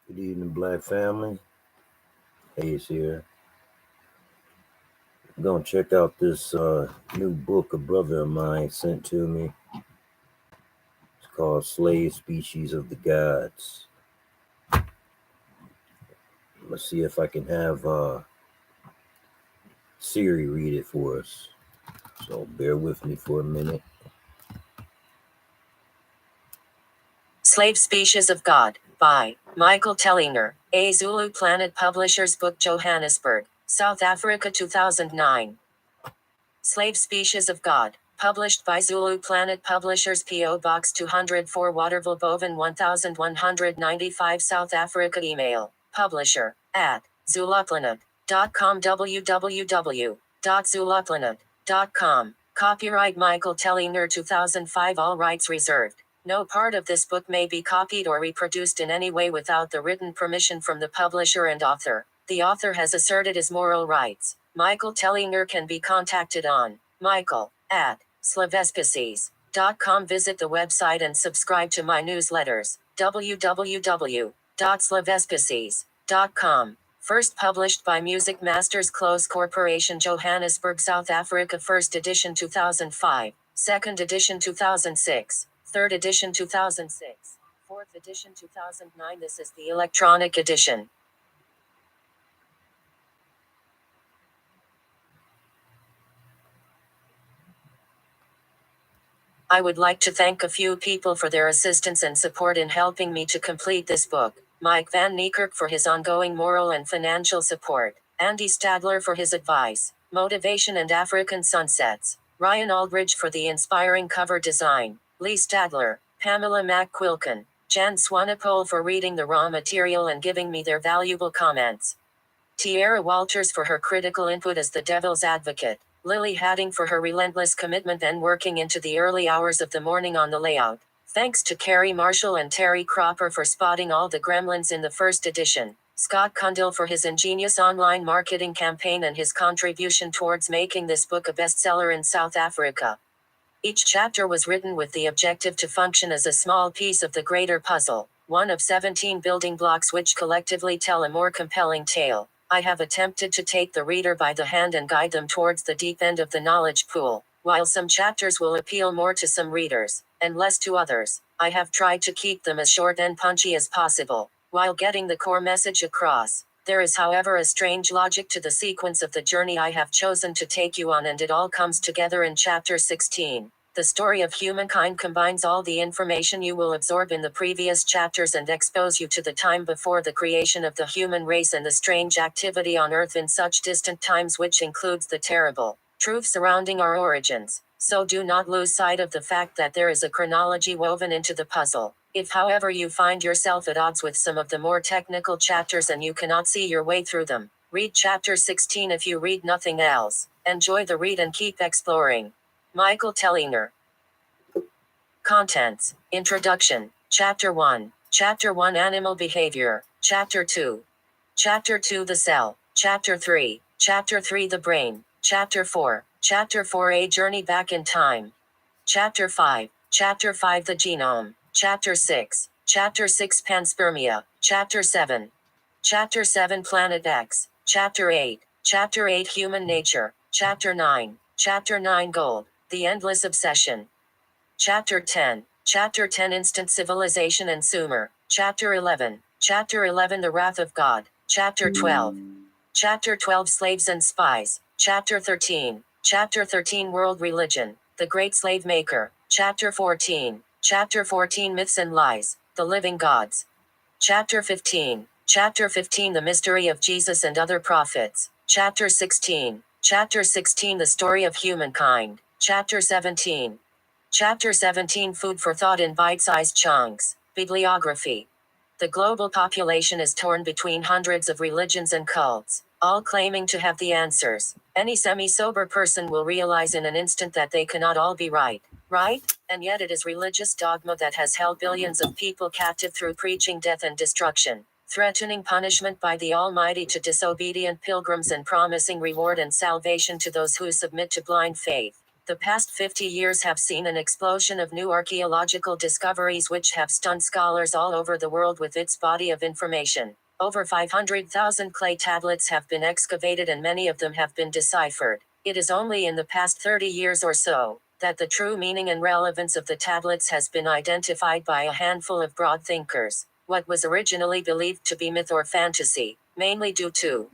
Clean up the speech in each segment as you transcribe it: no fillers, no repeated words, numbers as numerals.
Good evening, Black family. Hayes here. I'm gonna check out this new book a brother of mine sent to me. It's called Slave Species of the Gods. Let's see if I can have Siri read it for us. So bear with me for a minute. Slave Species of God, by Michael Tellinger, A Zulu Planet Publishers Book, Johannesburg, South Africa 2009. Slave Species of God, published by Zulu Planet Publishers, P.O. Box 204, Waterville, Boven 1195, South Africa. Email, publisher, at zuluplanet.com, www.zuluplanet.com. Copyright Michael Tellinger 2005, all rights reserved. No part of this book may be copied or reproduced in any way without the written permission from the publisher and author. The author has asserted his moral rights. Michael Tellinger can be contacted on michael@slavespices.com. Visit the website and subscribe to my newsletters. www.slavespices.com. First published by Music Masters Close Corporation, Johannesburg, South Africa. First edition 2005, second edition 2006, third edition 2006, fourth edition 2009. This is the electronic edition. I would like to thank a few people for their assistance and support in helping me to complete this book. Mike Van Niekerk for his ongoing moral and financial support. Andy Stadler for his advice, motivation and African sunsets. Ryan Aldridge for the inspiring cover design. Lee Stadler, Pamela McQuilkin, Jan Swanepoel for reading the raw material and giving me their valuable comments. Tierra Walters for her critical input as the devil's advocate. Lily Hadding for her relentless commitment and working into the early hours of the morning on the layout. Thanks to Carrie Marshall and Terry Cropper for spotting all the gremlins in the first edition. Scott Cundill for his ingenious online marketing campaign and his contribution towards making this book a bestseller in South Africa. Each chapter was written with the objective to function as a small piece of the greater puzzle, one of 17 building blocks which collectively tell a more compelling tale. I have attempted to take the reader by the hand and guide them towards the deep end of the knowledge pool. While some chapters will appeal more to some readers, and less to others, I have tried to keep them as short and punchy as possible, while getting the core message across. There is, however, a strange logic to the sequence of the journey I have chosen to take you on, and it all comes together in Chapter 16. The story of humankind combines all the information you will absorb in the previous chapters and expose you to the time before the creation of the human race and the strange activity on Earth in such distant times, which includes the terrible truth surrounding our origins. So do not lose sight of the fact that there is a chronology woven into the puzzle. If, however, you find yourself at odds with some of the more technical chapters and you cannot see your way through them, read Chapter 16 if you read nothing else. Enjoy the read and keep exploring. Michael Tellinger. Contents. Introduction. Chapter 1. Chapter 1, Animal Behavior. Chapter 2. Chapter 2, The Cell. Chapter 3. Chapter 3, The Brain. Chapter 4. Chapter 4, A Journey Back in Time. Chapter 5. Chapter 5, The Genome. Chapter 6. Chapter 6, Panspermia. Chapter 7. Chapter 7, Planet X. Chapter 8. Chapter 8, Human Nature. Chapter 9. Chapter 9, Gold. The Endless Obsession. Chapter 10. Chapter 10, Instant Civilization and Sumer. Chapter 11. Chapter 11, The Wrath of God. Chapter 12. Chapter 12, Slaves and Spies. Chapter 13. Chapter 13, World Religion. The Great Slave Maker. Chapter 14. Chapter 14, Myths and Lies. The Living Gods. Chapter 15. Chapter 15, The Mystery of Jesus and Other Prophets. Chapter 16. Chapter 16, The Story of Humankind. Chapter 17. Chapter 17, Food for Thought in Bite-Sized Chunks. Bibliography. The global population is torn between hundreds of religions and cults, all claiming to have the answers. Any semi-sober person will realize in an instant that they cannot all be right? And yet it is religious dogma that has held billions of people captive through preaching death and destruction, threatening punishment by the Almighty to disobedient pilgrims and promising reward and salvation to those who submit to blind faith. The past 50 years have seen an explosion of new archaeological discoveries which have stunned scholars all over the world with its body of information. Over 500,000 clay tablets have been excavated and many of them have been deciphered. It is only in the past 30 years or so that the true meaning and relevance of the tablets has been identified by a handful of broad thinkers. What was originally believed to be myth or fantasy, mainly due to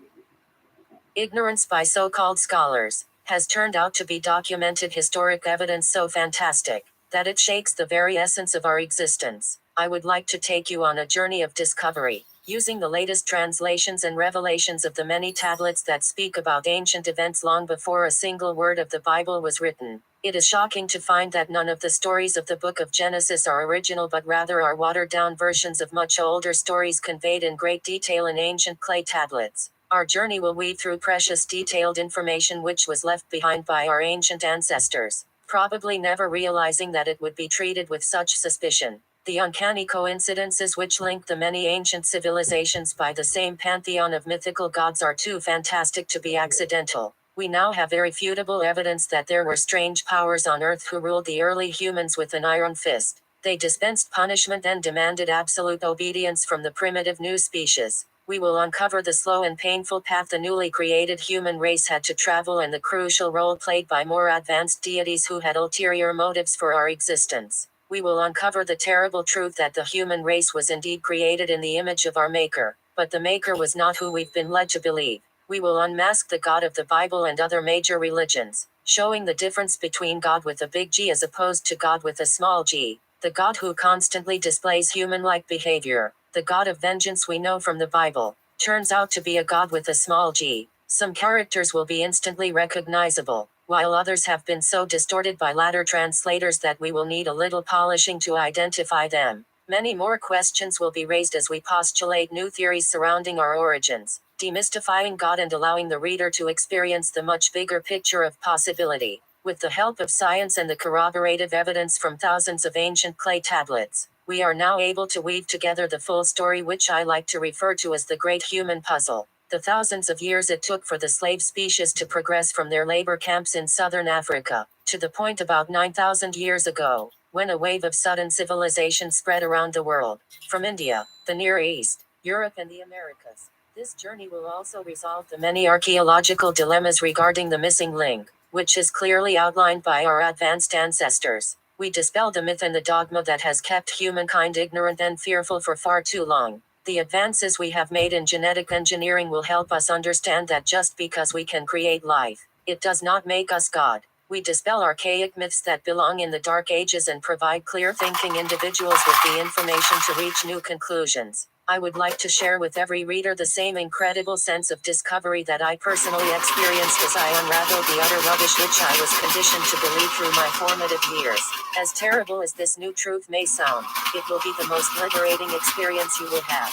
ignorance by so-called scholars, has turned out to be documented historic evidence so fantastic that it shakes the very essence of our existence. I would like to take you on a journey of discovery, using the latest translations and revelations of the many tablets that speak about ancient events long before a single word of the Bible was written. It is shocking to find that none of the stories of the book of Genesis are original but rather are watered-down versions of much older stories conveyed in great detail in ancient clay tablets. Our journey will weave through precious detailed information which was left behind by our ancient ancestors, probably never realizing that it would be treated with such suspicion. The uncanny coincidences which link the many ancient civilizations by the same pantheon of mythical gods are too fantastic to be accidental. We now have irrefutable evidence that there were strange powers on Earth who ruled the early humans with an iron fist. They dispensed punishment and demanded absolute obedience from the primitive new species. We will uncover the slow and painful path the newly created human race had to travel and the crucial role played by more advanced deities who had ulterior motives for our existence. We will uncover the terrible truth that the human race was indeed created in the image of our Maker, but the Maker was not who we've been led to believe. We will unmask the God of the Bible and other major religions, showing the difference between God with a big G as opposed to God with a small g, the God who constantly displays human-like behavior. The God of vengeance we know from the Bible turns out to be a God with a small g. Some characters will be instantly recognizable, while others have been so distorted by latter translators that we will need a little polishing to identify them. Many more questions will be raised as we postulate new theories surrounding our origins, demystifying God and allowing the reader to experience the much bigger picture of possibility. With the help of science and the corroborative evidence from thousands of ancient clay tablets, we are now able to weave together the full story which I like to refer to as the great human puzzle. The thousands of years it took for the slave species to progress from their labor camps in southern Africa, to the point about 9,000 years ago, when a wave of sudden civilization spread around the world, from India, the Near East, Europe and the Americas. This journey will also resolve the many archaeological dilemmas regarding the missing link, which is clearly outlined by our advanced ancestors. We dispel the myth and the dogma that has kept humankind ignorant and fearful for far too long. The advances we have made in genetic engineering will help us understand that just because we can create life, it does not make us God. We dispel archaic myths that belong in the Dark Ages and provide clear-thinking individuals with the information to reach new conclusions. I would like to share with every reader the same incredible sense of discovery that I personally experienced as I unraveled the utter rubbish which I was conditioned to believe through my formative years. As terrible as this new truth may sound, it will be the most liberating experience you will have.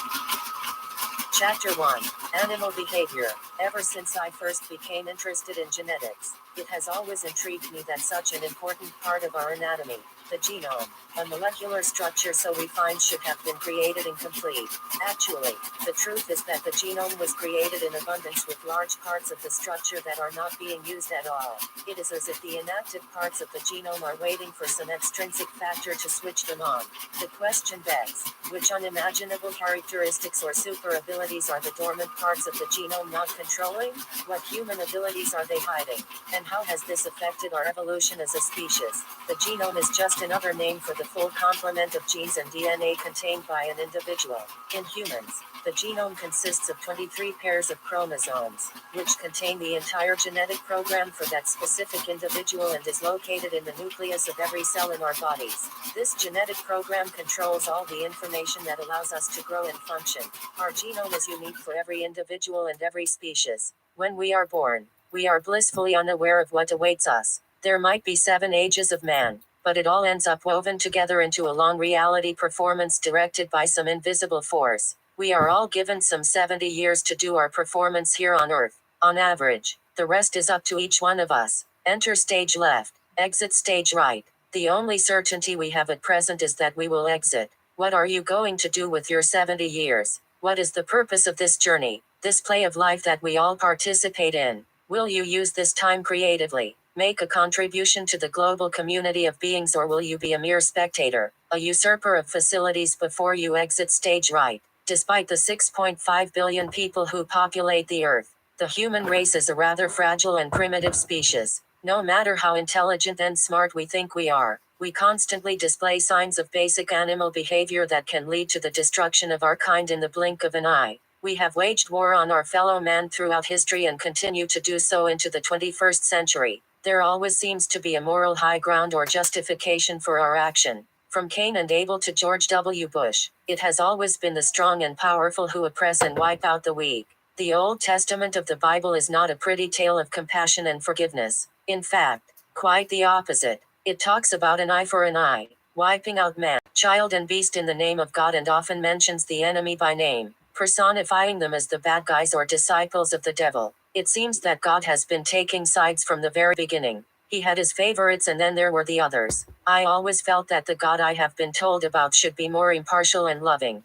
Chapter 1. Animal Behavior. Ever since I first became interested in genetics, it has always intrigued me that such an important part of our anatomy, the genome, a molecular structure so we find should have been created and complete. Actually, the truth is that the genome was created in abundance with large parts of the structure that are not being used at all. It is as if the inactive parts of the genome are waiting for some extrinsic factor to switch them on. The question begs, which unimaginable characteristics or super abilities are the dormant parts of the genome not controlling? What human abilities are they hiding? And how has this affected our evolution as a species? The genome is just another name for the full complement of genes and DNA contained by an individual. In humans, the genome consists of 23 pairs of chromosomes, which contain the entire genetic program for that specific individual and is located in the nucleus of every cell in our bodies. This genetic program controls all the information that allows us to grow and function. Our genome is unique for every individual and every species. When we are born, we are blissfully unaware of what awaits us. There might be 7 ages of man, but it all ends up woven together into a long reality performance directed by some invisible force. We are all given some 70 years to do our performance here on Earth, on average. The rest is up to each one of us. Enter stage left, exit stage right. The only certainty we have at present is that we will exit. What are you going to do with your 70 years? What is the purpose of this journey, this play of life that we all participate in? Will you use this time creatively? Make a contribution to the global community of beings, or will you be a mere spectator, a usurper of facilities before you exit stage right? Despite the 6.5 billion people who populate the Earth, the human race is a rather fragile and primitive species. No matter how intelligent and smart we think we are, we constantly display signs of basic animal behavior that can lead to the destruction of our kind in the blink of an eye. We have waged war on our fellow man throughout history and continue to do so into the 21st century. There always seems to be a moral high ground or justification for our action. From Cain and Abel to George W. Bush, it has always been the strong and powerful who oppress and wipe out the weak. The Old Testament of the Bible is not a pretty tale of compassion and forgiveness. In fact, quite the opposite. It talks about an eye for an eye, wiping out man, child and beast in the name of God, and often mentions the enemy by name, personifying them as the bad guys or disciples of the devil. It seems that God has been taking sides from the very beginning. He had his favorites and then there were the others. I always felt that the God I have been told about should be more impartial and loving.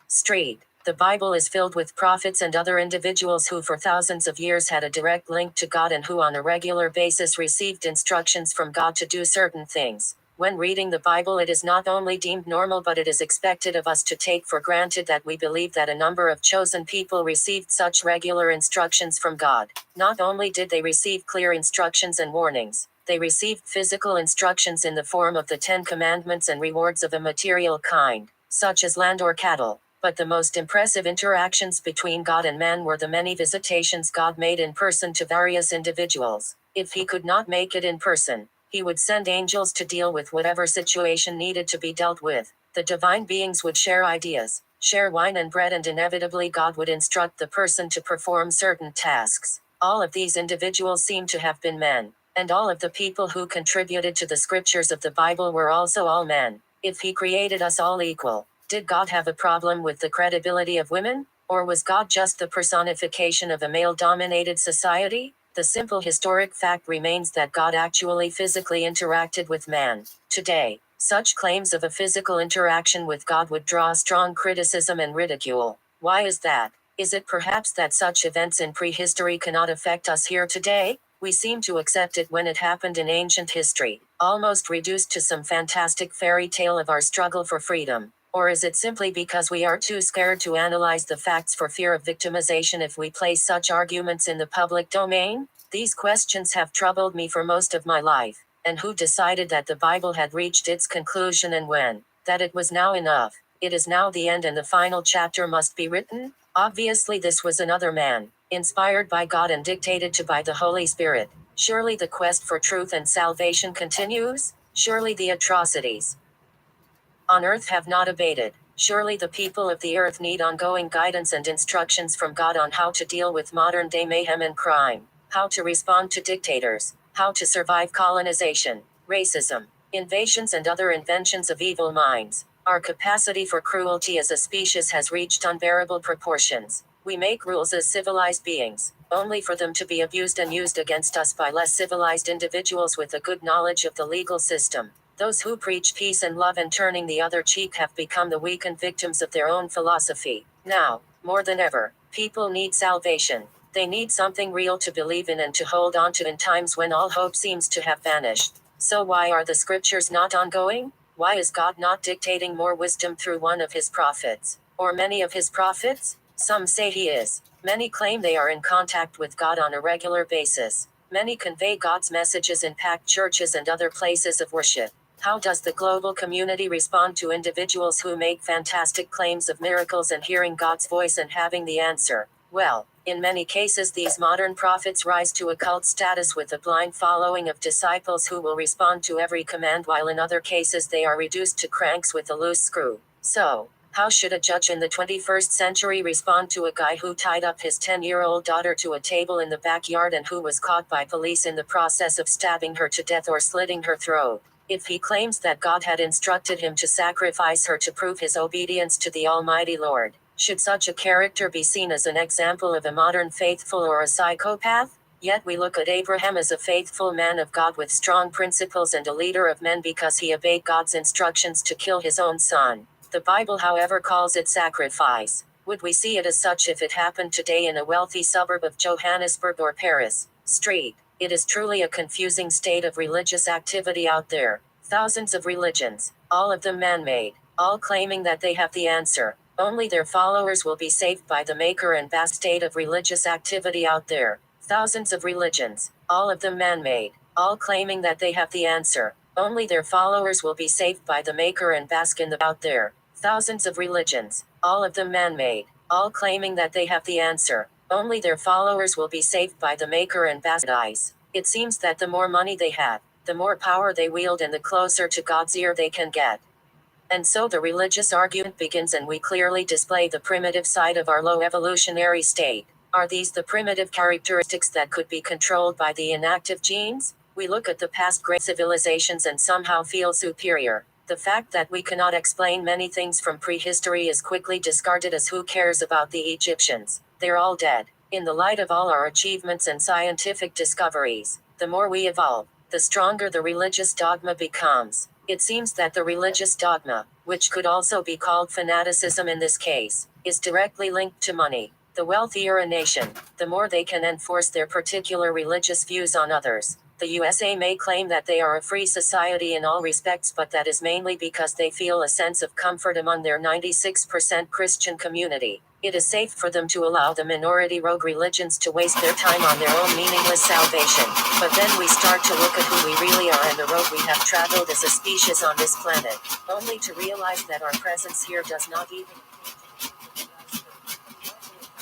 Street. The Bible is filled with prophets and other individuals who for thousands of years had a direct link to God and who on a regular basis received instructions from God to do certain things. When reading the Bible, it is not only deemed normal, but it is expected of us to take for granted that we believe that a number of chosen people received such regular instructions from God. Not only did they receive clear instructions and warnings, they received physical instructions in the form of the 10 Commandments and rewards of a material kind, such as land or cattle. But the most impressive interactions between God and man were the many visitations God made in person to various individuals. If he could not make it in person, he would send angels to deal with whatever situation needed to be dealt with. The divine beings would share ideas, share wine and bread, and inevitably God would instruct the person to perform certain tasks. All of these individuals seem to have been men, and all of the people who contributed to the scriptures of the Bible were also all men. If he created us all equal, did God have a problem with the credibility of women? Or was God just the personification of a male-dominated society? The simple historic fact remains that God actually physically interacted with man. Today, such claims of a physical interaction with God would draw strong criticism and ridicule. Why is that? Is it perhaps that such events in prehistory cannot affect us here today? We seem to accept it when it happened in ancient history, almost reduced to some fantastic fairy tale of our struggle for freedom. Or is it simply because we are too scared to analyze the facts for fear of victimization if we place such arguments in the public domain? These questions have troubled me for most of my life. And who decided that the Bible had reached its conclusion and when? That it was now enough. It is now the end and the final chapter must be written? Obviously this was another man, inspired by God and dictated to by the Holy Spirit. Surely the quest for truth and salvation continues? Surely the atrocities on earth have not abated. Surely the people of the earth need ongoing guidance and instructions from God on how to deal with modern day mayhem and crime, how to respond to dictators, how to survive colonization, racism, invasions, and other inventions of evil minds. Our capacity for cruelty as a species has reached unbearable proportions. We make rules as civilized beings, only for them to be abused and used against us by less civilized individuals with a good knowledge of the legal system. Those who preach peace and love and turning the other cheek have become the weakened victims of their own philosophy. Now, more than ever, people need salvation. They need something real to believe in and to hold on to in times when all hope seems to have vanished. So why are the scriptures not ongoing? Why is God not dictating more wisdom through one of his prophets? Or many of his prophets? Some say he is. Many claim they are in contact with God on a regular basis. Many convey God's messages in packed churches and other places of worship. How does the global community respond to individuals who make fantastic claims of miracles and hearing God's voice and having the answer? Well, in many cases these modern prophets rise to a cult status with a blind following of disciples who will respond to every command, while in other cases they are reduced to cranks with a loose screw. So, how should a judge in the 21st century respond to a guy who tied up his 10-year-old daughter to a table in the backyard and who was caught by police in the process of stabbing her to death or slitting her throat? If he claims that God had instructed him to sacrifice her to prove his obedience to the Almighty Lord, should such a character be seen as an example of a modern faithful or a psychopath? Yet we look at Abraham as a faithful man of God with strong principles and a leader of men because he obeyed God's instructions to kill his own son. The Bible, however, calls it sacrifice. Would we see it as such if it happened today in a wealthy suburb of Johannesburg or Paris? Street. It is truly a confusing state of religious activity out there. Thousands of religions, all of them man-made, all claiming that they have the answer. Only their followers will be saved by the maker, and vast state of religious activity out there. Thousands of religions, all of them man-made, all claiming that they have the answer. Only their followers will be saved by the maker and bask in the out there. Thousands of religions, all of them man-made, all claiming that they have the answer. Only their followers will be saved by the maker and bask. It seems that the more money they have, the more power they wield, and the closer to God's ear they can get. And so the religious argument begins, and we clearly display the primitive side of our low evolutionary state. Are these the primitive characteristics that could be controlled by the inactive genes? We look at the past great civilizations and somehow feel superior. The fact that we cannot explain many things from prehistory is quickly discarded as who cares about the Egyptians? They're all dead. In the light of all our achievements and scientific discoveries, the more we evolve, the stronger the religious dogma becomes. It seems that the religious dogma, which could also be called fanaticism in this case, is directly linked to money. The wealthier a nation, the more they can enforce their particular religious views on others. The USA may claim that they are a free society in all respects, but that is mainly because they feel a sense of comfort among their 96% Christian community. It is safe for them to allow the minority rogue religions to waste their time on their own meaningless salvation. But then we start to look at who we really are and the road we have traveled as a species on this planet, only to realize that our presence here does not even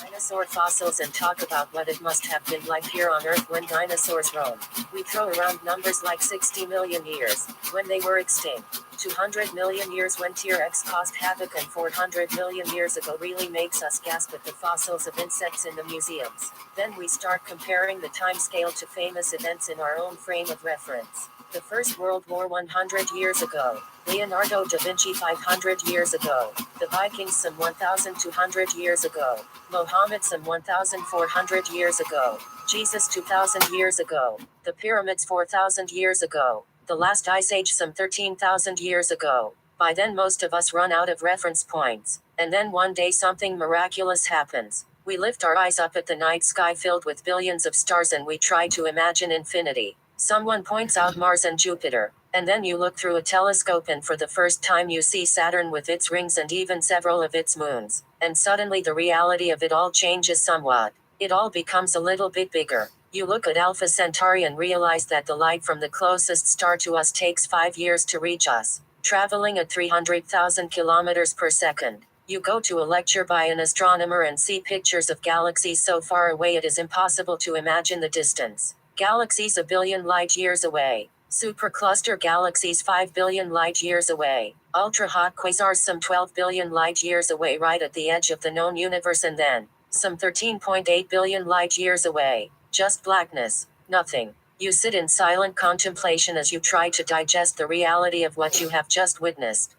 dinosaur fossils and talk about what it must have been like here on Earth when dinosaurs roamed. We throw around numbers like 60 million years, when they were extinct, 200 million years when T-Rex caused havoc, and 400 million years ago really makes us gasp at the fossils of insects in the museums. Then we start comparing the time scale to famous events in our own frame of reference. The First World War 100 years ago, Leonardo da Vinci 500 years ago, the Vikings some 1,200 years ago, Mohammed some 1,400 years ago, Jesus 2,000 years ago, the pyramids 4,000 years ago, the last ice age some 13,000 years ago. By then most of us run out of reference points, and then one day something miraculous happens. We lift our eyes up at the night sky filled with billions of stars and we try to imagine infinity. Someone points out Mars and Jupiter, and then you look through a telescope and for the first time you see Saturn with its rings and even several of its moons, and suddenly the reality of it all changes somewhat. It all becomes a little bit bigger. You look at Alpha Centauri and realize that the light from the closest star to us takes 5 years to reach us, traveling at 300,000 kilometers per second. You go to a lecture by an astronomer and see pictures of galaxies so far away it is impossible to imagine the distance. Galaxies a billion light years away. Supercluster galaxies 5 billion light years away. Ultra-hot quasars some 12 billion light years away right at the edge of the known universe, and then, some 13.8 billion light years away. Just blackness. Nothing. You sit in silent contemplation as you try to digest the reality of what you have just witnessed.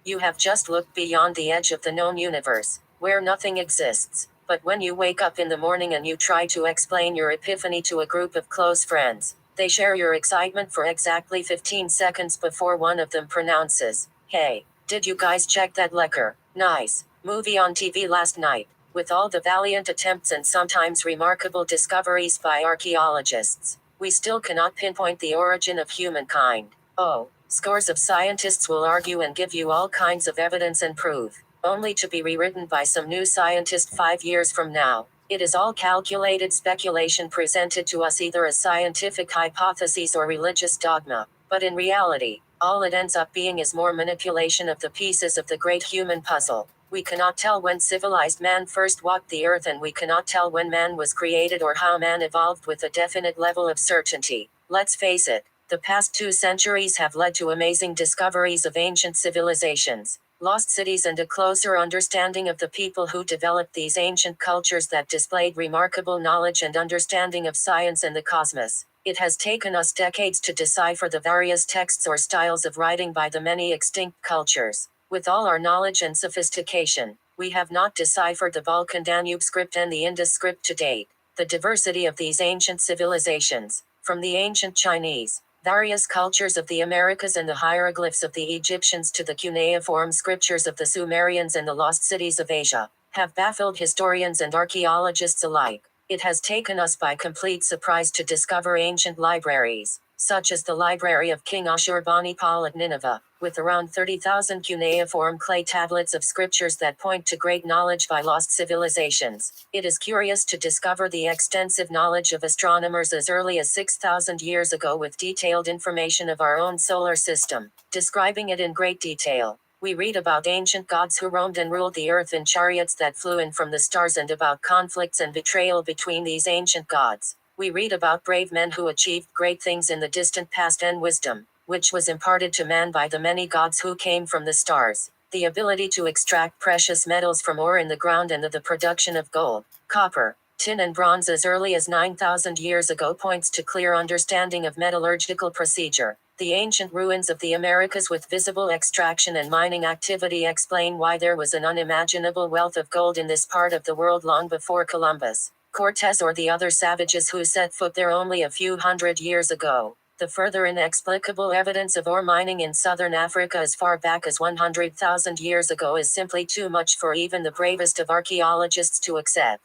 You have just looked beyond the edge of the known universe, where nothing exists. But when you wake up in the morning and you try to explain your epiphany to a group of close friends, they share your excitement for exactly 15 seconds before one of them pronounces, "Hey, did you guys check that lekker, nice movie on TV last night?" With all the valiant attempts and sometimes remarkable discoveries by archaeologists, we still cannot pinpoint the origin of humankind. Oh, scores of scientists will argue and give you all kinds of evidence and proof, only to be rewritten by some new scientist 5 years from now. It is all calculated speculation presented to us either as scientific hypotheses or religious dogma, but in reality, all it ends up being is more manipulation of the pieces of the great human puzzle. We cannot tell when civilized man first walked the earth, and we cannot tell when man was created or how man evolved with a definite level of certainty. Let's face it, the past 2 centuries have led to amazing discoveries of ancient civilizations, lost cities, and a closer understanding of the people who developed these ancient cultures that displayed remarkable knowledge and understanding of science and the cosmos. It has taken us decades to decipher the various texts or styles of writing by the many extinct cultures. With all our knowledge and sophistication, we have not deciphered the Balkan-Danube script and the Indus script to date. The diversity of these ancient civilizations, from the ancient Chinese, various cultures of the Americas and the hieroglyphs of the Egyptians to the cuneiform scriptures of the Sumerians and the lost cities of Asia, have baffled historians and archaeologists alike. It has taken us by complete surprise to discover ancient libraries, such as the Library of King Ashurbanipal at Nineveh, with around 30,000 cuneiform clay tablets of scriptures that point to great knowledge by lost civilizations. It is curious to discover the extensive knowledge of astronomers as early as 6,000 years ago with detailed information of our own solar system, describing it in great detail. We read about ancient gods who roamed and ruled the earth in chariots that flew in from the stars and about conflicts and betrayal between these ancient gods. We read about brave men who achieved great things in the distant past and wisdom, which was imparted to man by the many gods who came from the stars. The ability to extract precious metals from ore in the ground and the production of gold, copper, tin and bronze as early as 9,000 years ago points to clear understanding of metallurgical procedure. The ancient ruins of the Americas with visible extraction and mining activity explain why there was an unimaginable wealth of gold in this part of the world long before Columbus, Cortez or the other savages who set foot there only a few hundred years ago. The further inexplicable evidence of ore mining in southern Africa as far back as 100,000 years ago is simply too much for even the bravest of archaeologists to accept.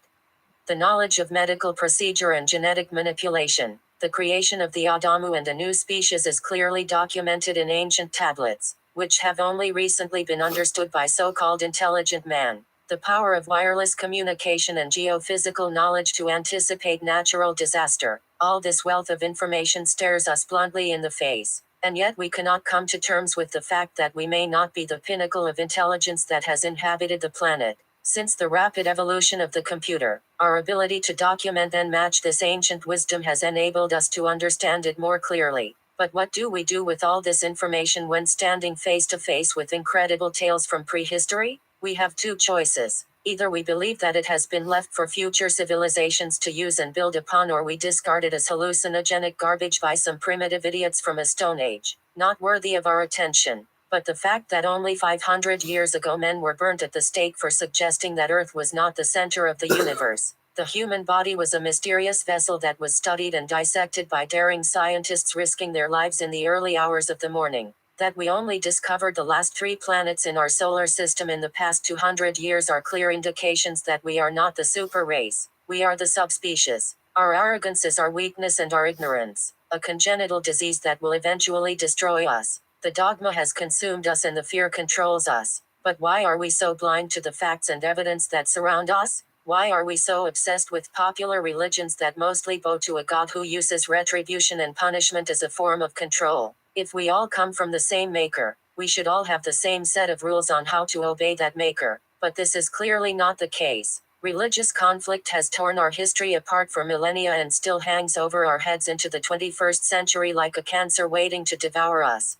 The knowledge of medical procedure and genetic manipulation. The creation of the Adamu and a new species is clearly documented in ancient tablets, which have only recently been understood by so-called intelligent man. The power of wireless communication and geophysical knowledge to anticipate natural disaster. All this wealth of information stares us bluntly in the face. And yet we cannot come to terms with the fact that we may not be the pinnacle of intelligence that has inhabited the planet. Since the rapid evolution of the computer, our ability to document and match this ancient wisdom has enabled us to understand it more clearly. But what do we do with all this information when standing face to face with incredible tales from prehistory? We have two choices. Either we believe that it has been left for future civilizations to use and build upon, or we discard it as hallucinogenic garbage by some primitive idiots from a Stone Age, not worthy of our attention. But the fact that only 500 years ago men were burnt at the stake for suggesting that Earth was not the center of the universe. The human body was a mysterious vessel that was studied and dissected by daring scientists risking their lives in the early hours of the morning. That we only discovered the last 3 planets in our solar system in the past 200 years are clear indications that we are not the super race. We are the subspecies. Our arrogance is our weakness and our ignorance, a congenital disease that will eventually destroy us. The dogma has consumed us and the fear controls us. But why are we so blind to the facts and evidence that surround us? Why are we so obsessed with popular religions that mostly bow to a God who uses retribution and punishment as a form of control? If we all come from the same maker, we should all have the same set of rules on how to obey that maker. But this is clearly not the case. Religious conflict has torn our history apart for millennia and still hangs over our heads into the 21st century like a cancer waiting to devour us.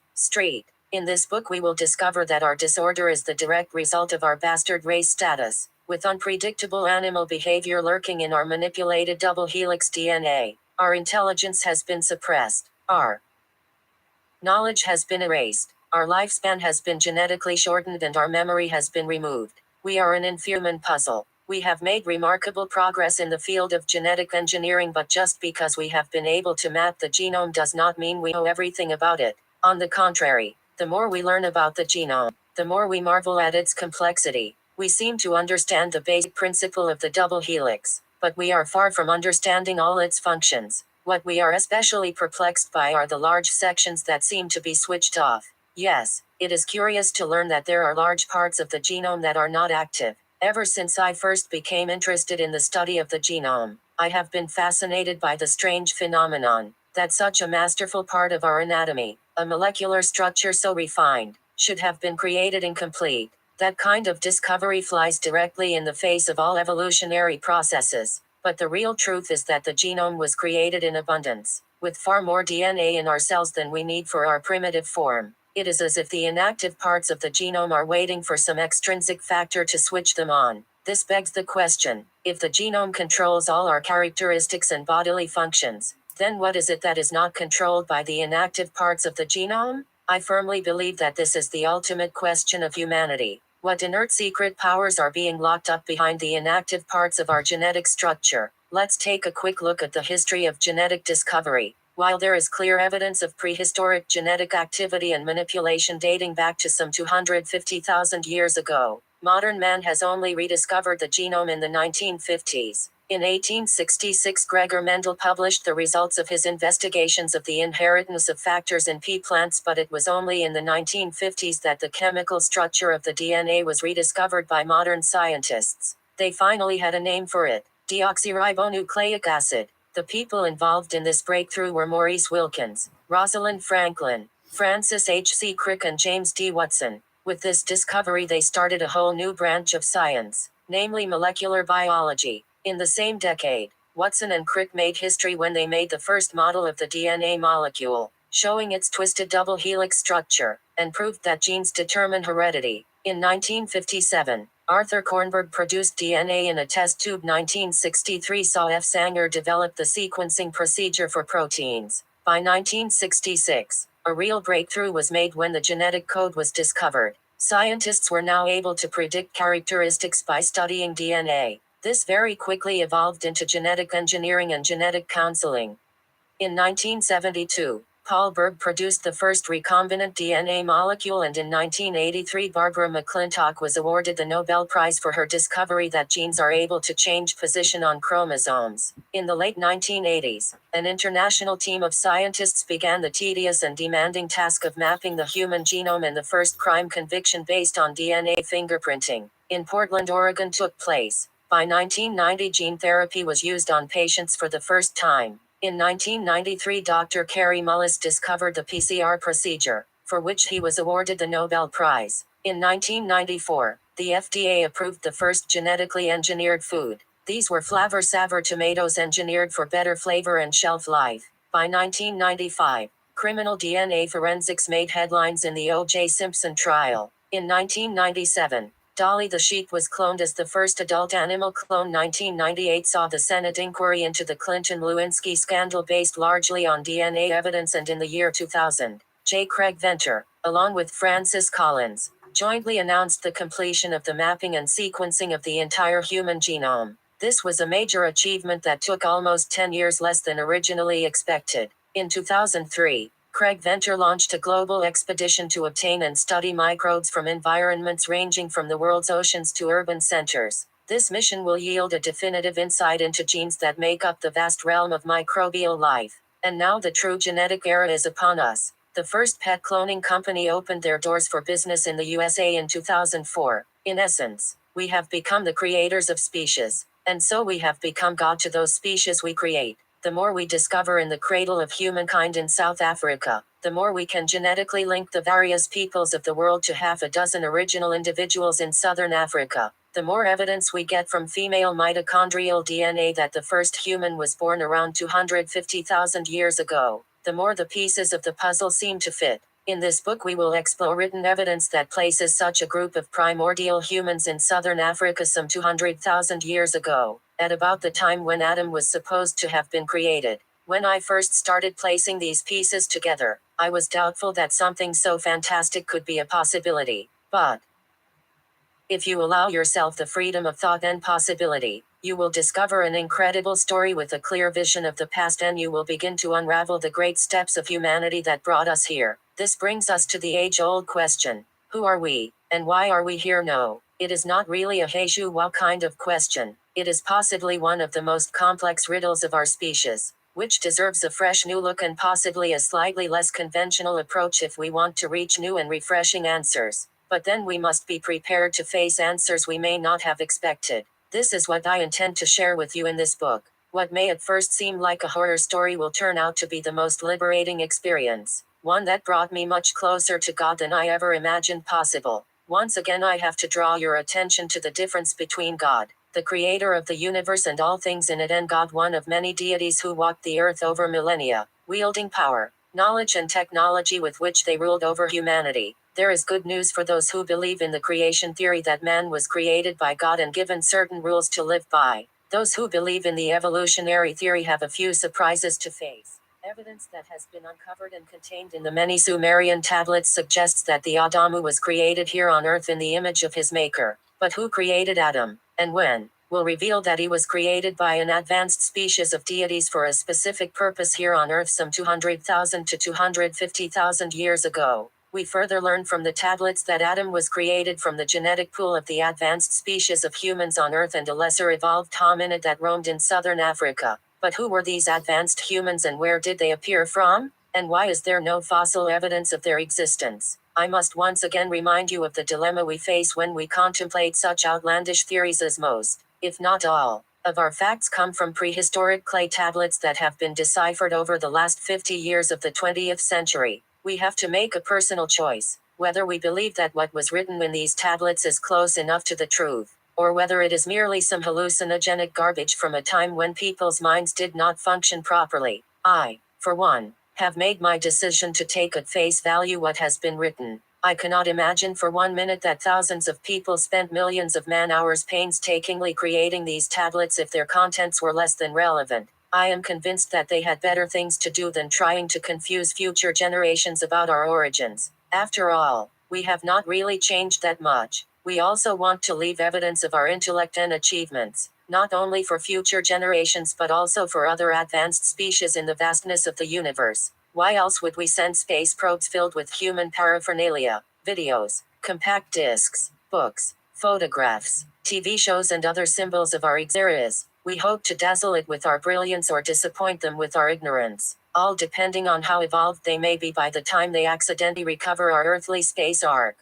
In this book we will discover that our disorder is the direct result of our bastard race status, with unpredictable animal behavior lurking in our manipulated double helix DNA. Our intelligence has been suppressed. Our knowledge has been erased. Our lifespan has been genetically shortened and our memory has been removed. We are an inhuman puzzle. We have made remarkable progress in the field of genetic engineering, but just because we have been able to map the genome does not mean we know everything about it. On the contrary, the more we learn about the genome, the more we marvel at its complexity. We seem to understand the basic principle of the double helix, but we are far from understanding all its functions. What we are especially perplexed by are the large sections that seem to be switched off. Yes, it is curious to learn that there are large parts of the genome that are not active. Ever since I first became interested in the study of the genome, I have been fascinated by the strange phenomenon that such a masterful part of our anatomy, a molecular structure so refined, should have been created incomplete. That kind of discovery flies directly in the face of all evolutionary processes. But the real truth is that the genome was created in abundance, with far more DNA in our cells than we need for our primitive form. It is as if the inactive parts of the genome are waiting for some extrinsic factor to switch them on. This begs the question, if the genome controls all our characteristics and bodily functions, then what is it that is not controlled by the inactive parts of the genome? I firmly believe that this is the ultimate question of humanity. What inert secret powers are being locked up behind the inactive parts of our genetic structure? Let's take a quick look at the history of genetic discovery. While there is clear evidence of prehistoric genetic activity and manipulation dating back to some 250,000 years ago, modern man has only rediscovered the genome in the 1950s. In 1866, Gregor Mendel published the results of his investigations of the inheritance of factors in pea plants, but it was only in the 1950s that the chemical structure of the DNA was rediscovered by modern scientists. They finally had a name for it: deoxyribonucleic acid. The people involved in this breakthrough were Maurice Wilkins, Rosalind Franklin, Francis H.C. Crick, and James D. Watson. With this discovery, they started a whole new branch of science, namely molecular biology. In the same decade, Watson and Crick made history when they made the first model of the DNA molecule, showing its twisted double helix structure, and proved that genes determine heredity. In 1957, Arthur Kornberg produced DNA in a test tube. 1963 saw F. Sanger develop the sequencing procedure for proteins. By 1966, a real breakthrough was made when the genetic code was discovered. Scientists were now able to predict characteristics by studying DNA. This very quickly evolved into genetic engineering and genetic counseling. In 1972, Paul Berg produced the first recombinant DNA molecule, and in 1983 Barbara McClintock was awarded the Nobel Prize for her discovery that genes are able to change position on chromosomes. In the late 1980s, an international team of scientists began the tedious and demanding task of mapping the human genome, and the first crime conviction based on DNA fingerprinting in Portland, Oregon took place. By 1990, gene therapy was used on patients for the first time. In 1993, Dr. Kary Mullis discovered the PCR procedure, for which he was awarded the Nobel Prize. In 1994, the FDA approved the first genetically engineered food. These were Flavor Savor tomatoes, engineered for better flavor and shelf life. By 1995, criminal DNA forensics made headlines in the O.J. Simpson trial. In 1997, Dolly the sheep was cloned as the first adult animal clone. 1998 saw the Senate inquiry into the Clinton-Lewinsky scandal based largely on DNA evidence, and in the year 2000, J. Craig Venter, along with Francis Collins, jointly announced the completion of the mapping and sequencing of the entire human genome. This was a major achievement that took almost 10 years, less than originally expected. In 2003, Craig Venter launched a global expedition to obtain and study microbes from environments ranging from the world's oceans to urban centers. This mission will yield a definitive insight into genes that make up the vast realm of microbial life. And now the true genetic era is upon us. The first pet cloning company opened their doors for business in the USA in 2004. In essence, we have become the creators of species. And so we have become God to those species we create. The more we discover in the cradle of humankind in South Africa, the more we can genetically link the various peoples of the world to half a dozen original individuals in Southern Africa. The more evidence we get from female mitochondrial DNA that the first human was born around 250,000 years ago, the more the pieces of the puzzle seem to fit. In this book, we will explore written evidence that places such a group of primordial humans in southern Africa some 200,000 years ago, at about the time when Adam was supposed to have been created. When I first started placing these pieces together, I was doubtful that something so fantastic could be a possibility. But if you allow yourself the freedom of thought and possibility, you will discover an incredible story with a clear vision of the past, and you will begin to unravel the great steps of humanity that brought us here. This brings us to the age-old question: who are we, and why are we here? No, it is not really a hey shoo wow kind of question. It is possibly one of the most complex riddles of our species, which deserves a fresh new look and possibly a slightly less conventional approach if we want to reach new and refreshing answers. But then we must be prepared to face answers we may not have expected. This is what I intend to share with you in this book. What may at first seem like a horror story will turn out to be the most liberating experience, one that brought me much closer to God than I ever imagined possible. Once again, I have to draw your attention to the difference between God, the creator of the universe and all things in it, and God, one of many deities who walked the earth over millennia, wielding power, knowledge, and technology with which they ruled over humanity. There is good news for those who believe in the creation theory that man was created by God and given certain rules to live by. Those who believe in the evolutionary theory have a few surprises to face. Evidence that has been uncovered and contained in the many Sumerian tablets suggests that the Adamu was created here on earth in the image of his maker. But who created Adam, and when, will reveal that he was created by an advanced species of deities for a specific purpose here on earth some 200,000 to 250,000 years ago. We further learn from the tablets that Adam was created from the genetic pool of the advanced species of humans on Earth and a lesser evolved hominid that roamed in southern Africa. But who were these advanced humans and where did they appear from? And why is there no fossil evidence of their existence? I must once again remind you of the dilemma we face when we contemplate such outlandish theories as most, if not all, of our facts come from prehistoric clay tablets that have been deciphered over the last 50 years of the 20th century. We have to make a personal choice, whether we believe that what was written in these tablets is close enough to the truth, or whether it is merely some hallucinogenic garbage from a time when people's minds did not function properly. I, for one, have made my decision to take at face value what has been written. I cannot imagine for 1 minute that thousands of people spent millions of man-hours painstakingly creating these tablets if their contents were less than relevant. I am convinced that they had better things to do than trying to confuse future generations about our origins. After all, we have not really changed that much. We also want to leave evidence of our intellect and achievements, not only for future generations but also for other advanced species in the vastness of the universe. Why else would we send space probes filled with human paraphernalia, videos, compact discs, books, photographs, TV shows and other symbols of our existence? We hope to dazzle it with our brilliance or disappoint them with our ignorance, all depending on how evolved they may be by the time they accidentally recover our earthly space ark.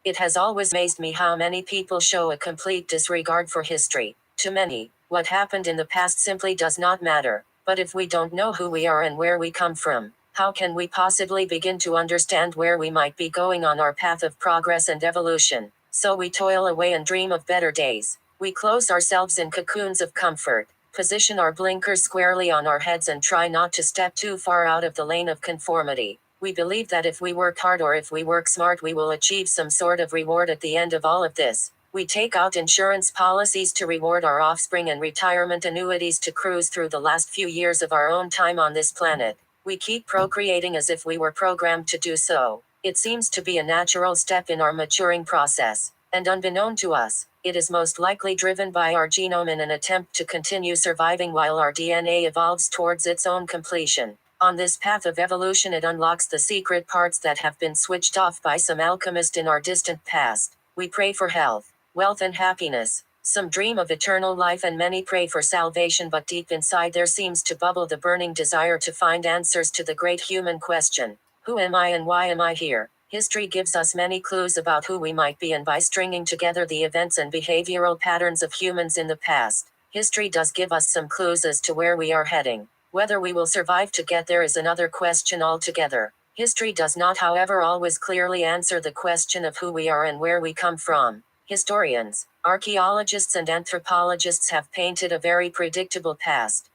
It has always amazed me how many people show a complete disregard for history. To many, what happened in the past simply does not matter. But if we don't know who we are and where we come from, how can we possibly begin to understand where we might be going on our path of progress and evolution? So we toil away and dream of better days. We close ourselves in cocoons of comfort, position our blinkers squarely on our heads and try not to step too far out of the lane of conformity. We believe that if we work hard or if we work smart we will achieve some sort of reward at the end of all of this. We take out insurance policies to reward our offspring and retirement annuities to cruise through the last few years of our own time on this planet. We keep procreating as if we were programmed to do so. It seems to be a natural step in our maturing process. And unbeknown to us, it is most likely driven by our genome in an attempt to continue surviving while our DNA evolves towards its own completion. On this path of evolution it unlocks the secret parts that have been switched off by some alchemist in our distant past. We pray for health, wealth and happiness. Some dream of eternal life and many pray for salvation, but deep inside there seems to bubble the burning desire to find answers to the great human question. Who am I and why am I here? History gives us many clues about who we might be, and by stringing together the events and behavioral patterns of humans in the past, history does give us some clues as to where we are heading. Whether we will survive to get there is another question altogether. History does not, however, always clearly answer the question of who we are and where we come from. Historians, archaeologists and anthropologists have painted a very predictable past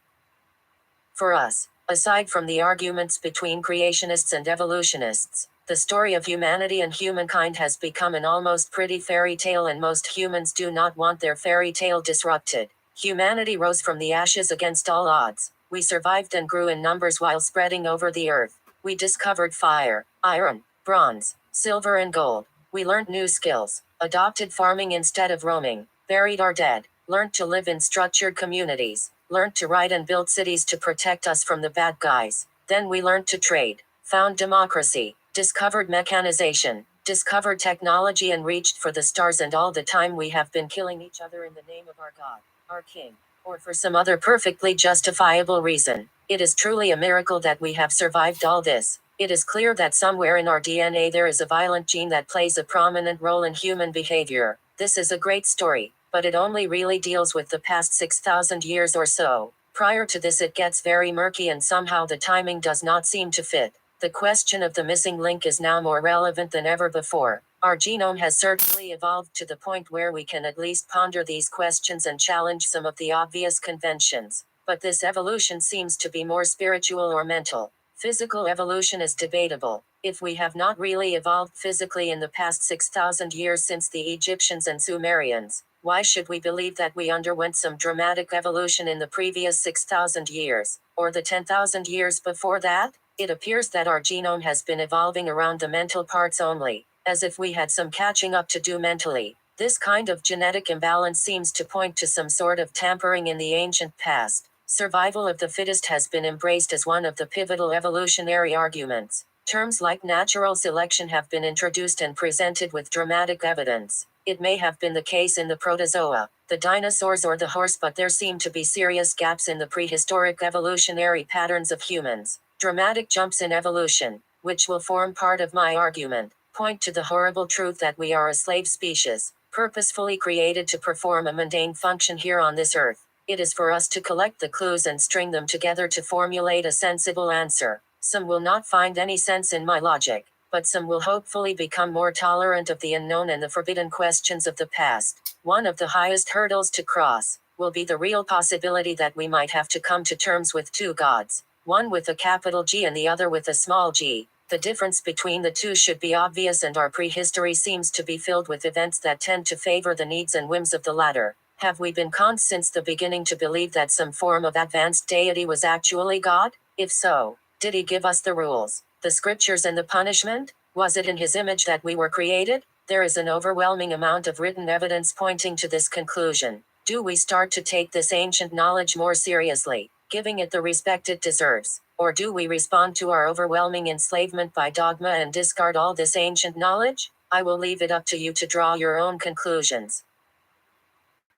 for us. Aside from the arguments between creationists and evolutionists, the story of humanity and humankind has become an almost pretty fairy tale, and most humans do not want their fairy tale disrupted. Humanity rose from the ashes against all odds. We survived and grew in numbers while spreading over the earth. We discovered fire, iron, bronze, silver and gold. We learned new skills, adopted farming instead of roaming, buried our dead, learned to live in structured communities, learned to write and build cities to protect us from the bad guys. Then we learned to trade, found democracy, discovered mechanization, discovered technology and reached for the stars, and all the time we have been killing each other in the name of our God, our King, or for some other perfectly justifiable reason. It is truly a miracle that we have survived all this. It is clear that somewhere in our DNA there is a violent gene that plays a prominent role in human behavior. This is a great story, but it only really deals with the past 6,000 years or so. Prior to this it gets very murky and somehow the timing does not seem to fit. The question of the missing link is now more relevant than ever before. Our genome has certainly evolved to the point where we can at least ponder these questions and challenge some of the obvious conventions. But this evolution seems to be more spiritual or mental. Physical evolution is debatable. If we have not really evolved physically in the past 6,000 years since the Egyptians and Sumerians, why should we believe that we underwent some dramatic evolution in the previous 6,000 years, or the 10,000 years before that? It appears that our genome has been evolving around the mental parts only, as if we had some catching up to do mentally. This kind of genetic imbalance seems to point to some sort of tampering in the ancient past. Survival of the fittest has been embraced as one of the pivotal evolutionary arguments. Terms like natural selection have been introduced and presented with dramatic evidence. It may have been the case in the protozoa, the dinosaurs or the horse, but there seem to be serious gaps in the prehistoric evolutionary patterns of humans. Dramatic jumps in evolution, which will form part of my argument, point to the horrible truth that we are a slave species, purposefully created to perform a mundane function here on this earth. It is for us to collect the clues and string them together to formulate a sensible answer. Some will not find any sense in my logic, but some will hopefully become more tolerant of the unknown and the forbidden questions of the past. One of the highest hurdles to cross will be the real possibility that we might have to come to terms with two gods, one with a capital G and the other with a small g. The difference between the two should be obvious, and our prehistory seems to be filled with events that tend to favor the needs and whims of the latter. Have we been conned since the beginning to believe that some form of advanced deity was actually God? If so, did he give us the rules, the scriptures, and the punishment? Was it in his image that we were created? There is an overwhelming amount of written evidence pointing to this conclusion. Do we start to take this ancient knowledge more seriously, giving it the respect it deserves? Or do we respond to our overwhelming enslavement by dogma and discard all this ancient knowledge? I will leave it up to you to draw your own conclusions.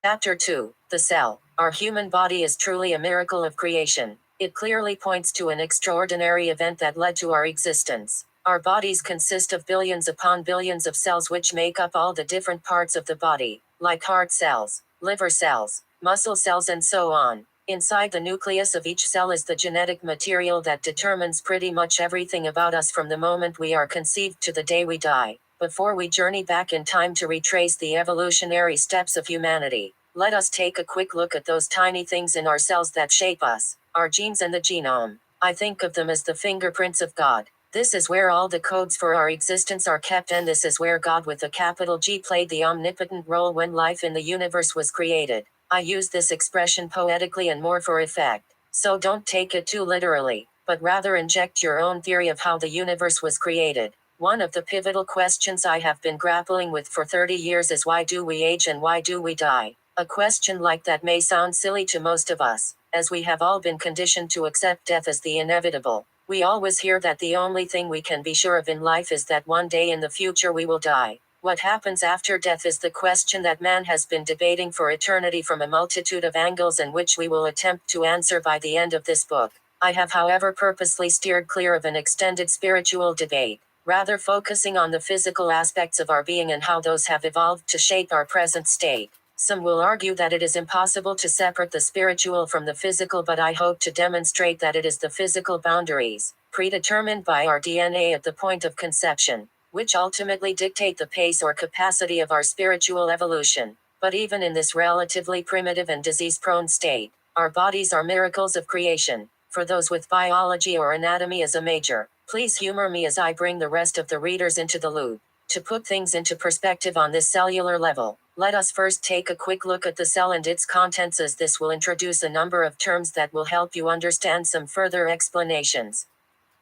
Chapter 2. The Cell. Our human body is truly a miracle of creation. It clearly points to an extraordinary event that led to our existence. Our bodies consist of billions upon billions of cells which make up all the different parts of the body, like heart cells, liver cells, muscle cells, and so on. Inside the nucleus of each cell is the genetic material that determines pretty much everything about us from the moment we are conceived to the day we die. Before we journey back in time to retrace the evolutionary steps of humanity, let us take a quick look at those tiny things in our cells that shape us, our genes and the genome. I think of them as the fingerprints of God. This is where all the codes for our existence are kept, and this is where God with a capital G played the omnipotent role when life in the universe was created. I use this expression poetically and more for effect, so don't take it too literally, but rather inject your own theory of how the universe was created. One of the pivotal questions I have been grappling with for 30 years is, why do we age and why do we die? A question like that may sound silly to most of us, as we have all been conditioned to accept death as the inevitable. We always hear that the only thing we can be sure of in life is that one day in the future we will die. What happens after death is the question that man has been debating for eternity from a multitude of angles, and which we will attempt to answer by the end of this book. I have, however, purposely steered clear of an extended spiritual debate, rather focusing on the physical aspects of our being and how those have evolved to shape our present state. Some will argue that it is impossible to separate the spiritual from the physical, but I hope to demonstrate that it is the physical boundaries, predetermined by our DNA at the point of conception, which ultimately dictate the pace or capacity of our spiritual evolution. But even in this relatively primitive and disease-prone state, our bodies are miracles of creation. For those with biology or anatomy as a major, please humor me as I bring the rest of the readers into the loop. To put things into perspective on this cellular level, let us first take a quick look at the cell and its contents, as this will introduce a number of terms that will help you understand some further explanations.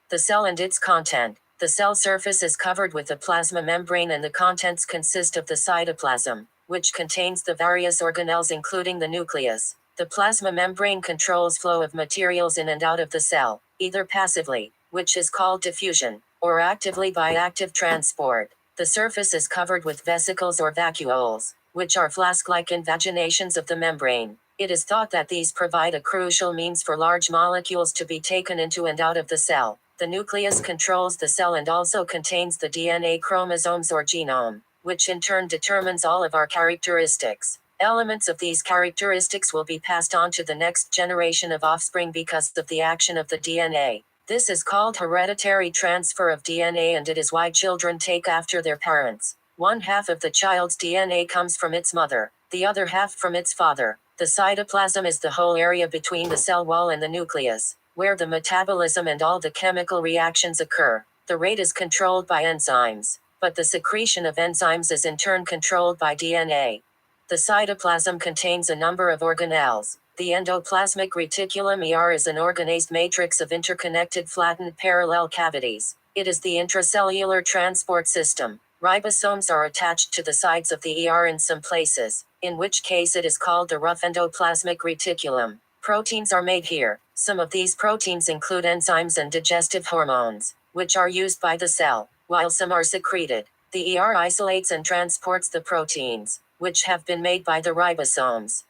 The cell and its content. The cell surface is covered with a plasma membrane, and the contents consist of the cytoplasm, which contains the various organelles including the nucleus. The plasma membrane controls flow of materials in and out of the cell, either passively, which is called diffusion, or actively by active transport. The surface is covered with vesicles or vacuoles, which are flask-like invaginations of the membrane. It is thought that these provide a crucial means for large molecules to be taken into and out of the cell. The nucleus controls the cell and also contains the DNA chromosomes or genome, which in turn determines all of our characteristics. Elements of these characteristics will be passed on to the next generation of offspring because of the action of the DNA. This is called hereditary transfer of DNA, and it is why children take after their parents. One half of the child's DNA comes from its mother, the other half from its father. The cytoplasm is the whole area between the cell wall and the nucleus, where the metabolism and all the chemical reactions occur. The rate is controlled by enzymes, but the secretion of enzymes is in turn controlled by DNA. The cytoplasm contains a number of organelles. The endoplasmic reticulum is an organized matrix of interconnected flattened parallel cavities. It is the intracellular transport system. Ribosomes are attached to the sides of the in some places, in which case it is called the rough endoplasmic reticulum. Proteins are made here. Some of these proteins include enzymes and digestive hormones. which are used by the cell, while some are secreted. The ER isolates and transports the proteins, which have been made by the ribosomes.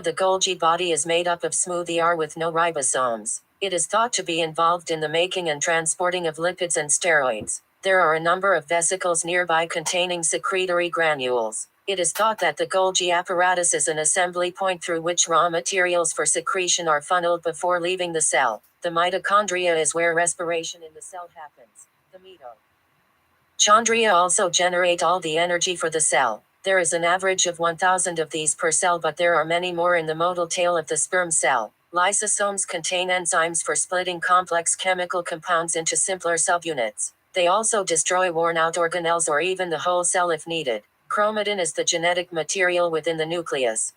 The Golgi body is made up of smooth ER with no ribosomes. It is thought to be involved in the making and transporting of lipids and steroids. There are a number of vesicles nearby containing secretory granules. It is thought that the Golgi apparatus is an assembly point through which raw materials for secretion are funneled before leaving the cell. The mitochondria is where respiration in the cell happens. The mitochondria also generate all the energy for the cell. There is an average of 1,000 of these per cell, but there are many more in the motile tail of the sperm cell. Lysosomes contain enzymes for splitting complex chemical compounds into simpler subunits. They also destroy worn-out organelles or even the whole cell if needed. Chromatin is the genetic material within the nucleus.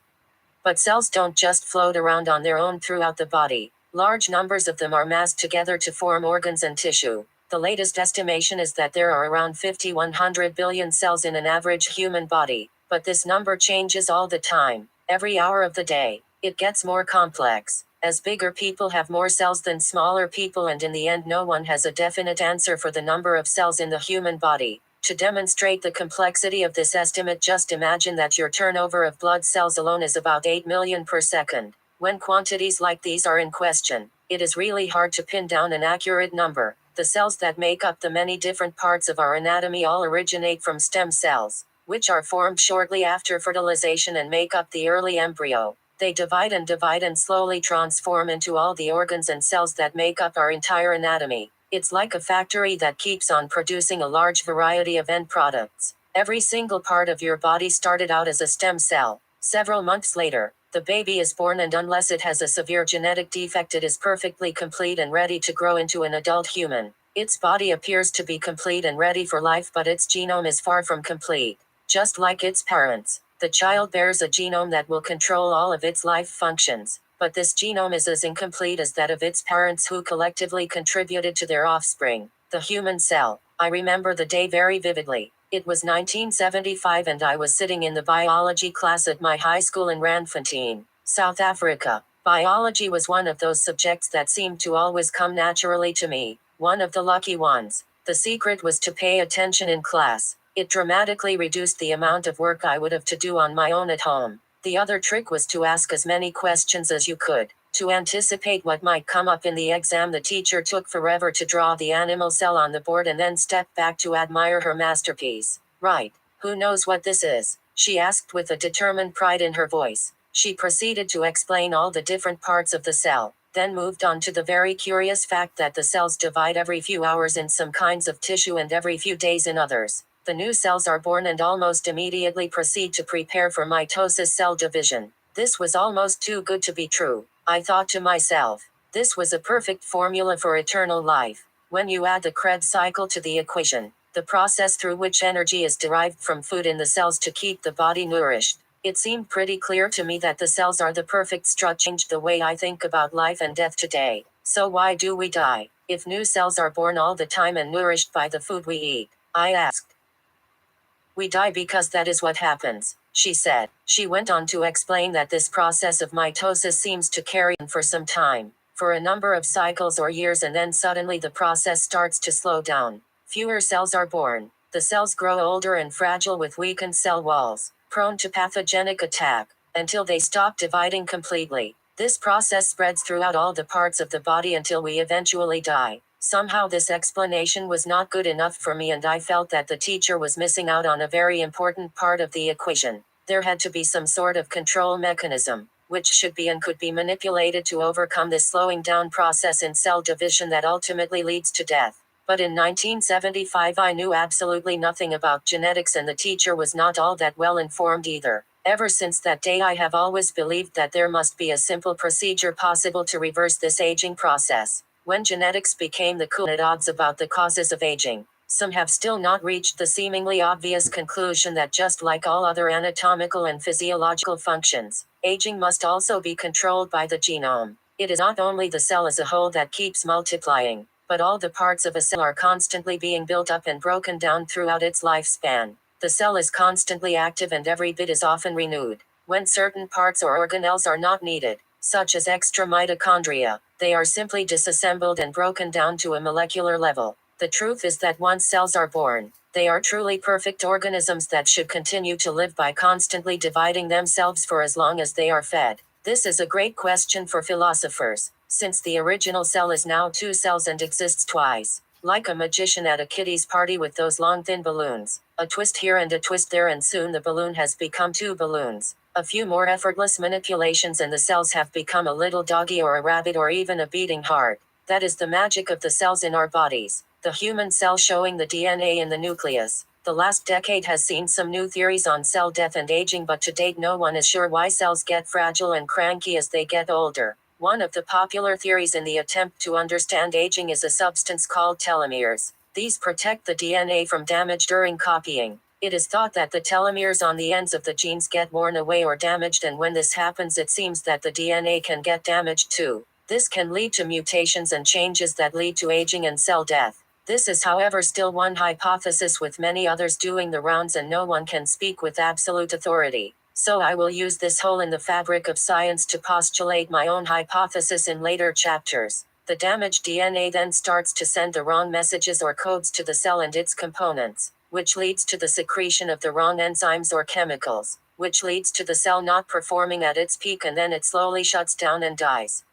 But cells don't just float around on their own throughout the body. Large numbers of them are massed together to form organs and tissue. The latest estimation is that there are around 5,100 billion cells in an average human body, but this number changes all the time, every hour of the day. It gets more complex, as bigger people have more cells than smaller people, and in the end no one has a definite answer for the number of cells in the human body. To demonstrate the complexity of this estimate, just imagine that your turnover of blood cells alone is about 8 million per second. When quantities like these are in question, it is really hard to pin down an accurate number. The cells that make up the many different parts of our anatomy all originate from stem cells, which are formed shortly after fertilization and make up the early embryo. They divide and slowly transform into all the organs and cells that make up our entire anatomy. It's like a factory that keeps on producing a large variety of end products. Every single part of your body started out as a stem cell. Several months later, the baby is born, and unless it has a severe genetic defect, it is perfectly complete and ready to grow into an adult human. Its body appears to be complete and ready for life, but its genome is far from complete. Just like its parents, the child bears a genome that will control all of its life functions, but this genome is as incomplete as that of its parents, who collectively contributed to their offspring. The human cell. I remember the day very vividly. It was 1975 and I was sitting in the biology class at my high school in Randfontein, South Africa. Biology was one of those subjects that seemed to always come naturally to me, one of the lucky ones. The secret was to pay attention in class. It dramatically reduced the amount of work I would have to do on my own at home. The other trick was to ask as many questions as you could, to anticipate what might come up in the exam. The teacher took forever to draw the animal cell on the board and then stepped back to admire her masterpiece. Right. Who knows what this is? She asked with a determined pride in her voice. She proceeded to explain all the different parts of the cell, then moved on to the very curious fact that the cells divide every few hours in some kinds of tissue and every few days in others. The new cells are born and almost immediately proceed to prepare for mitosis, cell division. This was almost too good to be true. I thought to myself, this was a perfect formula for eternal life. When you add the Krebs cycle to the equation, the process through which energy is derived from food in the cells to keep the body nourished, it seemed pretty clear to me that the cells are the perfect structure. Changed the way I think about life and death today. So why do we die, if new cells are born all the time and nourished by the food we eat? I asked. We die because that is what happens, she said. She went on to explain that this process of mitosis seems to carry on for some time, for a number of cycles or years, and then suddenly the process starts to slow down. Fewer cells are born. The cells grow older and fragile with weakened cell walls, prone to pathogenic attack, until they stop dividing completely. This process spreads throughout all the parts of the body until we eventually die. Somehow this explanation was not good enough for me, and I felt that the teacher was missing out on a very important part of the equation. There had to be some sort of control mechanism, which should be and could be manipulated to overcome this slowing down process in cell division that ultimately leads to death. But in 1975 I knew absolutely nothing about genetics, and the teacher was not all that well informed either. Ever since that day I have always believed that there must be a simple procedure possible to reverse this aging process. When genetics became the cool at odds about the causes of aging, some have still not reached the seemingly obvious conclusion that just like all other anatomical and physiological functions, aging must also be controlled by the genome. It is not only the cell as a whole that keeps multiplying, but all the parts of a cell are constantly being built up and broken down throughout its lifespan. The cell is constantly active and every bit is often renewed. When certain parts or organelles are not needed, such as extra mitochondria, they are simply disassembled and broken down to a molecular level. The truth is that once cells are born, they are truly perfect organisms that should continue to live by constantly dividing themselves for as long as they are fed. This is a great question for philosophers, since the original cell is now two cells and exists twice. Like a magician at a kiddie's party with those long thin balloons, a twist here and a twist there, and soon the balloon has become two balloons. A few more effortless manipulations and the cells have become a little doggy or a rabbit or even a beating heart. That is the magic of the cells in our bodies. The human cell showing the DNA in the nucleus. The last decade has seen some new theories on cell death and aging, but to date no one is sure why cells get fragile and cranky as they get older. One of the popular theories in the attempt to understand aging is a substance called telomeres. These protect the DNA from damage during copying. It is thought that the telomeres on the ends of the genes get worn away or damaged, and when this happens it seems that the DNA can get damaged too. This can lead to mutations and changes that lead to aging and cell death. This is, however, still one hypothesis with many others doing the rounds, and no one can speak with absolute authority. So I will use this hole in the fabric of science to postulate my own hypothesis in later chapters. The damaged DNA then starts to send the wrong messages or codes to the cell and its components, which leads to the secretion of the wrong enzymes or chemicals, which leads to the cell not performing at its peak, and then it slowly shuts down and dies.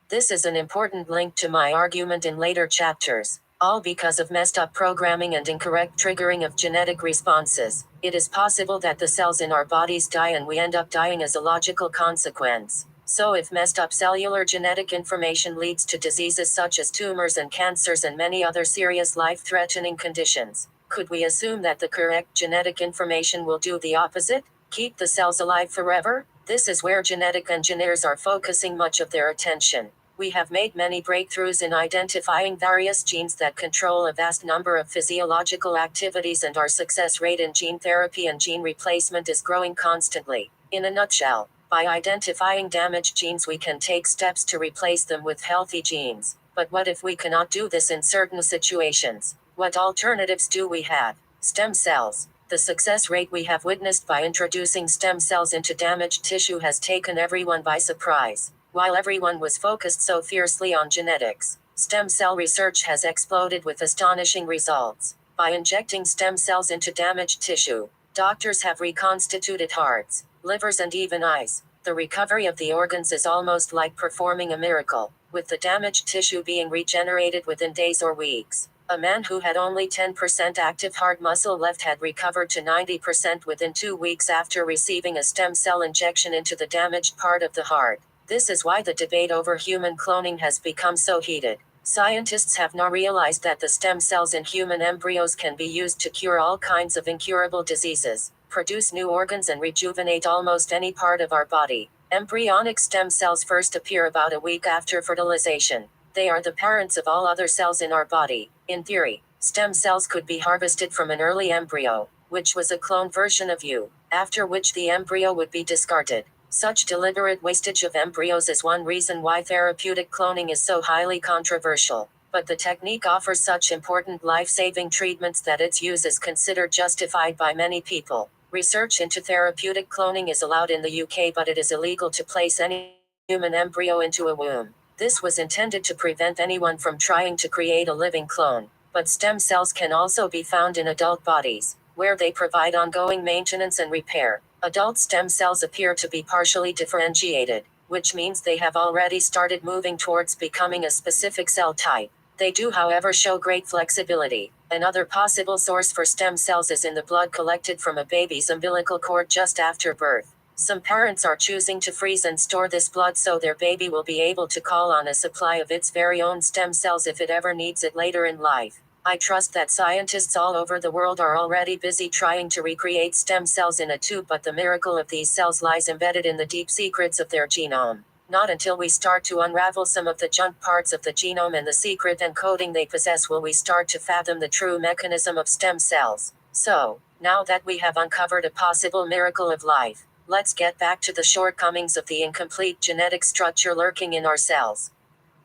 This is an important link to my argument in later chapters. All because of messed up programming and incorrect triggering of genetic responses. It is possible that the cells in our bodies die and we end up dying as a logical consequence. So if messed up cellular genetic information leads to diseases such as tumors and cancers and many other serious life-threatening conditions, could we assume that the correct genetic information will do the opposite? Keep the cells alive forever? This is where genetic engineers are focusing much of their attention. We have made many breakthroughs in identifying various genes that control a vast number of physiological activities, and our success rate in gene therapy and gene replacement is growing constantly. In a nutshell, by identifying damaged genes we can take steps to replace them with healthy genes. But what if we cannot do this in certain situations? What alternatives do we have? Stem cells. The success rate we have witnessed by introducing stem cells into damaged tissue has taken everyone by surprise. While everyone was focused so fiercely on genetics, stem cell research has exploded with astonishing results. By injecting stem cells into damaged tissue, doctors have reconstituted hearts, livers, and even eyes. The recovery of the organs is almost like performing a miracle, with the damaged tissue being regenerated within days or weeks. A man who had only 10% active heart muscle left had recovered to 90% within 2 weeks after receiving a stem cell injection into the damaged part of the heart. This is why the debate over human cloning has become so heated. Scientists have now realized that the stem cells in human embryos can be used to cure all kinds of incurable diseases, produce new organs, and rejuvenate almost any part of our body. Embryonic stem cells first appear about a week after fertilization. They are the parents of all other cells in our body. In theory, stem cells could be harvested from an early embryo, which was a clone version of you, after which the embryo would be discarded. Such deliberate wastage of embryos is one reason why therapeutic cloning is so highly controversial. But the technique offers such important life-saving treatments that its use is considered justified by many people. Research into therapeutic cloning is allowed in the UK, but it is illegal to place any human embryo into a womb. This was intended to prevent anyone from trying to create a living clone. But stem cells can also be found in adult bodies, where they provide ongoing maintenance and repair. Adult stem cells appear to be partially differentiated, which means they have already started moving towards becoming a specific cell type. They do, however, show great flexibility. Another possible source for stem cells is in the blood collected from a baby's umbilical cord just after birth. Some parents are choosing to freeze and store this blood so their baby will be able to call on a supply of its very own stem cells if it ever needs it later in life. I trust that scientists all over the world are already busy trying to recreate stem cells in a tube, but the miracle of these cells lies embedded in the deep secrets of their genome. Not until we start to unravel some of the junk parts of the genome and the secret encoding they possess will we start to fathom the true mechanism of stem cells. So, now that we have uncovered a possible miracle of life, let's get back to the shortcomings of the incomplete genetic structure lurking in our cells.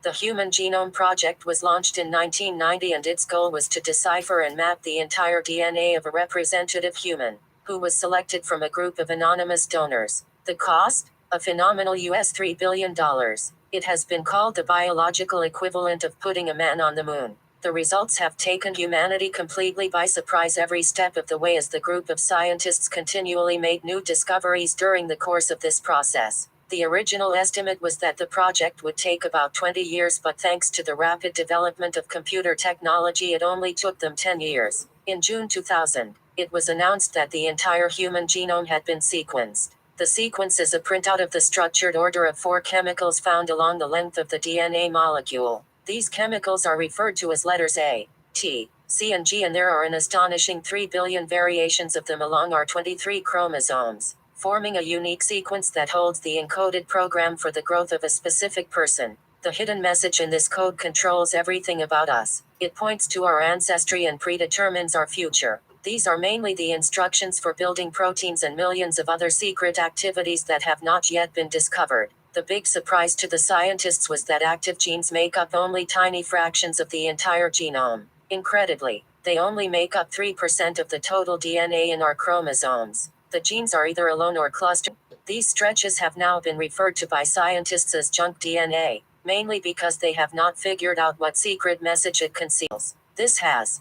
The Human Genome Project was launched in 1990, and its goal was to decipher and map the entire DNA of a representative human, who was selected from a group of anonymous donors. The cost? A phenomenal US $3 billion. It has been called the biological equivalent of putting a man on the moon. The results have taken humanity completely by surprise every step of the way as the group of scientists continually made new discoveries during the course of this process. The original estimate was that the project would take about 20 years, but thanks to the rapid development of computer technology, it only took them 10 years. In June 2000, it was announced that the entire human genome had been sequenced. The sequence is a printout of the structured order of 4 chemicals found along the length of the DNA molecule. These chemicals are referred to as letters A, T, C and G, and there are an astonishing 3 billion variations of them along our 23 chromosomes, forming a unique sequence that holds the encoded program for the growth of a specific person. The hidden message in this code controls everything about us. It points to our ancestry and predetermines our future. These are mainly the instructions for building proteins and millions of other secret activities that have not yet been discovered. The big surprise to the scientists was that active genes make up only tiny fractions of the entire genome. Incredibly, they only make up 3% of the total DNA in our chromosomes. The genes are either alone or clustered. These stretches have now been referred to by scientists as junk DNA, mainly because they have not figured out what secret message it conceals. This has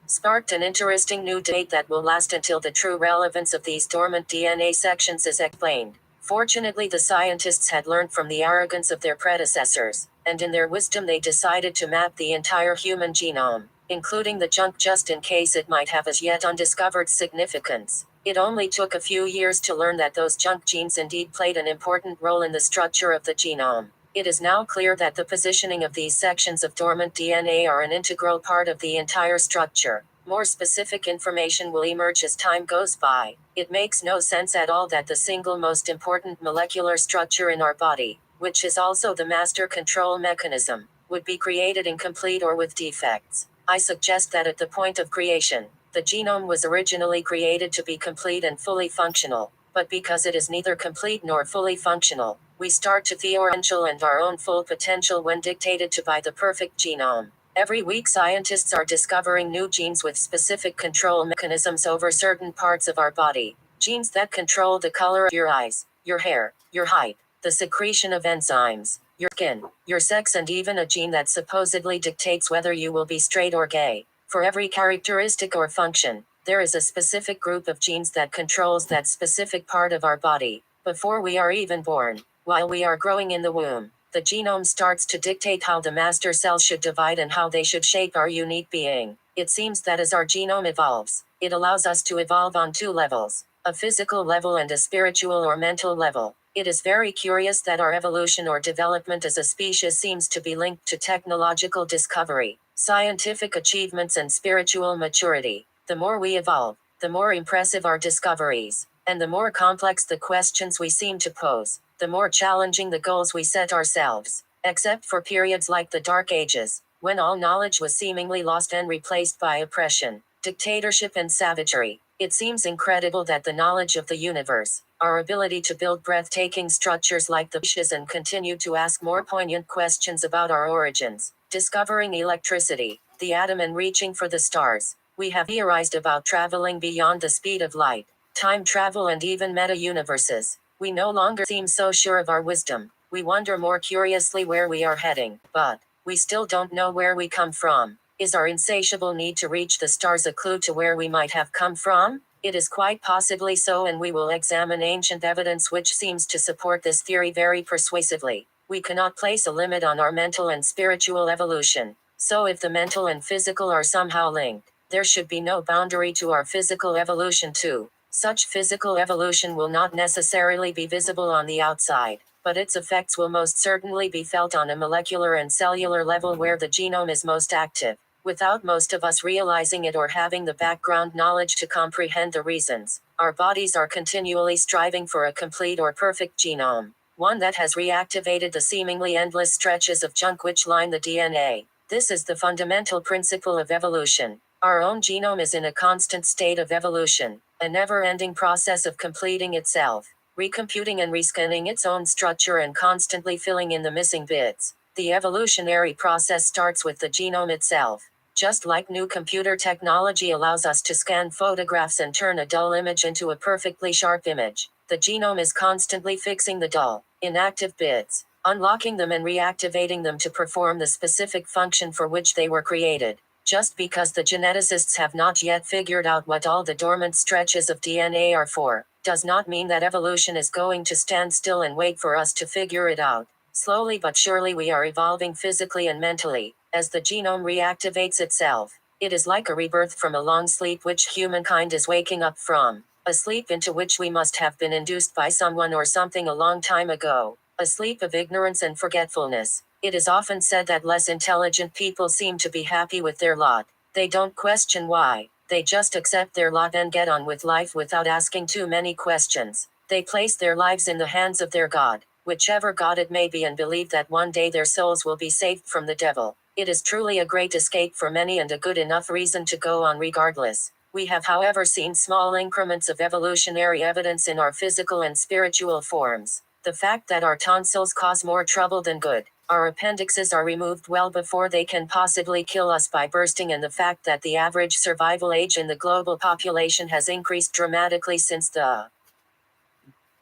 sparked an interesting new debate that will last until the true relevance of these dormant DNA sections is explained. Fortunately, the scientists had learned from the arrogance of their predecessors, and in their wisdom they decided to map the entire human genome, including the junk, just in case it might have as yet undiscovered significance. It only took a few years to learn that those junk genes indeed played an important role in the structure of the genome. It is now clear that the positioning of these sections of dormant DNA are an integral part of the entire structure. More specific information will emerge as time goes by. It makes no sense at all that the single most important molecular structure in our body, which is also the master control mechanism, would be created incomplete or with defects. I suggest that at the point of creation, the genome was originally created to be complete and fully functional, but because it is neither complete nor fully functional, we start to theoretical and our own full potential when dictated to by the perfect genome. Every week scientists are discovering new genes with specific control mechanisms over certain parts of our body. Genes that control the color of your eyes, your hair, your height, the secretion of enzymes, your skin, your sex, and even a gene that supposedly dictates whether you will be straight or gay. For every characteristic or function, there is a specific group of genes that controls that specific part of our body. Before we are even born, while we are growing in the womb, the genome starts to dictate how the master cells should divide and how they should shape our unique being. It seems that as our genome evolves, it allows us to evolve on 2 levels, a physical level and a spiritual or mental level. It is very curious that our evolution or development as a species seems to be linked to technological discovery, scientific achievements, and spiritual maturity. The more we evolve, the more impressive our discoveries, and the more complex the questions we seem to pose, the more challenging the goals we set ourselves. Except for periods like the Dark Ages, when all knowledge was seemingly lost and replaced by oppression, dictatorship, and savagery, it seems incredible that the knowledge of the universe, our ability to build breathtaking structures like the fishes and continue to ask more poignant questions about our origins, discovering electricity, the atom, and reaching for the stars. We have theorized about traveling beyond the speed of light, time travel, and even meta-universes. We no longer seem so sure of our wisdom. We wonder more curiously where we are heading, but we still don't know where we come from. Is our insatiable need to reach the stars a clue to where we might have come from? It is quite possibly so, and we will examine ancient evidence which seems to support this theory very persuasively. We cannot place a limit on our mental and spiritual evolution. So if the mental and physical are somehow linked, there should be no boundary to our physical evolution too. Such physical evolution will not necessarily be visible on the outside, but its effects will most certainly be felt on a molecular and cellular level where the genome is most active, without most of us realizing it or having the background knowledge to comprehend the reasons. Our bodies are continually striving for a complete or perfect genome, one that has reactivated the seemingly endless stretches of junk which line the DNA. This is the fundamental principle of evolution. Our own genome is in a constant state of evolution, a never-ending process of completing itself, recomputing and rescanning its own structure and constantly filling in the missing bits. The evolutionary process starts with the genome itself. Just like new computer technology allows us to scan photographs and turn a dull image into a perfectly sharp image, the genome is constantly fixing the dull, inactive bits. unlocking them and reactivating them to perform the specific function for which they were created. Just because the geneticists have not yet figured out what all the dormant stretches of DNA are for, does not mean that evolution is going to stand still and wait for us to figure it out. Slowly but surely we are evolving physically and mentally, as the genome reactivates itself. It is like a rebirth from a long sleep which humankind is waking up from, a sleep into which we must have been induced by someone or something a long time ago, a sleep of ignorance and forgetfulness. It is often said that less intelligent people seem to be happy with their lot. They don't question why. They just accept their lot and get on with life without asking too many questions. They place their lives in the hands of their God, whichever God it may be, and believe that one day their souls will be saved from the devil. It is truly a great escape for many and a good enough reason to go on regardless. We have, however, seen small increments of evolutionary evidence in our physical and spiritual forms. The fact that our tonsils cause more trouble than good, our appendixes are removed well before they can possibly kill us by bursting, and the fact that the average survival age in the global population has increased dramatically since the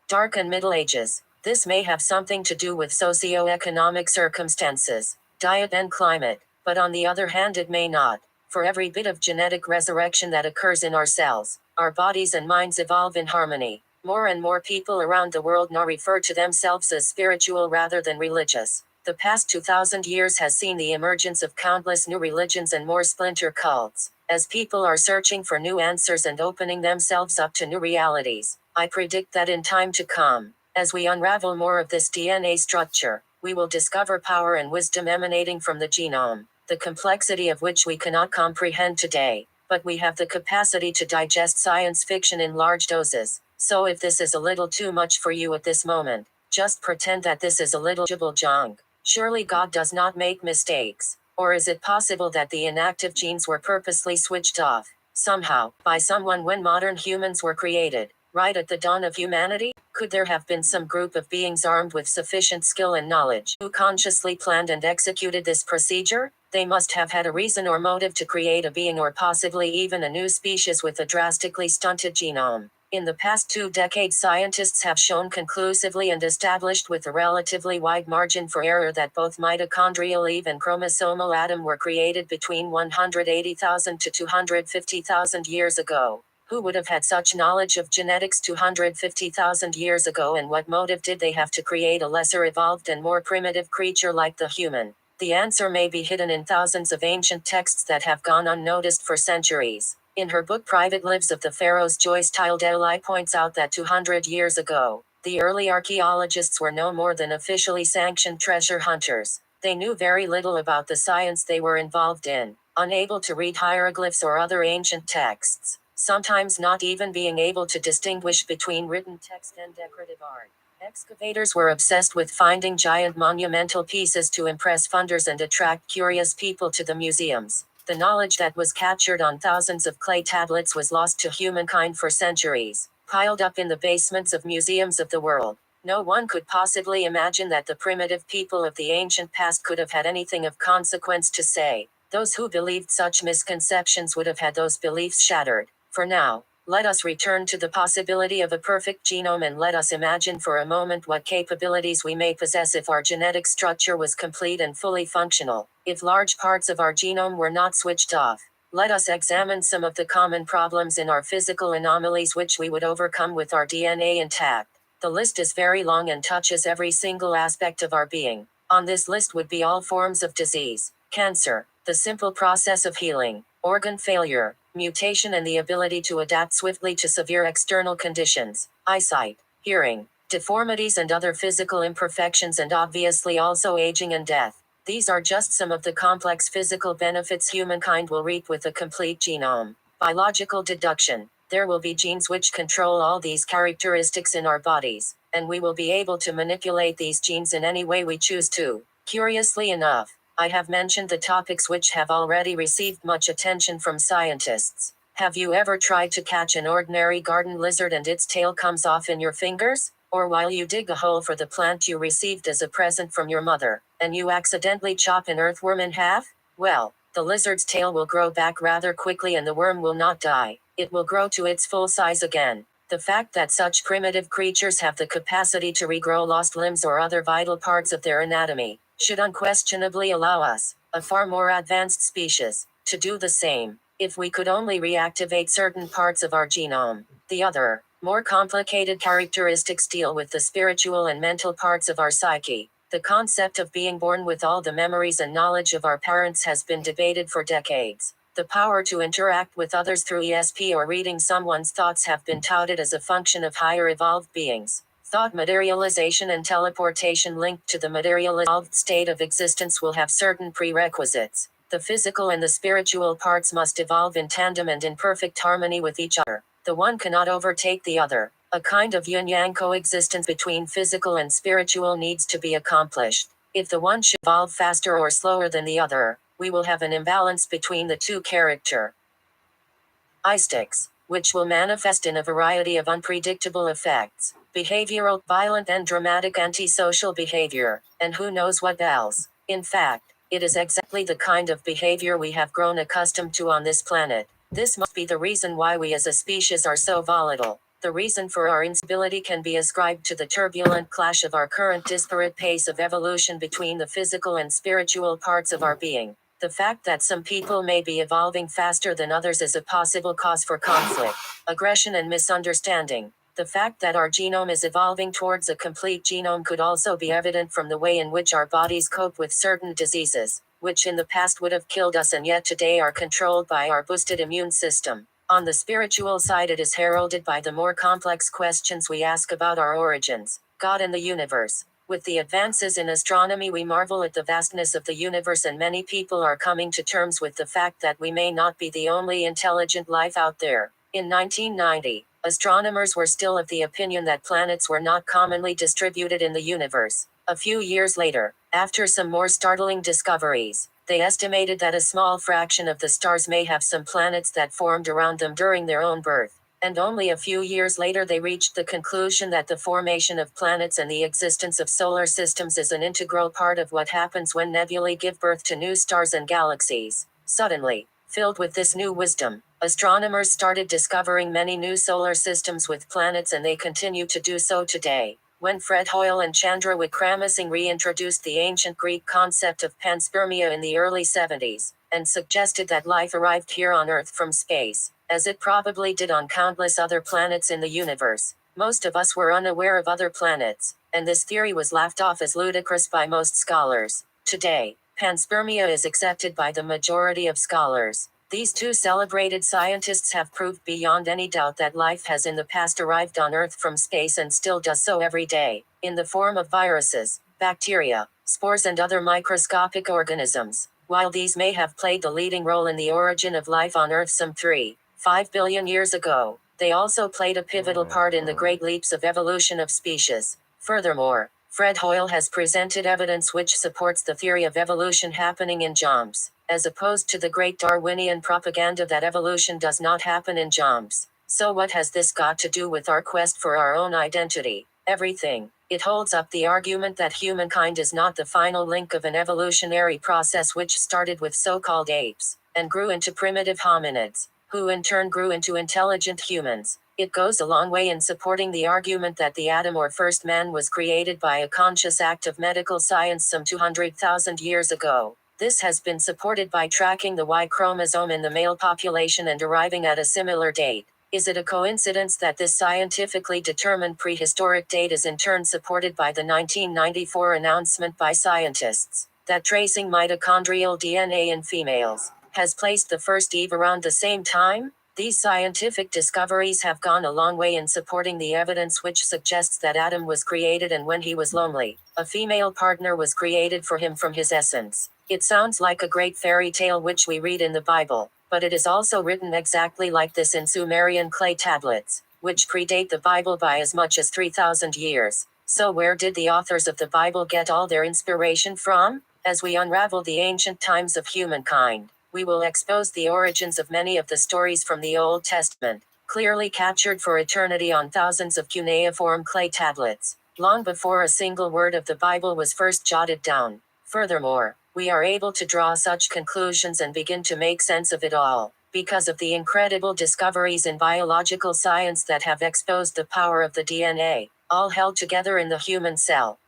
Dark and Middle Ages. This may have something to do with socio-economic circumstances, diet and climate, but on the other hand it may not. For every bit of genetic resurrection that occurs in our cells, our bodies and minds evolve in harmony. More and more people around the world now refer to themselves as spiritual rather than religious. The past 2,000 years has seen the emergence of countless new religions and more splinter cults. As people are searching for new answers and opening themselves up to new realities, I predict that in time to come, as we unravel more of this DNA structure, we will discover power and wisdom emanating from the genome, the complexity of which we cannot comprehend today, but we have the capacity to digest science fiction in large doses. So if this is a little too much for you at this moment, just pretend that this is a little junk. Surely God does not make mistakes. Or is it possible that the inactive genes were purposely switched off, somehow, by someone when modern humans were created, right at the dawn of humanity? Could there have been some group of beings armed with sufficient skill and knowledge who consciously planned and executed this procedure? They must have had a reason or motive to create a being, or possibly even a new species with a drastically stunted genome. In the past 2 decades, scientists have shown conclusively and established with a relatively wide margin for error that both mitochondrial Eve and chromosomal Adam were created between 180,000 to 250,000 years ago. Who would have had such knowledge of genetics 250,000 years ago, and what motive did they have to create a lesser evolved and more primitive creature like the human? The answer may be hidden in thousands of ancient texts that have gone unnoticed for centuries. In her book Private Lives of the Pharaohs, Joyce Tildelli points out that 200 years ago, the early archaeologists were no more than officially sanctioned treasure hunters. They knew very little about the science they were involved in, unable to read hieroglyphs or other ancient texts, sometimes not even being able to distinguish between written text and decorative art. Excavators were obsessed with finding giant monumental pieces to impress funders and attract curious people to the museums. The knowledge that was captured on thousands of clay tablets was lost to humankind for centuries, piled up in the basements of museums of the world. No one could possibly imagine that the primitive people of the ancient past could have had anything of consequence to say. Those who believed such misconceptions would have had those beliefs shattered. For now, let us return to the possibility of a perfect genome, and let us imagine for a moment what capabilities we may possess if our genetic structure was complete and fully functional. If large parts of our genome were not switched off, let us examine some of the common problems in our physical anomalies which we would overcome with our DNA intact. The list is very long and touches every single aspect of our being. On this list would be all forms of disease, cancer, the simple process of healing, organ failure, mutation, and the ability to adapt swiftly to severe external conditions, eyesight, hearing, deformities, and other physical imperfections, and obviously also aging and death. These are just some of the complex physical benefits humankind will reap with a complete genome. By logical deduction, there will be genes which control all these characteristics in our bodies, and we will be able to manipulate these genes in any way we choose to. Curiously enough, I have mentioned the topics which have already received much attention from scientists. Have you ever tried to catch an ordinary garden lizard and its tail comes off in your fingers? Or while you dig a hole for the plant you received as a present from your mother, and you accidentally chop an earthworm in half? Well, the lizard's tail will grow back rather quickly and the worm will not die. It will grow to its full size again. The fact that such primitive creatures have the capacity to regrow lost limbs or other vital parts of their anatomy should unquestionably allow us, a far more advanced species, to do the same. If we could only reactivate certain parts of our genome, the other, more complicated characteristics deal with the spiritual and mental parts of our psyche. The concept of being born with all the memories and knowledge of our parents has been debated for decades. The power to interact with others through ESP or reading someone's thoughts have been touted as a function of higher evolved beings. Thought materialization and teleportation linked to the materialized state of existence will have certain prerequisites. The physical and the spiritual parts must evolve in tandem and in perfect harmony with each other. The one cannot overtake the other. A kind of yin-yang coexistence between physical and spiritual needs to be accomplished. If the one should evolve faster or slower than the other, we will have an imbalance between the two characteristics, which will manifest in a variety of unpredictable effects, behavioral, violent and dramatic antisocial behavior, and who knows what else. In fact, it is exactly the kind of behavior we have grown accustomed to on this planet. This must be the reason why we as a species are so volatile. The reason for our instability can be ascribed to the turbulent clash of our current disparate pace of evolution between the physical and spiritual parts of our being. The fact that some people may be evolving faster than others is a possible cause for conflict, aggression and misunderstanding. The fact that our genome is evolving towards a complete genome could also be evident from the way in which our bodies cope with certain diseases, which in the past would have killed us and yet today are controlled by our boosted immune system. On the spiritual side, it is heralded by the more complex questions we ask about our origins, God and the universe. With the advances in astronomy, we marvel at the vastness of the universe, and many people are coming to terms with the fact that we may not be the only intelligent life out there. In 1990, astronomers were still of the opinion that planets were not commonly distributed in the universe. A few years later, after some more startling discoveries, they estimated that a small fraction of the stars may have some planets that formed around them during their own birth. And only a few years later they reached the conclusion that the formation of planets and the existence of solar systems is an integral part of what happens when nebulae give birth to new stars and galaxies. Suddenly, filled with this new wisdom, astronomers started discovering many new solar systems with planets, and they continue to do so today. When Fred Hoyle and Chandra Wickramasinghe reintroduced the ancient Greek concept of panspermia in the early 70s, and suggested that life arrived here on Earth from space, as it probably did on countless other planets in the universe, most of us were unaware of other planets, and this theory was laughed off as ludicrous by most scholars. Today, panspermia is accepted by the majority of scholars. These two celebrated scientists have proved beyond any doubt that life has in the past arrived on Earth from space and still does so every day, in the form of viruses, bacteria, spores and other microscopic organisms. While these may have played the leading role in the origin of life on Earth some 3.5 billion years ago, they also played a pivotal part in the great leaps of evolution of species. Furthermore, Fred Hoyle has presented evidence which supports the theory of evolution happening in jumps, as opposed to the great Darwinian propaganda that evolution does not happen in jumps. So what has this got to do with our quest for our own identity? Everything. It holds up the argument that humankind is not the final link of an evolutionary process which started with so-called apes, and grew into primitive hominids, who in turn grew into intelligent humans. It goes a long way in supporting the argument that the atom or first man was created by a conscious act of medical science some 200,000 years ago. This has been supported by tracking the Y chromosome in the male population and arriving at a similar date. Is it a coincidence that this scientifically determined prehistoric date is in turn supported by the 1994 announcement by scientists that tracing mitochondrial DNA in females has placed the first Eve around the same time? These scientific discoveries have gone a long way in supporting the evidence which suggests that Adam was created, and when he was lonely, a female partner was created for him from his essence. It sounds like a great fairy tale which we read in the Bible, but it is also written exactly like this in Sumerian clay tablets, which predate the Bible by as much as 3,000 years. So where did the authors of the Bible get all their inspiration from? As we unravel the ancient times of humankind, we will expose the origins of many of the stories from the Old Testament, clearly captured for eternity on thousands of cuneiform clay tablets, long before a single word of the Bible was first jotted down. Furthermore, we are able to draw such conclusions and begin to make sense of it all, because of the incredible discoveries in biological science that have exposed the power of the DNA, all held together in the human cell.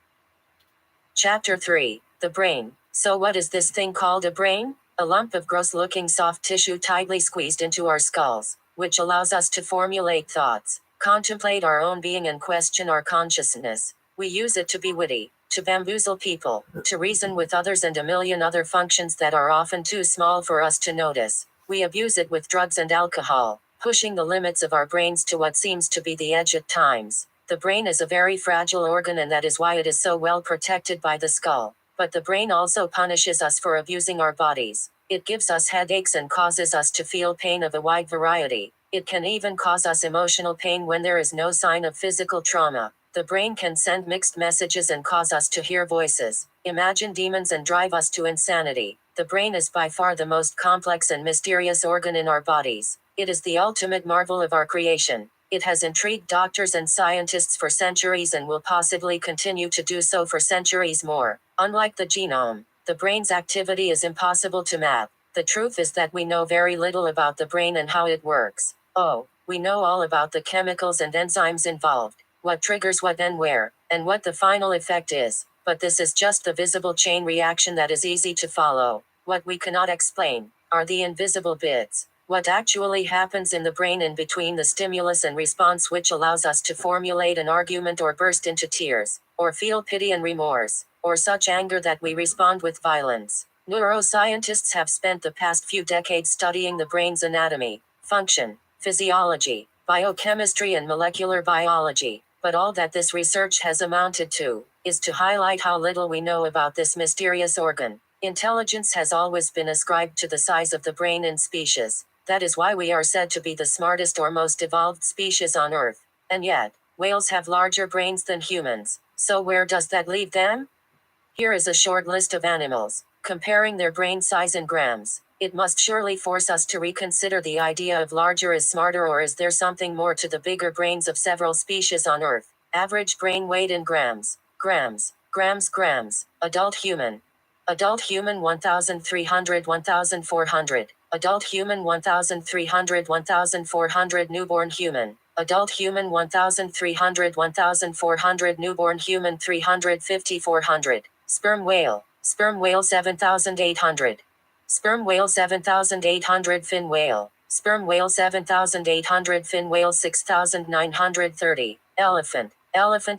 Chapter 3. The Brain. So what is this thing called a brain? A lump of gross-looking soft tissue tightly squeezed into our skulls, which allows us to formulate thoughts, contemplate our own being and question our consciousness. We use it to be witty, to bamboozle people, to reason with others and a million other functions that are often too small for us to notice. We abuse it with drugs and alcohol, pushing the limits of our brains to what seems to be the edge at times. The brain is a very fragile organ, and that is why it is so well protected by the skull. But the brain also punishes us for abusing our bodies. It gives us headaches and causes us to feel pain of a wide variety. It can even cause us emotional pain when there is no sign of physical trauma. The brain can send mixed messages and cause us to hear voices, imagine demons, and drive us to insanity. The brain is by far the most complex and mysterious organ in our bodies. It is the ultimate marvel of our creation. It has intrigued doctors and scientists for centuries and will possibly continue to do so for centuries more. Unlike the genome, the brain's activity is impossible to map. The truth is that we know very little about the brain and how it works. Oh, we know all about the chemicals and enzymes involved, what triggers what and where, and what the final effect is. But this is just the visible chain reaction that is easy to follow. What we cannot explain are the invisible bits. What actually happens in the brain in between the stimulus and response, which allows us to formulate an argument or burst into tears, or feel pity and remorse, or such anger that we respond with violence. Neuroscientists have spent the past few decades studying the brain's anatomy, function, physiology, biochemistry, and molecular biology. But all that this research has amounted to is to highlight how little we know about this mysterious organ. Intelligence has always been ascribed to the size of the brain in species. That is why we are said to be the smartest or most evolved species on Earth. And yet, whales have larger brains than humans. So where does that leave them? Here is a short list of animals, comparing their brain size in grams. It must surely force us to reconsider the idea of larger is smarter, or is there something more to the bigger brains of several species on Earth? Average brain weight in grams. Grams. Adult human. Adult human 1,300 1,400. Adult human 1,300 1,400. Newborn human. Adult human 1,300 1,400. Newborn human 350 400. Sperm whale 7,800. Sperm whale 7,800. Fin whale. Sperm whale 7,800. Fin whale 6,930. Elephant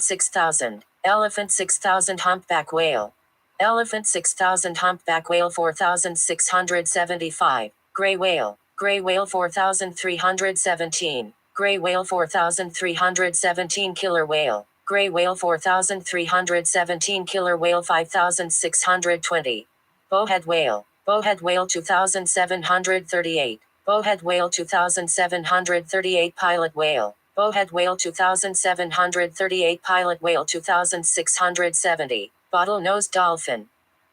6,000. Elephant 6,000. Humpback whale. Elephant 6,000. Humpback whale 4,675. Gray whale 4,317. Gray whale 4,317. Killer whale. Gray whale 4,317. Killer whale 5,620. Bowhead whale 2,738. Bowhead whale 2,738. Pilot whale. Bowhead whale 2,738. Pilot whale 2,670. Bottlenose dolphin.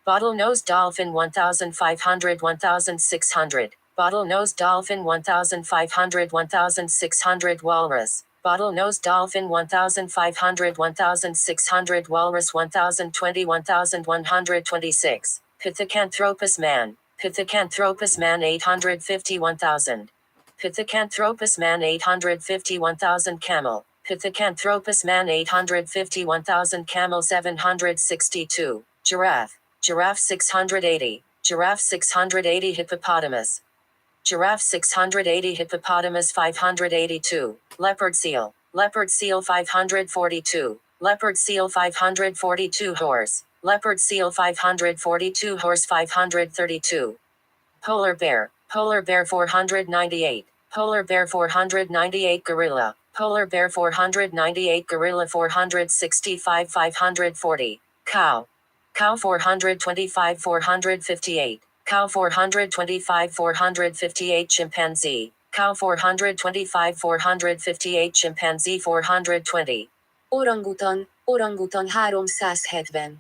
Bottlenose dolphin 1,500 1,600. Bottlenose dolphin 1,500 1,600. Walrus. Bottlenose dolphin 1,500 1,600. Walrus 1,020 1,126. Pithecanthropus man. Pithecanthropus man 850 1,000. Pithecanthropus man 850 1,000. Camel. Pithecanthropus man 850 1,000. Camel 762. Giraffe. Giraffe 680. Giraffe 680. Hippopotamus. Giraffe 680. Hippopotamus 582. Leopard seal. Leopard seal 542. Leopard seal 542. Horse. Leopard seal 542. Horse 532. Polar bear. Polar bear 498. Polar bear 498. Gorilla. Polar bear 498. Gorilla 465 540. Cow. Cow 425 458. Cow 425 458. Chimpanzee. Cow 425 458. Chimpanzee 420. Orangutan 370.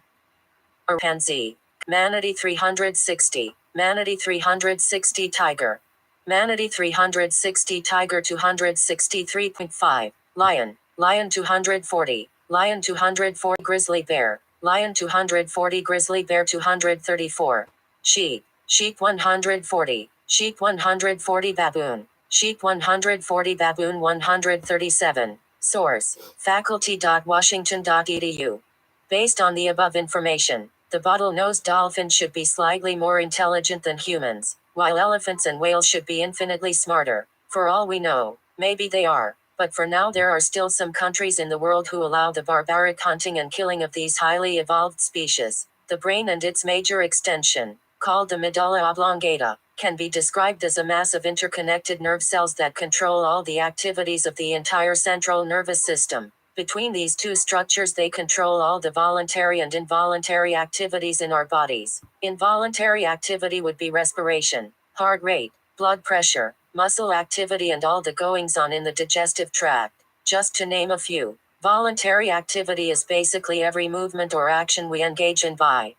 Chimpanzee. Manatee 360. Manatee 360. Tiger. Manatee 360. Tiger 263.5. Lion. Lion 240. Lion 240. Grizzly bear. Lion 240. Grizzly bear 234. Sheep. Sheep 140. Sheep 140 Baboon. Sheep 140 Baboon 137. Source: faculty.washington.edu. Based on the above information, the bottlenose dolphin should be slightly more intelligent than humans, while elephants and whales should be infinitely smarter. For all we know, maybe they are. But for now, there are still some countries in the world who allow the barbaric hunting and killing of these highly evolved species. The brain and its major extension, called the medulla oblongata, can be described as a mass of interconnected nerve cells that control all the activities of the entire central nervous system. Between these two structures, they control all the voluntary and involuntary activities in our bodies. Involuntary activity would be respiration, heart rate, blood pressure, muscle activity, and all the goings on in the digestive tract, just to name a few. Voluntary activity is basically every movement or action we engage in by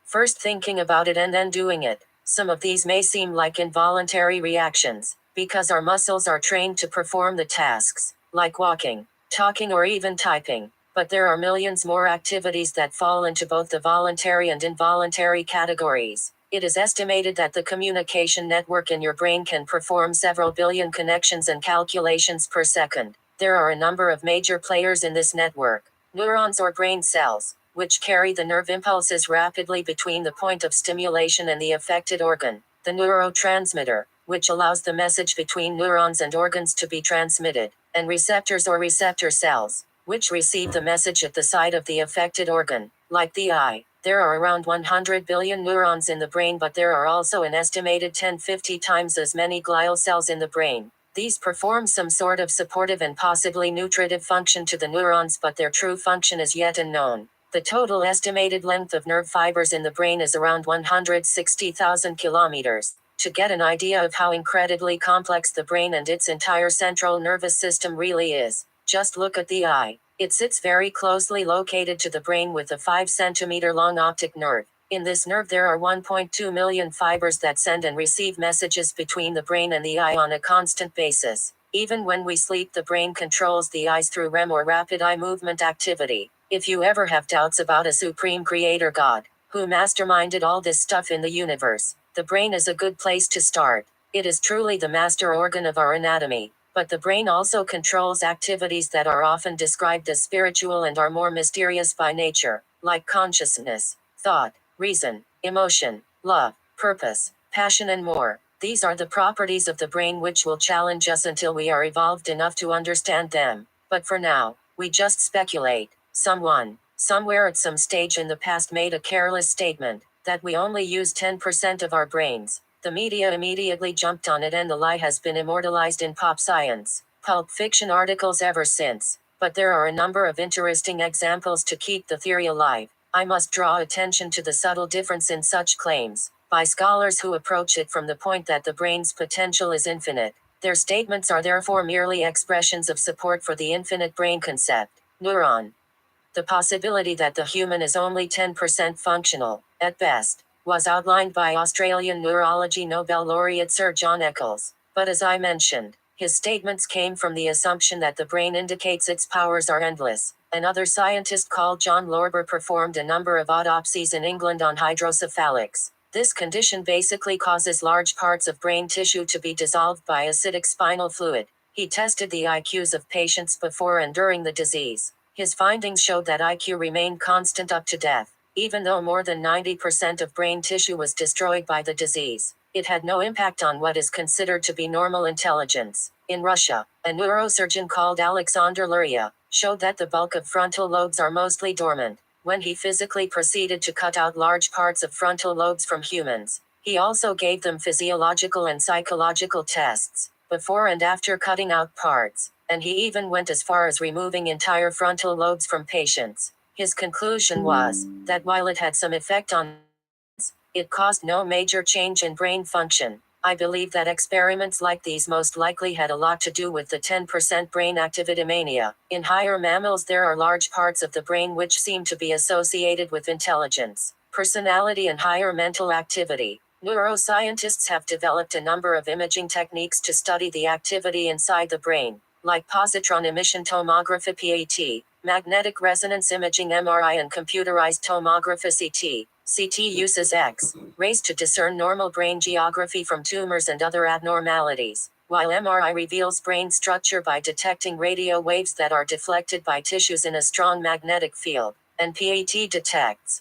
first thinking about it and then doing it. Some of these may seem like involuntary reactions, because our muscles are trained to perform the tasks, like walking, talking, or even typing. But there are millions more activities that fall into both the voluntary and involuntary categories. It is estimated that the communication network in your brain can perform several billion connections and calculations per second. There are a number of major players in this network. Neurons or brain cells, which carry the nerve impulses rapidly between the point of stimulation and the affected organ. The neurotransmitter, which allows the message between neurons and organs to be transmitted. And receptors or receptor cells, which receive the message at the site of the affected organ, like the eye. There are around 100 billion neurons in the brain, but there are also an estimated 10-50 times as many glial cells in the brain. These perform some sort of supportive and possibly nutritive function to the neurons, but their true function is yet unknown. The total estimated length of nerve fibers in the brain is around 160,000 kilometers. To get an idea of how incredibly complex the brain and its entire central nervous system really is, just look at the eye. It sits very closely located to the brain with a 5 centimeter long optic nerve. In this nerve there are 1.2 million fibers that send and receive messages between the brain and the eye on a constant basis. Even when we sleep, the brain controls the eyes through REM or rapid eye movement activity. If you ever have doubts about a supreme creator God, who masterminded all this stuff in the universe, the brain is a good place to start. It is truly the master organ of our anatomy. But the brain also controls activities that are often described as spiritual and are more mysterious by nature, like consciousness, thought, reason, emotion, love, purpose, passion, and more. These are the properties of the brain which will challenge us until we are evolved enough to understand them. But for now, we just speculate. Someone, somewhere at some stage in the past made a careless statement that we only use 10% of our brains. The media immediately jumped on it, and the lie has been immortalized in pop science, pulp fiction articles ever since. But there are a number of interesting examples to keep the theory alive. I must draw attention to the subtle difference in such claims, by scholars who approach it from the point that the brain's potential is infinite. Their statements are therefore merely expressions of support for the infinite brain concept. Neuron. The possibility that the human is only 10% functional, at best, was outlined by Australian neurology Nobel laureate Sir John Eccles. But as I mentioned, his statements came from the assumption that the brain indicates its powers are endless. Another scientist called John Lorber performed a number of autopsies in England on hydrocephalics. This condition basically causes large parts of brain tissue to be dissolved by acidic spinal fluid. He tested the IQs of patients before and during the disease. His findings showed that IQ remained constant up to death, even though more than 90% of brain tissue was destroyed by the disease. It had no impact on what is considered to be normal intelligence. In Russia, a neurosurgeon called Alexander Luria showed that the bulk of frontal lobes are mostly dormant. When he physically proceeded to cut out large parts of frontal lobes from humans, he also gave them physiological and psychological tests, before and after cutting out parts. And he even went as far as removing entire frontal lobes from patients. His conclusion was that while it had some effect on us, it caused no major change in brain function. I believe that experiments like these most likely had a lot to do with the 10% brain activity mania. In higher mammals, there are large parts of the brain which seem to be associated with intelligence, personality, and higher mental activity. Neuroscientists have developed a number of imaging techniques to study the activity inside the brain, like positron emission tomography (PET), magnetic resonance imaging (MRI), and computerized tomography (CT). CT uses X-rays to discern normal brain geography from tumors and other abnormalities, while MRI reveals brain structure by detecting radio waves that are deflected by tissues in a strong magnetic field, and PET detects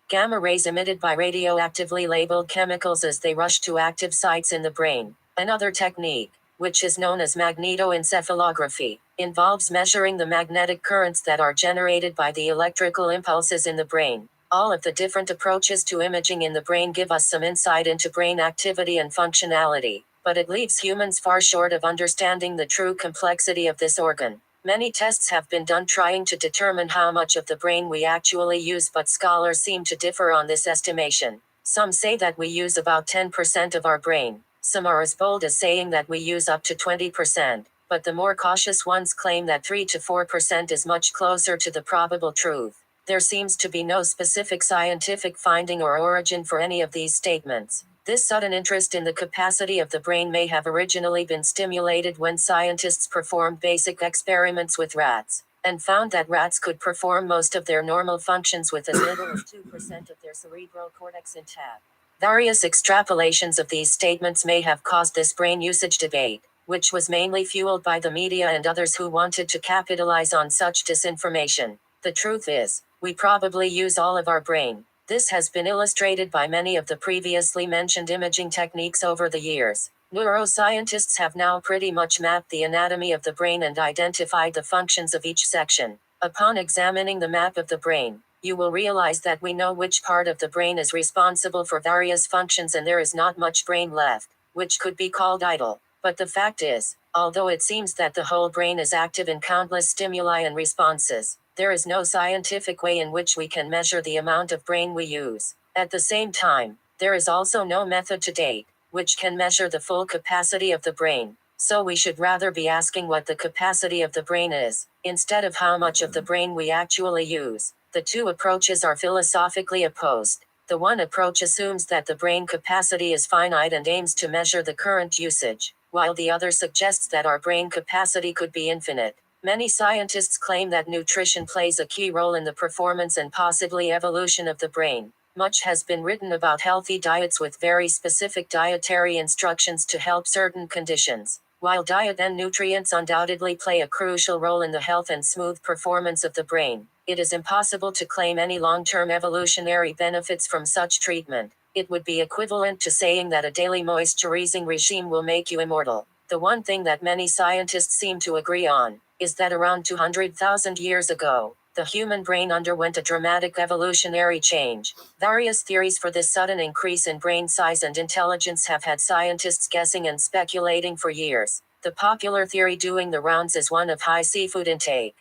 gamma rays emitted by radioactively labeled chemicals as they rush to active sites in the brain. Another technique, which is known as magnetoencephalography, involves measuring the magnetic currents that are generated by the electrical impulses in the brain. All of the different approaches to imaging in the brain give us some insight into brain activity and functionality, but it leaves humans far short of understanding the true complexity of this organ. Many tests have been done trying to determine how much of the brain we actually use, but scholars seem to differ on this estimation. Some say that we use about 10% of our brain. Some are as bold as saying that we use up to 20%, but the more cautious ones claim that 3 to 4% is much closer to the probable truth. There seems to be no specific scientific finding or origin for any of these statements. This sudden interest in the capacity of the brain may have originally been stimulated when scientists performed basic experiments with rats, and found that rats could perform most of their normal functions with as little as 2% of their cerebral cortex intact. Various extrapolations of these statements may have caused this brain usage debate, which was mainly fueled by the media and others who wanted to capitalize on such disinformation. The truth is, we probably use all of our brain. This has been illustrated by many of the previously mentioned imaging techniques over the years. Neuroscientists have now pretty much mapped the anatomy of the brain and identified the functions of each section. Upon examining the map of the brain, you will realize that we know which part of the brain is responsible for various functions, and there is not much brain left, which could be called idle. But the fact is, although it seems that the whole brain is active in countless stimuli and responses, there is no scientific way in which we can measure the amount of brain we use. At the same time, there is also no method to date which can measure the full capacity of the brain. So we should rather be asking what the capacity of the brain is, instead of how much of the brain we actually use. The two approaches are philosophically opposed. The one approach assumes that the brain capacity is finite and aims to measure the current usage, while the other suggests that our brain capacity could be infinite. Many scientists claim that nutrition plays a key role in the performance and possibly evolution of the brain. Much has been written about healthy diets with very specific dietary instructions to help certain conditions. While diet and nutrients undoubtedly play a crucial role in the health and smooth performance of the brain, it is impossible to claim any long-term evolutionary benefits from such treatment. It would be equivalent to saying that a daily moisturizing regime will make you immortal. The one thing that many scientists seem to agree on is that around 200,000 years ago, the human brain underwent a dramatic evolutionary change. Various theories for this sudden increase in brain size and intelligence have had scientists guessing and speculating for years. The popular theory doing the rounds is one of high seafood intake.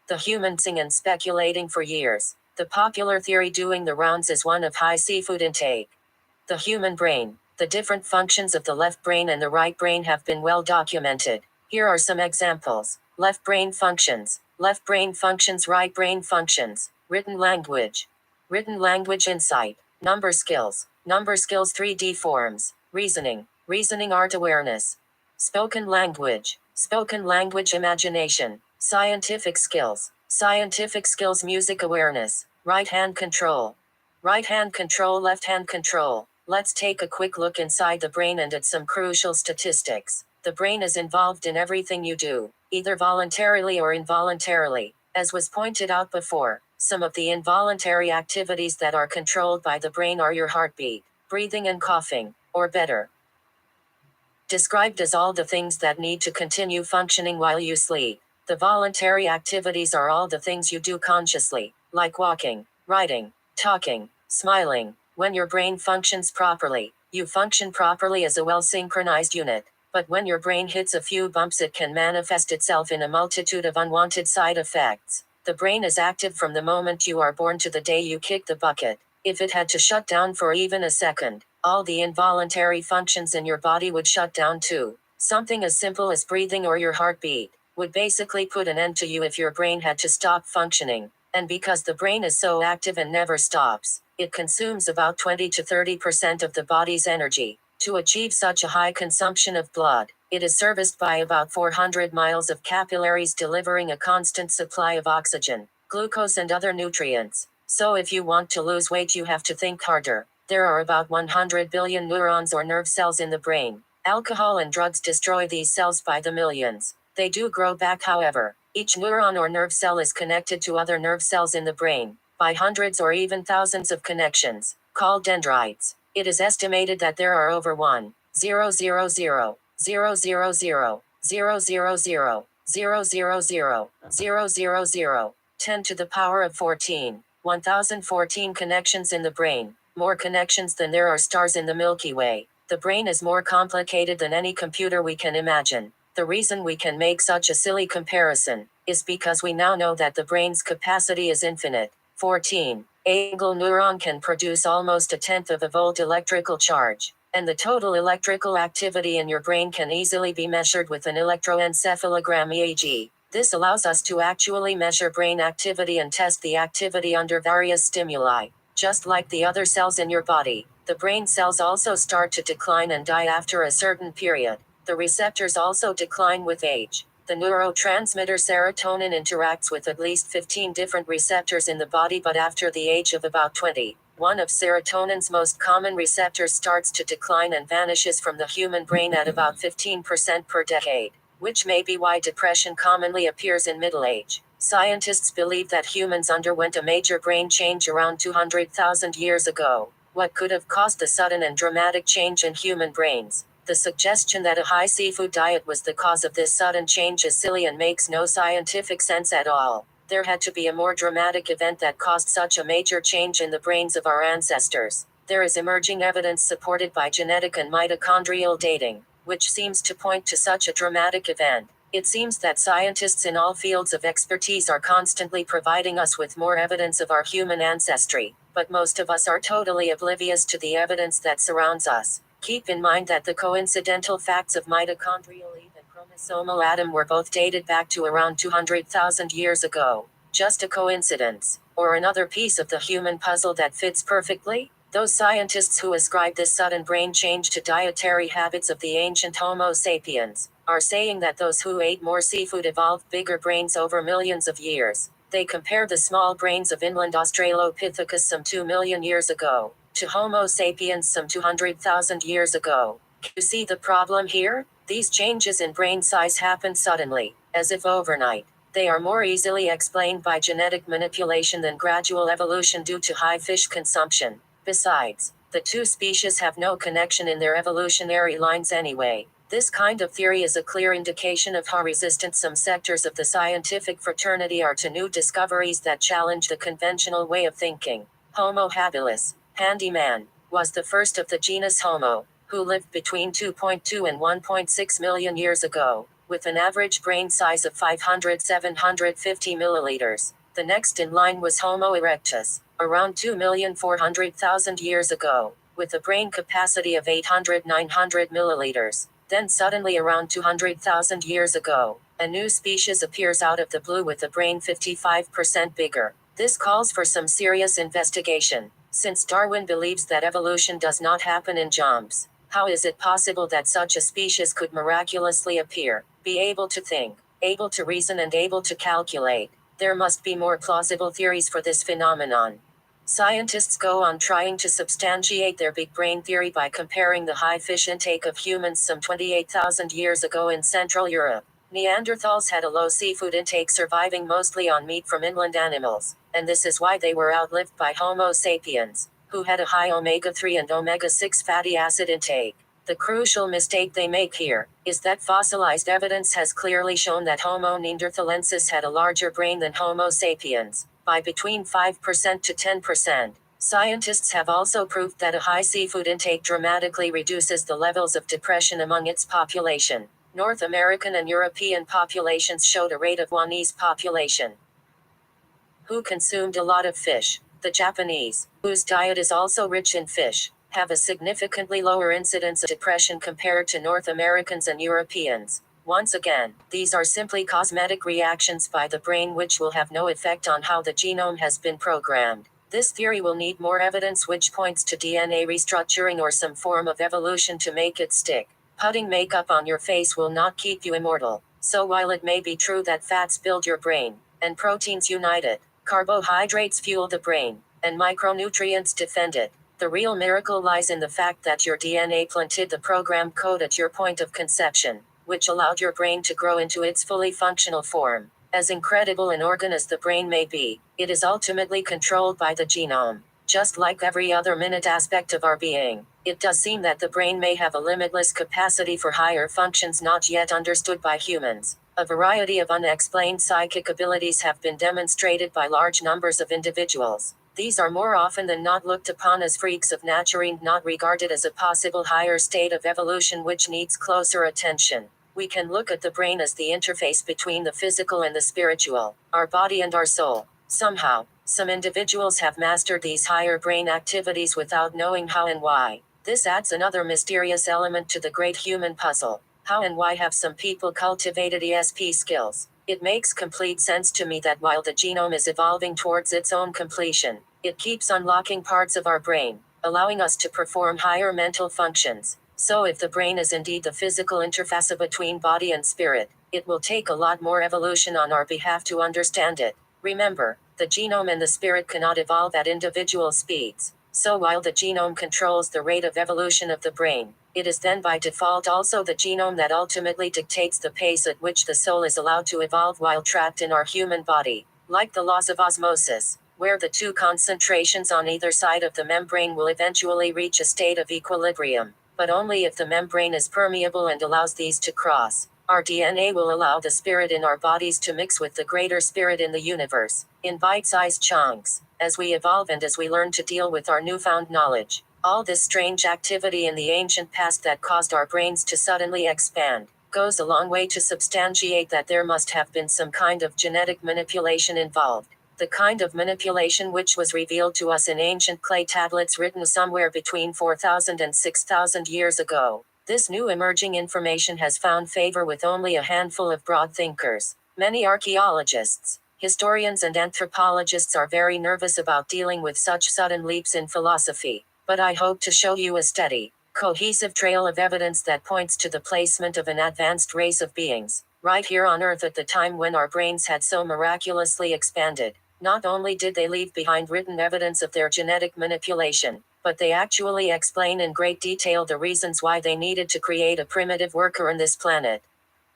The human sing and speculating for years. The popular theory doing the rounds is one of high seafood intake. The human brain. The different functions of the left brain and the right brain have been well documented. Here are some examples. Left brain functions. Left brain functions, right brain functions. Written language. Written language insight. Number skills. Number skills 3D forms. Reasoning. Reasoning art awareness. Spoken language. Spoken language imagination. Scientific skills. Scientific skills music awareness. Right hand control. Right hand control, left hand control. Let's take a quick look inside the brain and at some crucial statistics. The brain is involved in everything you do, either voluntarily or involuntarily. As was pointed out before, some of the involuntary activities that are controlled by the brain are your heartbeat, breathing and coughing, or better described as all the things that need to continue functioning while you sleep. The voluntary activities are all the things you do consciously, like walking, writing, talking, smiling. When your brain functions properly, you function properly as a well-synchronized unit. But when your brain hits a few bumps, it can manifest itself in a multitude of unwanted side effects. The brain is active from the moment you are born to the day you kick the bucket. If it had to shut down for even a second, all the involuntary functions in your body would shut down too. Something as simple as breathing or your heartbeat would basically put an end to you if your brain had to stop functioning. And because the brain is so active and never stops, it consumes about 20 to 30% of the body's energy. To achieve such a high consumption of blood, it is serviced by about 400 miles of capillaries delivering a constant supply of oxygen, glucose and other nutrients. So if you want to lose weight, you have to think harder. There are about 100 billion neurons or nerve cells in the brain. Alcohol and drugs destroy these cells by the millions. They do grow back, however. Each neuron or nerve cell is connected to other nerve cells in the brain by hundreds or even thousands of connections, called dendrites. It is estimated that there are over 10 to the power of 14, 1014 connections in the brain, more connections than there are stars in the Milky Way. The brain is more complicated than any computer we can imagine. The reason we can make such a silly comparison is because we now know that the brain's capacity is infinite. 14. A single neuron can produce almost a tenth of a volt electrical charge, and the total electrical activity in your brain can easily be measured with an electroencephalogram EEG. This allows us to actually measure brain activity and test the activity under various stimuli. Just like the other cells in your body, the brain cells also start to decline and die after a certain period. The receptors also decline with age. The neurotransmitter serotonin interacts with at least 15 different receptors in the body, but after the age of about 20, one of serotonin's most common receptors starts to decline and vanishes from the human brain at about 15% per decade, which may be why depression commonly appears in middle age. Scientists believe that humans underwent a major brain change around 200,000 years ago. What could have caused the sudden and dramatic change in human brains? The suggestion that a high seafood diet was the cause of this sudden change is silly and makes no scientific sense at all. There had to be a more dramatic event that caused such a major change in the brains of our ancestors. There is emerging evidence supported by genetic and mitochondrial dating, which seems to point to such a dramatic event. It seems that scientists in all fields of expertise are constantly providing us with more evidence of our human ancestry, but most of us are totally oblivious to the evidence that surrounds us. Keep in mind that the coincidental facts of mitochondrial Eve and chromosomal Adam were both dated back to around 200,000 years ago. Just a coincidence, or another piece of the human puzzle that fits perfectly? Those scientists who ascribe this sudden brain change to dietary habits of the ancient Homo sapiens are saying that those who ate more seafood evolved bigger brains over millions of years. They compare the small brains of inland Australopithecus some 2 million years ago to Homo sapiens some 200,000 years ago. Can you see the problem here? These changes in brain size happen suddenly, as if overnight. They are more easily explained by genetic manipulation than gradual evolution due to high fish consumption. Besides, the two species have no connection in their evolutionary lines anyway. This kind of theory is a clear indication of how resistant some sectors of the scientific fraternity are to new discoveries that challenge the conventional way of thinking. Homo habilis, handyman, was the first of the genus Homo, who lived between 2.2 and 1.6 million years ago, with an average brain size of 500-750 milliliters. The next in line was Homo erectus, around 2,400,000 years ago, with a brain capacity of 800-900 milliliters. Then suddenly around 200,000 years ago, a new species appears out of the blue with a brain 55% bigger. This calls for some serious investigation, since Darwin believes that evolution does not happen in jumps. How is it possible that such a species could miraculously appear, be able to think, able to reason and able to calculate? There must be more plausible theories for this phenomenon. Scientists go on trying to substantiate their big brain theory by comparing the high fish intake of humans some 28,000 years ago in Central Europe. Neanderthals had a low seafood intake, surviving mostly on meat from inland animals, and this is why they were outlived by Homo sapiens, who had a high omega-3 and omega-6 fatty acid intake. The crucial mistake they make here is that fossilized evidence has clearly shown that Homo neanderthalensis had a larger brain than Homo sapiens, by between 5% to 10%. Scientists have also proved that a high seafood intake dramatically reduces the levels of depression among its population. North American and European populations showed a rate of 1's population who consumed a lot of fish. The Japanese, whose diet is also rich in fish, have a significantly lower incidence of depression compared to North Americans and Europeans. Once again, these are simply cosmetic reactions by the brain which will have no effect on how the genome has been programmed. This theory will need more evidence which points to DNA restructuring or some form of evolution to make it stick. Putting makeup on your face will not keep you immortal. So while it may be true that fats build your brain, and proteins unite it, Carbohydrates fuel the brain, and micronutrients defend it. The real miracle lies in the fact that your DNA planted the program code at your point of conception, which allowed your brain to grow into its fully functional form. As incredible an organ as the brain may be, it is ultimately controlled by the genome. Just like every other minute aspect of our being, it does seem that the brain may have a limitless capacity for higher functions not yet understood by humans. A variety of unexplained psychic abilities have been demonstrated by large numbers of individuals. These are more often than not looked upon as freaks of nature and not regarded as a possible higher state of evolution which needs closer attention. We can look at the brain as the interface between the physical and the spiritual, our body and our soul. Somehow, some individuals have mastered these higher brain activities without knowing how and why. This adds another mysterious element to the great human puzzle. How and why have some people cultivated ESP skills? It makes complete sense to me that while the genome is evolving towards its own completion, it keeps unlocking parts of our brain, allowing us to perform higher mental functions. So if the brain is indeed the physical interface between body and spirit, it will take a lot more evolution on our behalf to understand it. Remember, the genome and the spirit cannot evolve at individual speeds. So while the genome controls the rate of evolution of the brain, it is then by default also the genome that ultimately dictates the pace at which the soul is allowed to evolve while trapped in our human body. Like the laws of osmosis, where the two concentrations on either side of the membrane will eventually reach a state of equilibrium, but only if the membrane is permeable and allows these to cross. Our DNA will allow the spirit in our bodies to mix with the greater spirit in the universe, in bite-sized chunks, as we evolve and as we learn to deal with our newfound knowledge. All this strange activity in the ancient past that caused our brains to suddenly expand, goes a long way to substantiate that there must have been some kind of genetic manipulation involved. The kind of manipulation which was revealed to us in ancient clay tablets written somewhere between 4,000 and 6,000 years ago. This new emerging information has found favor with only a handful of broad thinkers. Many archaeologists, historians and anthropologists are very nervous about dealing with such sudden leaps in philosophy, but I hope to show you a steady, cohesive trail of evidence that points to the placement of an advanced race of beings, right here on Earth at the time when our brains had so miraculously expanded. Not only did they leave behind written evidence of their genetic manipulation, but they actually explain in great detail the reasons why they needed to create a primitive worker on this planet.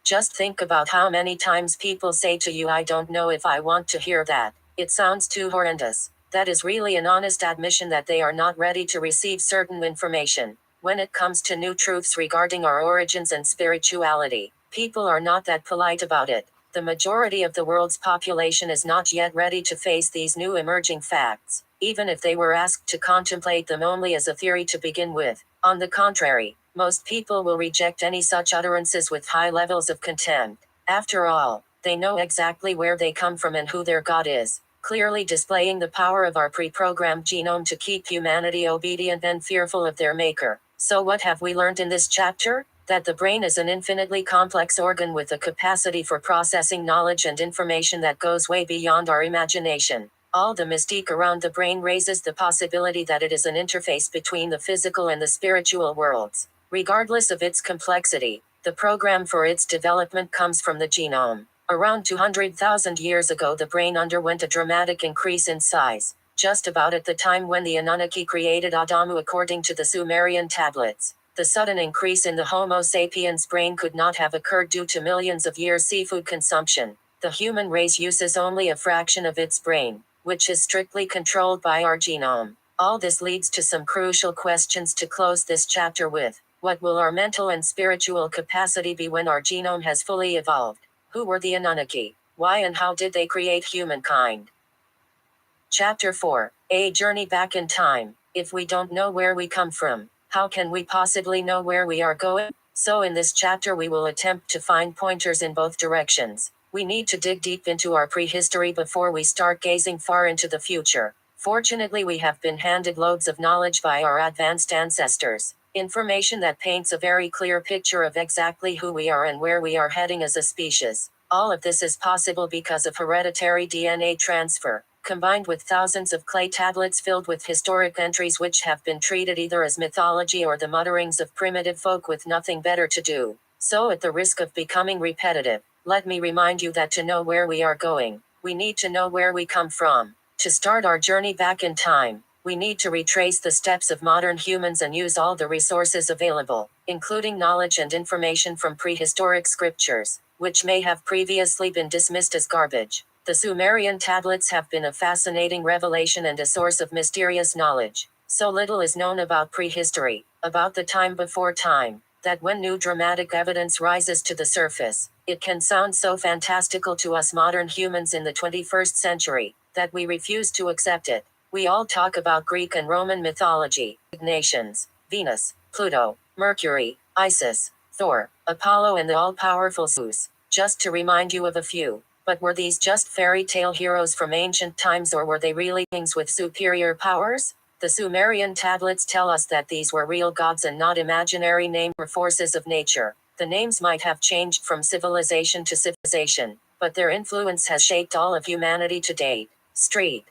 Just think about how many times people say to you, "I don't know if I want to hear that. It sounds too horrendous." That is really an honest admission that they are not ready to receive certain information. When it comes to new truths regarding our origins and spirituality, people are not that polite about it. The majority of the world's population is not yet ready to face these new emerging facts, even if they were asked to contemplate them only as a theory to begin with. On the contrary, most people will reject any such utterances with high levels of contempt. After all, they know exactly where they come from and who their God is, clearly displaying the power of our pre-programmed genome to keep humanity obedient and fearful of their maker. So what have we learned in this chapter? That the brain is an infinitely complex organ with a capacity for processing knowledge and information that goes way beyond our imagination. All the mystique around the brain raises the possibility that it is an interface between the physical and the spiritual worlds. Regardless of its complexity, the program for its development comes from the genome. Around 200,000 years ago, the brain underwent a dramatic increase in size, just about at the time when the Anunnaki created Adamu according to the Sumerian tablets. The sudden increase in the Homo sapiens brain could not have occurred due to millions of years seafood consumption. The human race uses only a fraction of its brain, which is strictly controlled by our genome. All this leads to some crucial questions to close this chapter with. What will our mental and spiritual capacity be when our genome has fully evolved? Who were the Anunnaki? Why and how did they create humankind? Chapter 4. A journey back in time. If we don't know where we come from, how can we possibly know where we are going? So in this chapter we will attempt to find pointers in both directions. We need to dig deep into our prehistory before we start gazing far into the future. Fortunately, we have been handed loads of knowledge by our advanced ancestors. Information that paints a very clear picture of exactly who we are and where we are heading as a species. All of this is possible because of hereditary DNA transfer, combined with thousands of clay tablets filled with historic entries which have been treated either as mythology or the mutterings of primitive folk with nothing better to do. So at the risk of becoming repetitive, let me remind you that to know where we are going, We need to know where we come from. To start our journey back in time, we need to retrace the steps of modern humans and use all the resources available, including knowledge and information from prehistoric scriptures, which may have previously been dismissed as garbage. The Sumerian tablets have been a fascinating revelation and a source of mysterious knowledge. So little is known about prehistory, about the time before time, that when new dramatic evidence rises to the surface, it can sound so fantastical to us modern humans in the 21st century, that we refuse to accept it. We all talk about Greek and Roman mythology, nations, Venus, Pluto, Mercury, Isis, Thor, Apollo and the all-powerful Zeus, just to remind you of a few. But were these just fairy tale heroes from ancient times, or were they really beings with superior powers? The Sumerian tablets tell us that these were real gods and not imaginary names or forces of nature. The names might have changed from civilization to civilization, but their influence has shaped all of humanity to date. Street.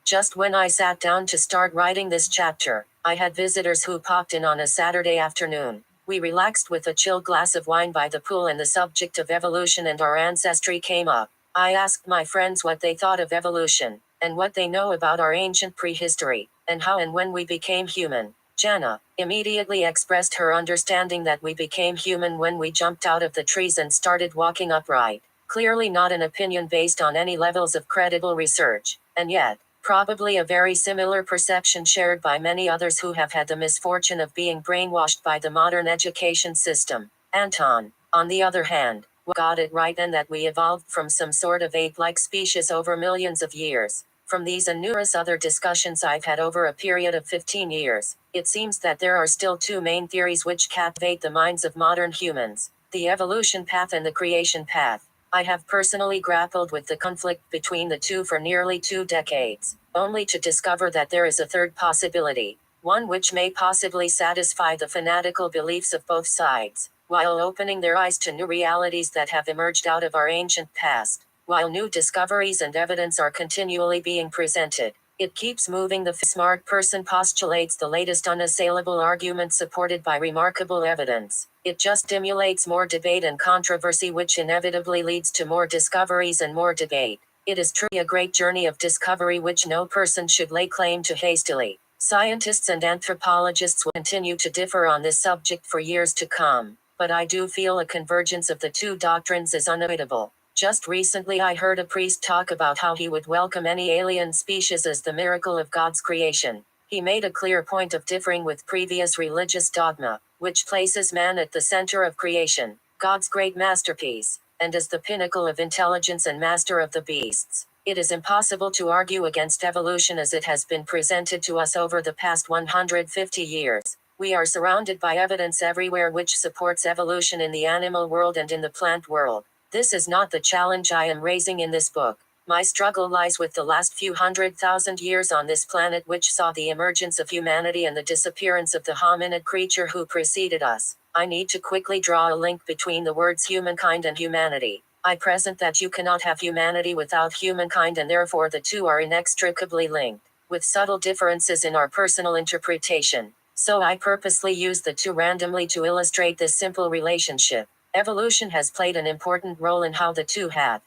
Just when I sat down to start writing this chapter, I had visitors who popped in on a Saturday afternoon. We relaxed with a chilled glass of wine by the pool and the subject of evolution and our ancestry came up. I asked my friends what they thought of evolution, and what they know about our ancient prehistory, and how and when we became human. Jana immediately expressed her understanding that we became human when we jumped out of the trees and started walking upright. Clearly not an opinion based on any levels of credible research, and yet, probably a very similar perception shared by many others who have had the misfortune of being brainwashed by the modern education system. Anton, on the other hand, got it right and that we evolved from some sort of ape-like species over millions of years. From these and numerous other discussions I've had over a period of 15 years, it seems that there are still two main theories which captivate the minds of modern humans: the evolution path and the creation path. I have personally grappled with the conflict between the two for nearly 2 decades, only to discover that there is a third possibility, one which may possibly satisfy the fanatical beliefs of both sides, while opening their eyes to new realities that have emerged out of our ancient past. While new discoveries and evidence are continually being presented, it keeps moving. The smart person postulates the latest unassailable argument supported by remarkable evidence. It just stimulates more debate and controversy, which inevitably leads to more discoveries and more debate. It is truly a great journey of discovery which no person should lay claim to hastily. Scientists and anthropologists will continue to differ on this subject for years to come, but I do feel a convergence of the two doctrines is unavoidable. Just recently I heard a priest talk about how he would welcome any alien species as the miracle of God's creation. He made a clear point of differing with previous religious dogma, which places man at the center of creation, God's great masterpiece, and as the pinnacle of intelligence and master of the beasts. It is impossible to argue against evolution as it has been presented to us over the past 150 years. We are surrounded by evidence everywhere which supports evolution in the animal world and in the plant world. This is not the challenge I am raising in this book. My struggle lies with the last few 100,000 years on this planet, which saw the emergence of humanity and the disappearance of the hominid creature who preceded us. I need to quickly draw a link between the words humankind and humanity. I present that you cannot have humanity without humankind, and therefore the two are inextricably linked, with subtle differences in our personal interpretation. So I purposely use the two randomly to illustrate this simple relationship. Evolution has played an important role in how the two have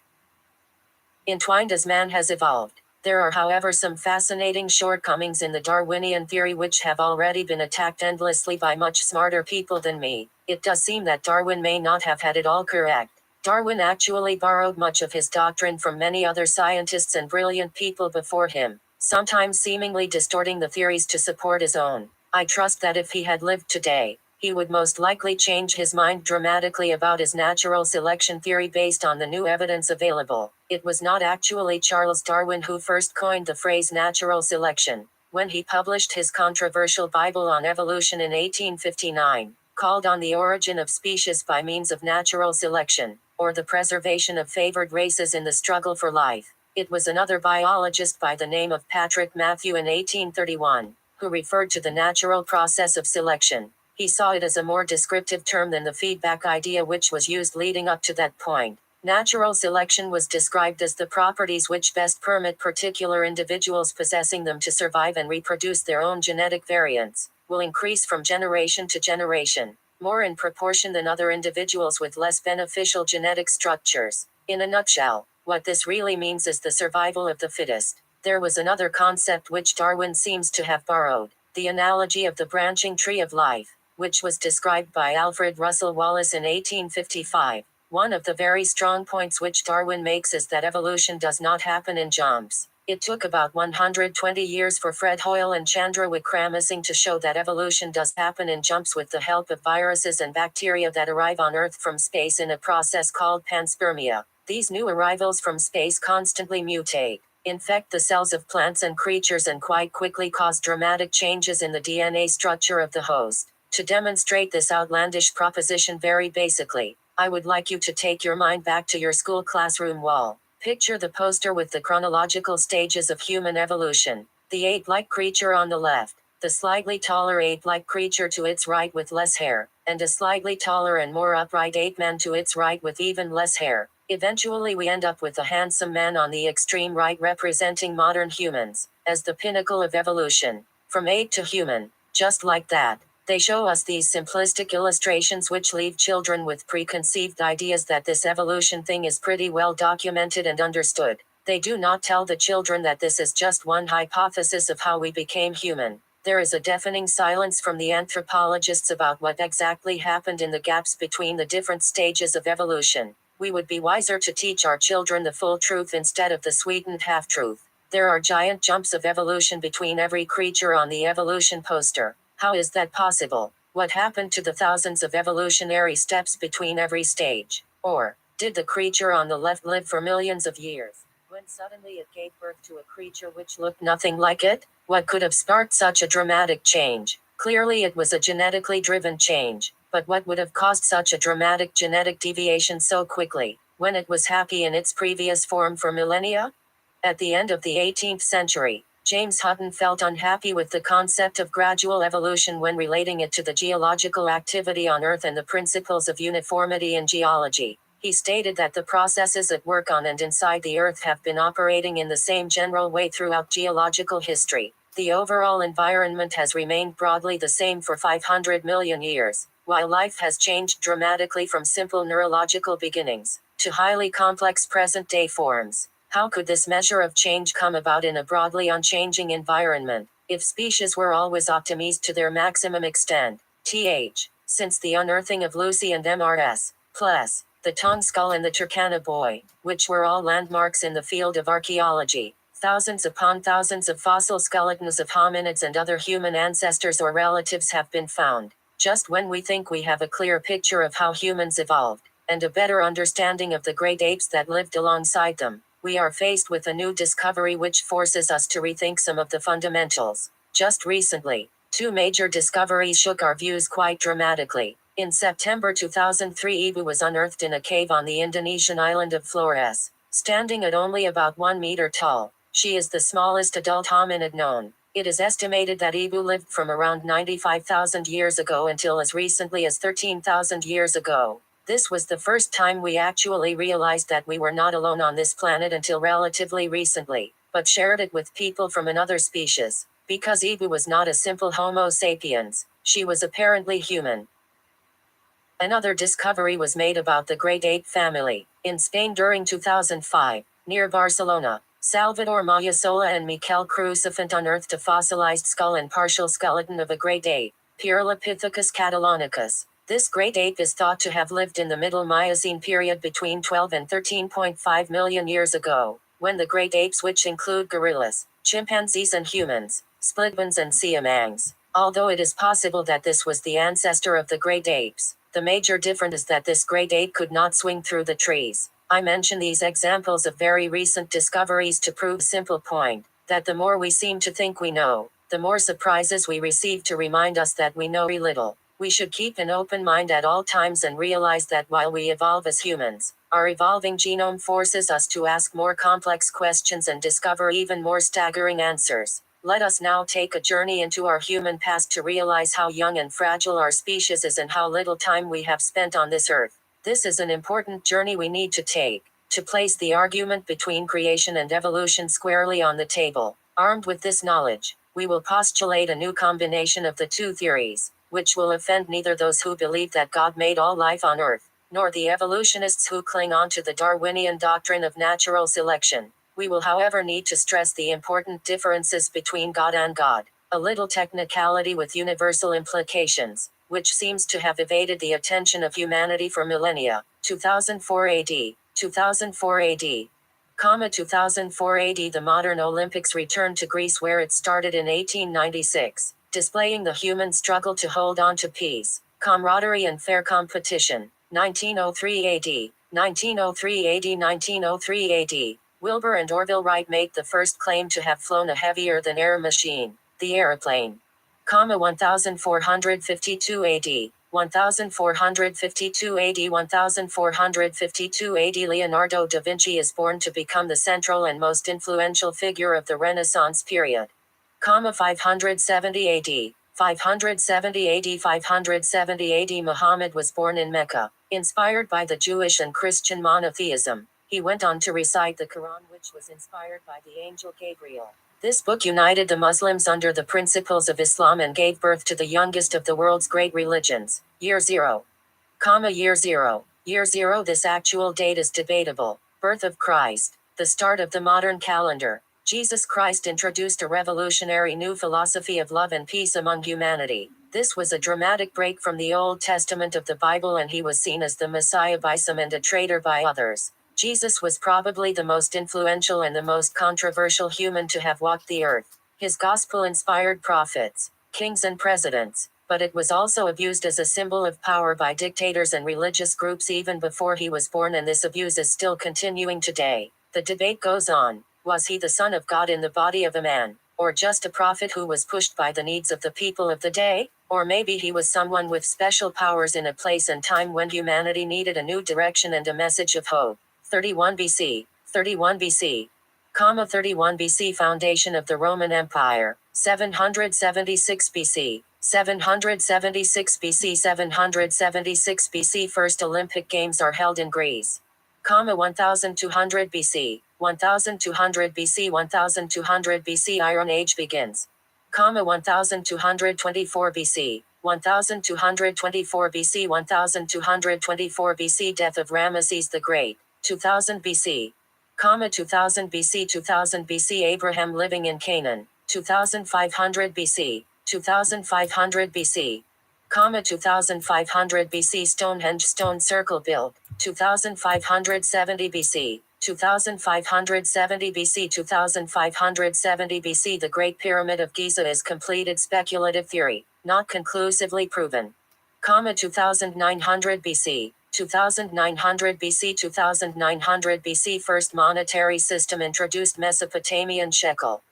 entwined as man has evolved. There are, however, some fascinating shortcomings in the Darwinian theory which have already been attacked endlessly by much smarter people than me. It does seem that Darwin may not have had it all correct. Darwin actually borrowed much of his doctrine from many other scientists and brilliant people before him, sometimes seemingly distorting the theories to support his own. I trust that if he had lived today, he would most likely change his mind dramatically about his natural selection theory based on the new evidence available. It was not actually Charles Darwin who first coined the phrase natural selection. When he published his controversial Bible on evolution in 1859, called On the Origin of Species by Means of Natural Selection, or the Preservation of Favored Races in the Struggle for Life, it was another biologist by the name of Patrick Matthew in 1831, who referred to the natural process of selection. He saw it as a more descriptive term than the feedback idea which was used leading up to that point. Natural selection was described as the properties which best permit particular individuals possessing them to survive and reproduce their own genetic variants, will increase from generation to generation, more in proportion than other individuals with less beneficial genetic structures. In a nutshell, What this really means is the survival of the fittest. There was another concept which Darwin seems to have borrowed, the analogy of the branching tree of life, which was described by Alfred Russel Wallace in 1855. One of the very strong points which Darwin makes is that evolution does not happen in jumps. It took about 120 years for Fred Hoyle and Chandra Wickramasinghe to show that evolution does happen in jumps with the help of viruses and bacteria that arrive on Earth from space in a process called panspermia. These new arrivals from space constantly mutate, infect the cells of plants and creatures, and quite quickly cause dramatic changes in the DNA structure of the host. To demonstrate this outlandish proposition very basically, I would like you to take your mind back to your school classroom wall. Picture the poster with the chronological stages of human evolution. The ape-like creature on the left, the slightly taller ape-like creature to its right with less hair, and a slightly taller and more upright ape-man to its right with even less hair. Eventually we end up with a handsome man on the extreme right representing modern humans, as the pinnacle of evolution. From ape to human, just like that. They show us these simplistic illustrations which leave children with preconceived ideas that this evolution thing is pretty well documented and understood. They do not tell the children that this is just one hypothesis of how we became human. There is a deafening silence from the anthropologists about what exactly happened in the gaps between the different stages of evolution. We would be wiser to teach our children the full truth instead of the sweetened half-truth. There are giant jumps of evolution between every creature on the evolution poster. How is that possible? What happened to the thousands of evolutionary steps between every stage? Or, did the creature on the left live for millions of years, when suddenly it gave birth to a creature which looked nothing like it? What could have sparked such a dramatic change? Clearly it was a genetically driven change, but what would have caused such a dramatic genetic deviation so quickly, when it was happy in its previous form for millennia? At the end of the 18th century, James Hutton felt unhappy with the concept of gradual evolution when relating it to the geological activity on Earth and the principles of uniformity in geology. He stated that the processes at work on and inside the Earth have been operating in the same general way throughout geological history. The overall environment has remained broadly the same for 500 million years, while life has changed dramatically from simple neurological beginnings to highly complex present-day forms. How could this measure of change come about in a broadly unchanging environment, if species were always optimized to their maximum extent? Since the unearthing of Lucy and Mrs. Plus, the Tongue Skull and the Turkana Boy, which were all landmarks in the field of archaeology, thousands upon thousands of fossil skeletons of hominids and other human ancestors or relatives have been found. Just when we think we have a clear picture of how humans evolved, and a better understanding of the great apes that lived alongside them, we are faced with a new discovery which forces us to rethink some of the fundamentals. Just recently, two major discoveries shook our views quite dramatically. In September 2003, Ibu was unearthed in a cave on the Indonesian island of Flores. Standing at only about 1 meter tall, she is the smallest adult hominid known. It is estimated that Ibu lived from around 95,000 years ago until as recently as 13,000 years ago. This was the first time we actually realized that we were not alone on this planet until relatively recently, but shared it with people from another species. Because Ibu was not a simple Homo sapiens, she was apparently human. Another discovery was made about the great ape family, in Spain during 2005, near Barcelona. Salvador Mayasola and Miquel Crucifant unearthed a fossilized skull and partial skeleton of a great ape, Pyrolopithecus catalonicus. This great ape is thought to have lived in the Middle Miocene period between 12 and 13.5 million years ago, when the great apes, which include gorillas, chimpanzees and humans, splitbones and siamangs. Although it is possible that this was the ancestor of the great apes, the major difference is that this great ape could not swing through the trees. I mention these examples of very recent discoveries to prove a simple point, that the more we seem to think we know, the more surprises we receive to remind us that we know very little. We should keep an open mind at all times and realize that while we evolve as humans, our evolving genome forces us to ask more complex questions and discover even more staggering answers. Let us now take a journey into our human past to realize how young and fragile our species is and how little time we have spent on this earth. This is an important journey we need to take, to place the argument between creation and evolution squarely on the table. Armed with this knowledge, we will postulate a new combination of the two theories, which will offend neither those who believe that God made all life on earth, nor the evolutionists who cling on to the Darwinian doctrine of natural selection. We will, however, need to stress the important differences between God and God, a little technicality with universal implications, which seems to have evaded the attention of humanity for millennia. 2004 AD, 2004 AD, 2004 AD. The modern Olympics returned to Greece where it started in 1896, displaying the human struggle to hold on to peace, camaraderie and fair competition. 1903 AD, 1903 AD, 1903 AD. Wilbur and Orville Wright made the first claim to have flown a heavier-than-air machine, the aeroplane. 1452 AD, 1452 AD, 1452 AD. Leonardo da Vinci is born to become the central and most influential figure of the Renaissance period. 570 AD, 570 AD, 570 AD. Muhammad was born in Mecca, inspired by the Jewish and Christian monotheism. He went on to recite the Quran, which was inspired by the angel Gabriel. This book united the Muslims under the principles of Islam and gave birth to the youngest of the world's great religions. Year 0. Year 0. Year 0. This actual date is debatable. Birth of Christ. The start of the modern calendar. Jesus Christ introduced a revolutionary new philosophy of love and peace among humanity. This was a dramatic break from the Old Testament of the Bible, and he was seen as the Messiah by some and a traitor by others. Jesus was probably the most influential and the most controversial human to have walked the earth. His gospel inspired prophets, kings and presidents, but it was also abused as a symbol of power by dictators and religious groups even before he was born, and this abuse is still continuing today. The debate goes on. Was he the Son of God in the body of a man, or just a prophet who was pushed by the needs of the people of the day? Or maybe he was someone with special powers in a place and time when humanity needed a new direction and a message of hope. 31 BC, 31 BC, 31 BC. Foundation of the Roman Empire, 776 BC, 776 BC, 776 BC. First Olympic Games are held in Greece. 1200 BC, 1200 BC, 1200 BC. Iron Age begins. 1224 BC, 1224 BC, 1224 BC. Death of Ramesses the Great. 2000 BC, 2000 BC, 2000 BC. Abraham living in Canaan, 2500 BC, 2500 BC, 2500 BC. Stonehenge stone circle built, 2570 BC, 2570 BC, 2570 BC. The Great Pyramid of Giza is completed. Speculative theory, not conclusively proven. 2900 BC, 2900 BC, 2900 BC. First monetary system introduced, Mesopotamian shekel.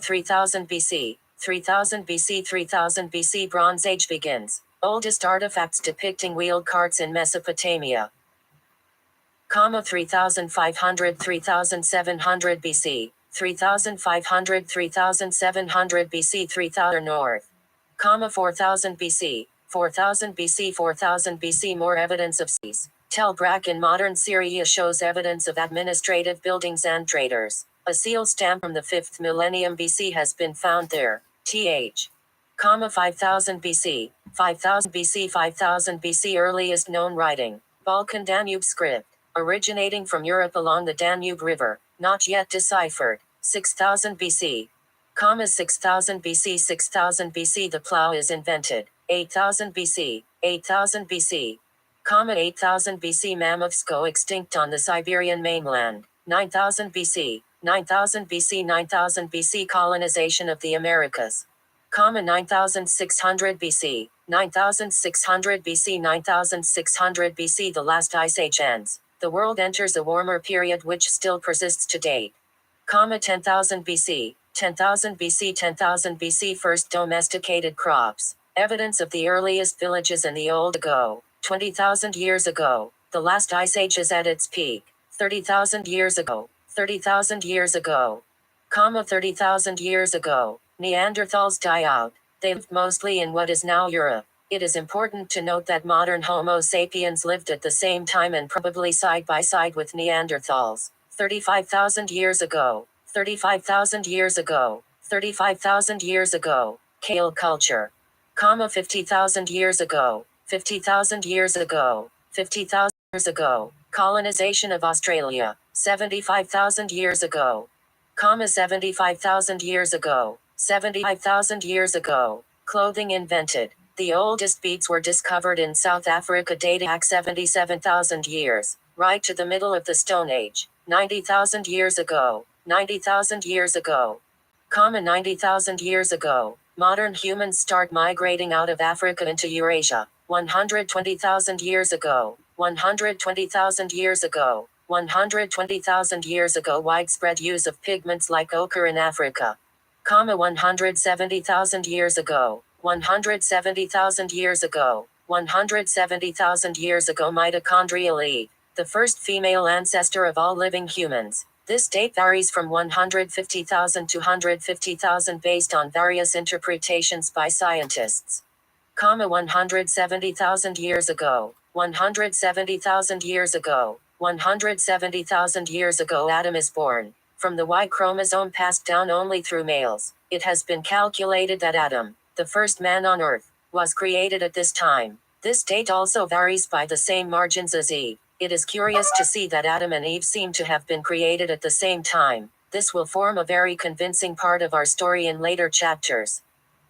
3000 BC, 3000 BC, 3000 BC. Bronze Age begins. Oldest artifacts depicting wheeled carts in Mesopotamia. 3500, 3700 BC, 3500, 3700 BC. 3000 North. 4000 BC, 4000 BC, 4000 BC. More evidence of seas. Tel Brak in modern Syria shows evidence of administrative buildings and traders. A seal stamp from the 5th millennium BC has been found there. Th. 5000 BC, 5000 BC, 5000 BC. Earliest known writing. Balkan Danube script, originating from Europe along the Danube River, not yet deciphered. 6000 BC, 6000 BC, 6000 BC. The plow is invented. 8000 BC, 8000 BC, 8000 BC. Mammoths go extinct on the Siberian mainland. 9000 BC, 9000 BC, 9000 BC. Colonization of the Americas. 9600 BC, 9600 BC, 9600 BC. The last ice age ends. The world enters a warmer period which still persists to date. 10,000 BC, 10,000 BC, 10,000 BC. First domesticated crops. Evidence of the earliest villages in the old ago. 20,000 years ago. The last ice age is at its peak. 30,000 years ago. 30,000 years ago. 30,000 years ago. Neanderthals die out. They lived mostly in what is now Europe. It is important to note that modern Homo sapiens lived at the same time and probably side by side with Neanderthals. 35,000 years ago. 35,000 years ago. 35,000 years ago. Kale culture. 50,000 years ago. 50,000 years ago. 50,000 years ago. Colonization of Australia, 75,000 years ago. 75,000 years ago. 75,000 years ago. Clothing invented. The oldest beads were discovered in South Africa dating back 77,000 years, right to the middle of the Stone Age. 90,000 years ago. 90,000 years ago. 90,000 years ago. Modern humans start migrating out of Africa into Eurasia. 120,000 years ago. 120,000 years ago. 120,000 years ago. Widespread use of pigments like ochre in Africa. 170,000 years ago. 170,000 years ago. 170,000 years ago. Mitochondrial Eve, the first female ancestor of all living humans. This date varies from 150,000 to 150,000 based on various interpretations by scientists. 170,000 years ago. 170,000 years ago. 170,000 years ago. Adam is born from the Y chromosome passed down only through males. It has been calculated that Adam, the first man on Earth, was created at this time. This date also varies by the same margins as Eve. It is curious to see that Adam and Eve seem to have been created at the same time. This will form a very convincing part of our story in later chapters.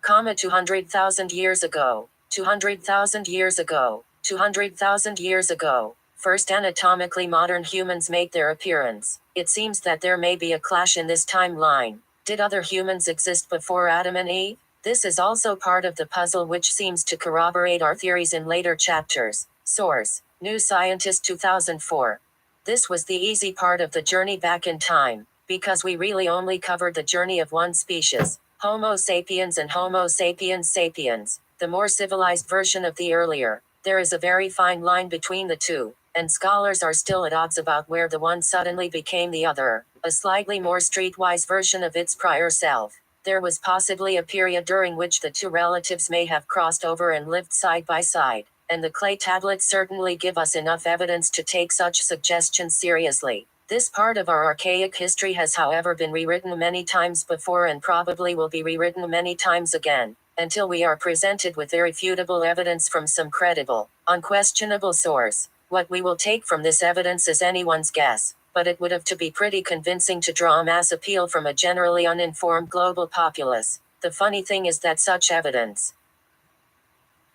200,000 years ago. 200,000 years ago. 200,000 years ago. First anatomically modern humans make their appearance. It seems that there may be a clash in this timeline. Did other humans exist before Adam and Eve? This is also part of the puzzle which seems to corroborate our theories in later chapters. Source: New Scientist 2004. This was the easy part of the journey back in time, because we really only covered the journey of one species, Homo sapiens and Homo sapiens sapiens, the more civilized version of the earlier. There is a very fine line between the two, and scholars are still at odds about where the one suddenly became the other, a slightly more streetwise version of its prior self. There was possibly a period during which the two relatives may have crossed over and lived side by side, and the clay tablets certainly give us enough evidence to take such suggestions seriously. This part of our archaic history has however been rewritten many times before and probably will be rewritten many times again, until we are presented with irrefutable evidence from some credible, unquestionable source. What we will take from this evidence is anyone's guess, but it would have to be pretty convincing to draw a mass appeal from a generally uninformed global populace. The funny thing is that such evidence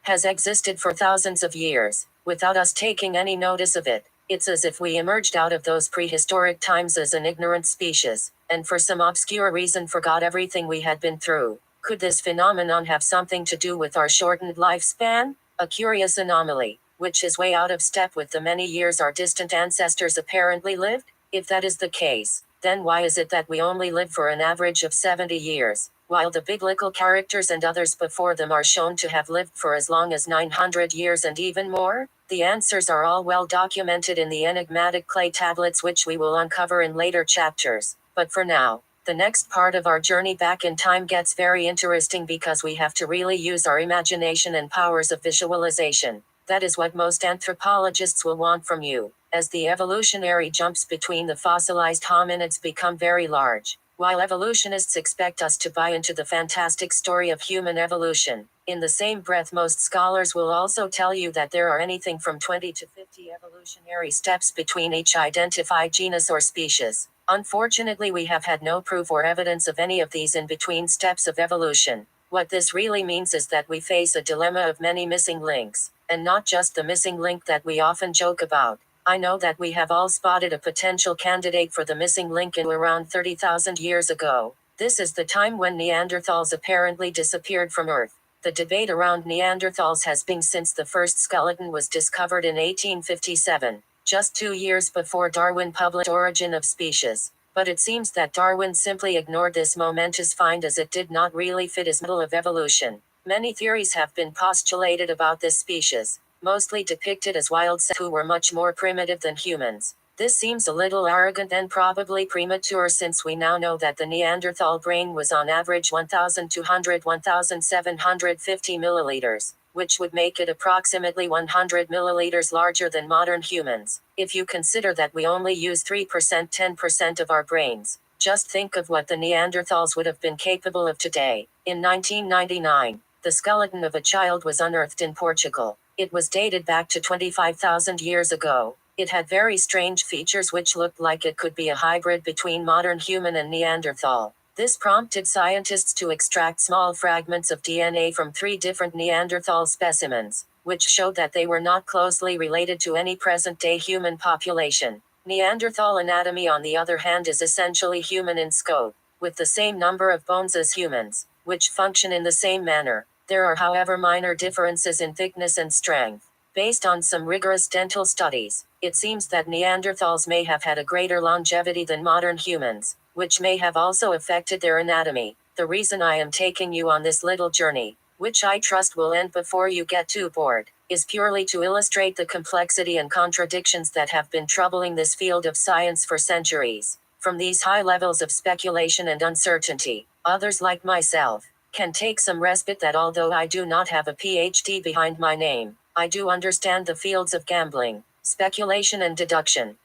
has existed for thousands of years, without us taking any notice of it. It's as if we emerged out of those prehistoric times as an ignorant species, and for some obscure reason forgot everything we had been through. Could this phenomenon have something to do with our shortened lifespan? A curious anomaly, which is way out of step with the many years our distant ancestors apparently lived? If that is the case, then why is it that we only live for an average of 70 years, while the biblical characters and others before them are shown to have lived for as long as 900 years and even more? The answers are all well documented in the enigmatic clay tablets which we will uncover in later chapters. But for now, the next part of our journey back in time gets very interesting because we have to really use our imagination and powers of visualization. That is what most anthropologists will want from you, as the evolutionary jumps between the fossilized hominids become very large. While evolutionists expect us to buy into the fantastic story of human evolution, in the same breath most scholars will also tell you that there are anything from 20 to 50 evolutionary steps between each identified genus or species. Unfortunately, we have had no proof or evidence of any of these in-between steps of evolution. What this really means is that we face a dilemma of many missing links, and not just the missing link that we often joke about. I know that we have all spotted a potential candidate for the missing link in around 30,000 years ago. This is the time when Neanderthals apparently disappeared from Earth. The debate around Neanderthals has been since the first skeleton was discovered in 1857, just 2 years before Darwin published Origin of Species. But it seems that Darwin simply ignored this momentous find as it did not really fit his model of evolution. Many theories have been postulated about this species, mostly depicted as wild who were much more primitive than humans. This seems a little arrogant and probably premature since we now know that the Neanderthal brain was on average 1,200–1,750 milliliters, which would make it approximately 100 milliliters larger than modern humans. If you consider that we only use 3%–10% of our brains, just think of what the Neanderthals would have been capable of today. In 1999, the skeleton of a child was unearthed in Portugal. It was dated back to 25,000 years ago. It had very strange features which looked like it could be a hybrid between modern human and Neanderthal. This prompted scientists to extract small fragments of DNA from 3 different Neanderthal specimens, which showed that they were not closely related to any present-day human population. Neanderthal anatomy, on the other hand, is essentially human in scope, with the same number of bones as humans, which function in the same manner. There are, however, minor differences in thickness and strength. Based on some rigorous dental studies, it seems that Neanderthals may have had a greater longevity than modern humans, which may have also affected their anatomy. The reason I am taking you on this little journey, which I trust will end before you get too bored, is purely to illustrate the complexity and contradictions that have been troubling this field of science for centuries. From these high levels of speculation and uncertainty, others like myself can take some respite that although I do not have a PhD behind my name, I do understand the fields of gambling, speculation and deduction.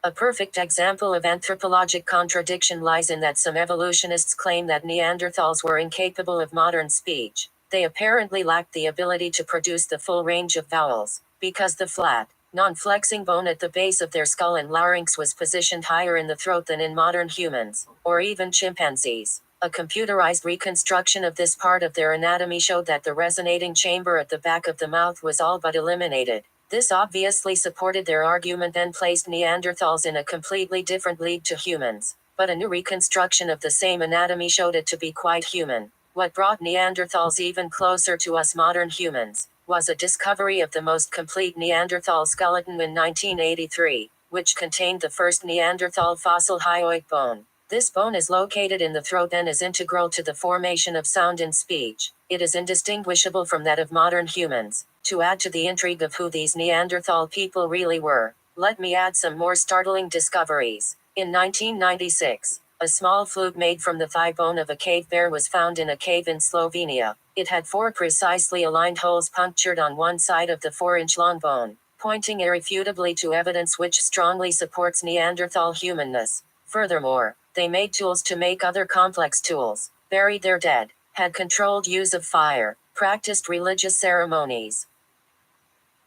A perfect example of anthropologic contradiction lies in that some evolutionists claim that Neanderthals were incapable of modern speech. They apparently lacked the ability to produce the full range of vowels, because the flat, non-flexing bone at the base of their skull and larynx was positioned higher in the throat than in modern humans, or even chimpanzees. A computerized reconstruction of this part of their anatomy showed that the resonating chamber at the back of the mouth was all but eliminated. This obviously supported their argument and placed Neanderthals in a completely different league to humans. But a new reconstruction of the same anatomy showed it to be quite human. What brought Neanderthals even closer to us modern humans was a discovery of the most complete Neanderthal skeleton in 1983, which contained the first Neanderthal fossil hyoid bone. This bone is located in the throat and is integral to the formation of sound in speech. It is indistinguishable from that of modern humans. To add to the intrigue of who these Neanderthal people really were, let me add some more startling discoveries. In 1996, a small flute made from the thigh bone of a cave bear was found in a cave in Slovenia. It had 4 precisely aligned holes punctured on one side of the 4-inch long bone, pointing irrefutably to evidence which strongly supports Neanderthal humanness. Furthermore, they made tools to make other complex tools, buried their dead, had controlled use of fire, practiced religious ceremonies,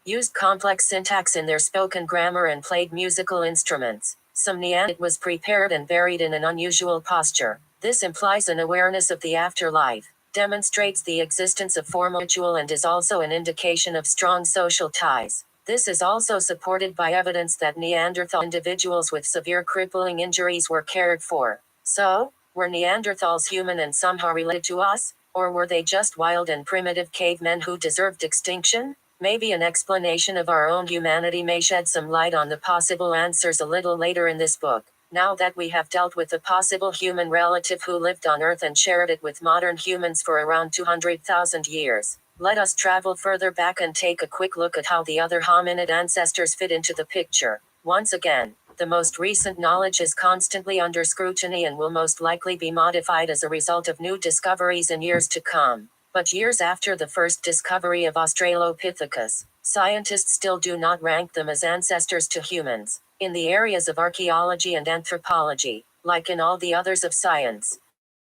used complex syntax in their spoken grammar and played musical instruments. Some Neanderthal was prepared and buried in an unusual posture. This implies an awareness of the afterlife, demonstrates the existence of formal ritual and is also an indication of strong social ties. This is also supported by evidence that Neanderthal individuals with severe crippling injuries were cared for. So, were Neanderthals human and somehow related to us? Or were they just wild and primitive cavemen who deserved extinction? Maybe an explanation of our own humanity may shed some light on the possible answers a little later in this book. Now that we have dealt with the possible human relative who lived on Earth and shared it with modern humans for around 200,000 years, let us travel further back and take a quick look at how the other hominid ancestors fit into the picture. Once again, the most recent knowledge is constantly under scrutiny and will most likely be modified as a result of new discoveries in years to come. But years after the first discovery of Australopithecus, scientists still do not rank them as ancestors to humans. In the areas of archaeology and anthropology, like in all the others of science,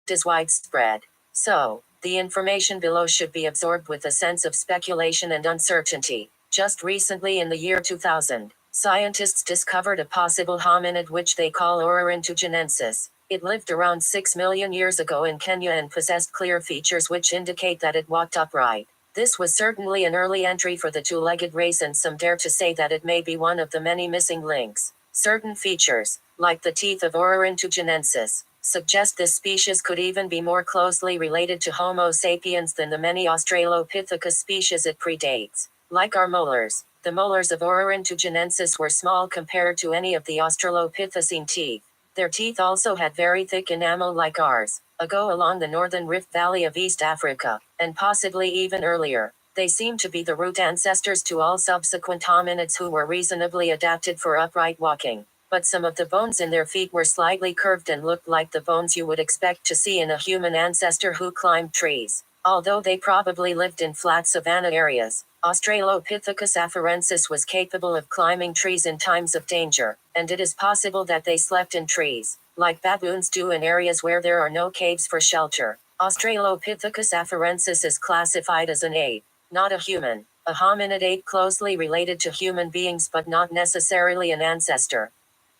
it is widespread. So, the information below should be absorbed with a sense of speculation and uncertainty. Just recently in the year 2000, scientists discovered a possible hominid which they call Ororhyntogenensis. It lived around 6 million years ago in Kenya and possessed clear features which indicate that it walked upright. This was certainly an early entry for the two-legged race, and some dare to say that it may be one of the many missing links. Certain features, like the teeth of Ororhyntogenensis, suggest this species could even be more closely related to Homo sapiens than the many Australopithecus species it predates. Like our molars, the molars of Ororhyntogenensis were small compared to any of the Australopithecine teeth. Their teeth also had very thick enamel like ours, along the northern Rift Valley of East Africa, and possibly even earlier. They seem to be the root ancestors to all subsequent hominids who were reasonably adapted for upright walking. But some of the bones in their feet were slightly curved and looked like the bones you would expect to see in a human ancestor who climbed trees. Although they probably lived in flat savanna areas, Australopithecus afarensis was capable of climbing trees in times of danger, and it is possible that they slept in trees, like baboons do in areas where there are no caves for shelter. Australopithecus afarensis is classified as an ape, not a human. A hominid ape closely related to human beings but not necessarily an ancestor.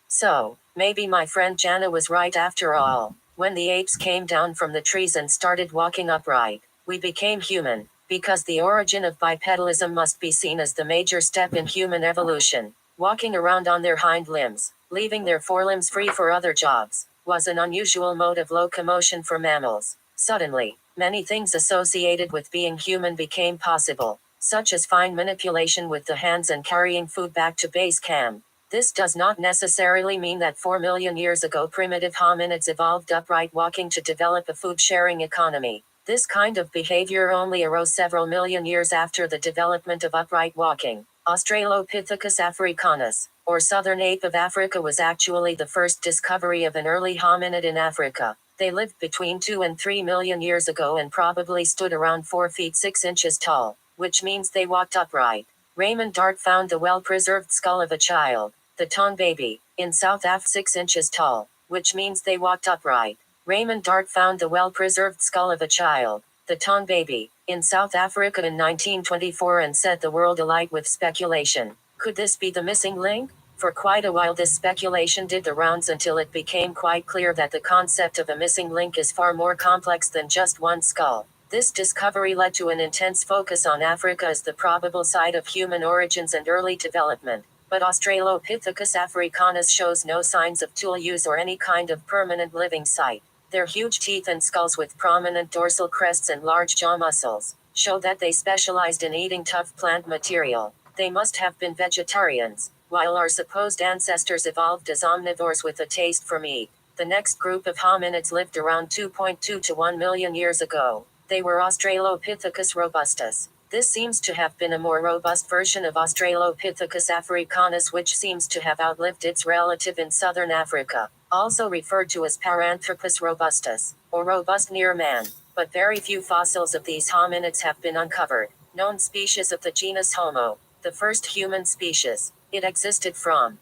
So, maybe my friend Jana was right after all. When the apes came down from the trees and started walking upright, we became human, because the origin of bipedalism must be seen as the major step in human evolution. Walking around on their hind limbs, leaving their forelimbs free for other jobs, was an unusual mode of locomotion for mammals. Suddenly, many things associated with being human became possible, such as fine manipulation with the hands and carrying food back to base camp. This does not necessarily mean that 4 million years ago primitive hominids evolved upright walking to develop a food-sharing economy. This kind of behavior only arose several million years after the development of upright walking. Australopithecus africanus, or southern ape of Africa, was actually the first discovery of an early hominid in Africa. They lived between 2 and 3 million years ago and probably stood around 4 feet 6 inches tall, which means they walked upright. Raymond Dart found the well-preserved skull of a child, the Tong baby, in South Africa 6 inches tall, which means they walked upright. Raymond Dart found the well-preserved skull of a child, the Tong baby, in South Africa in 1924 and set the world alight with speculation. Could this be the missing link? For quite a while this speculation did the rounds until it became quite clear that the concept of a missing link is far more complex than just one skull. This discovery led to an intense focus on Africa as the probable site of human origins and early development. But Australopithecus africanus shows no signs of tool use or any kind of permanent living site. Their huge teeth and skulls with prominent dorsal crests and large jaw muscles show that they specialized in eating tough plant material. They must have been vegetarians, while our supposed ancestors evolved as omnivores with a taste for meat. The next group of hominids lived around 2.2 to 1 million years ago. They were Australopithecus robustus. This seems to have been a more robust version of Australopithecus africanus, which seems to have outlived its relative in southern Africa, also referred to as Paranthropus robustus, or robust near man. But very few fossils of these hominids have been uncovered. Known species of the genus Homo, the first human species. It existed from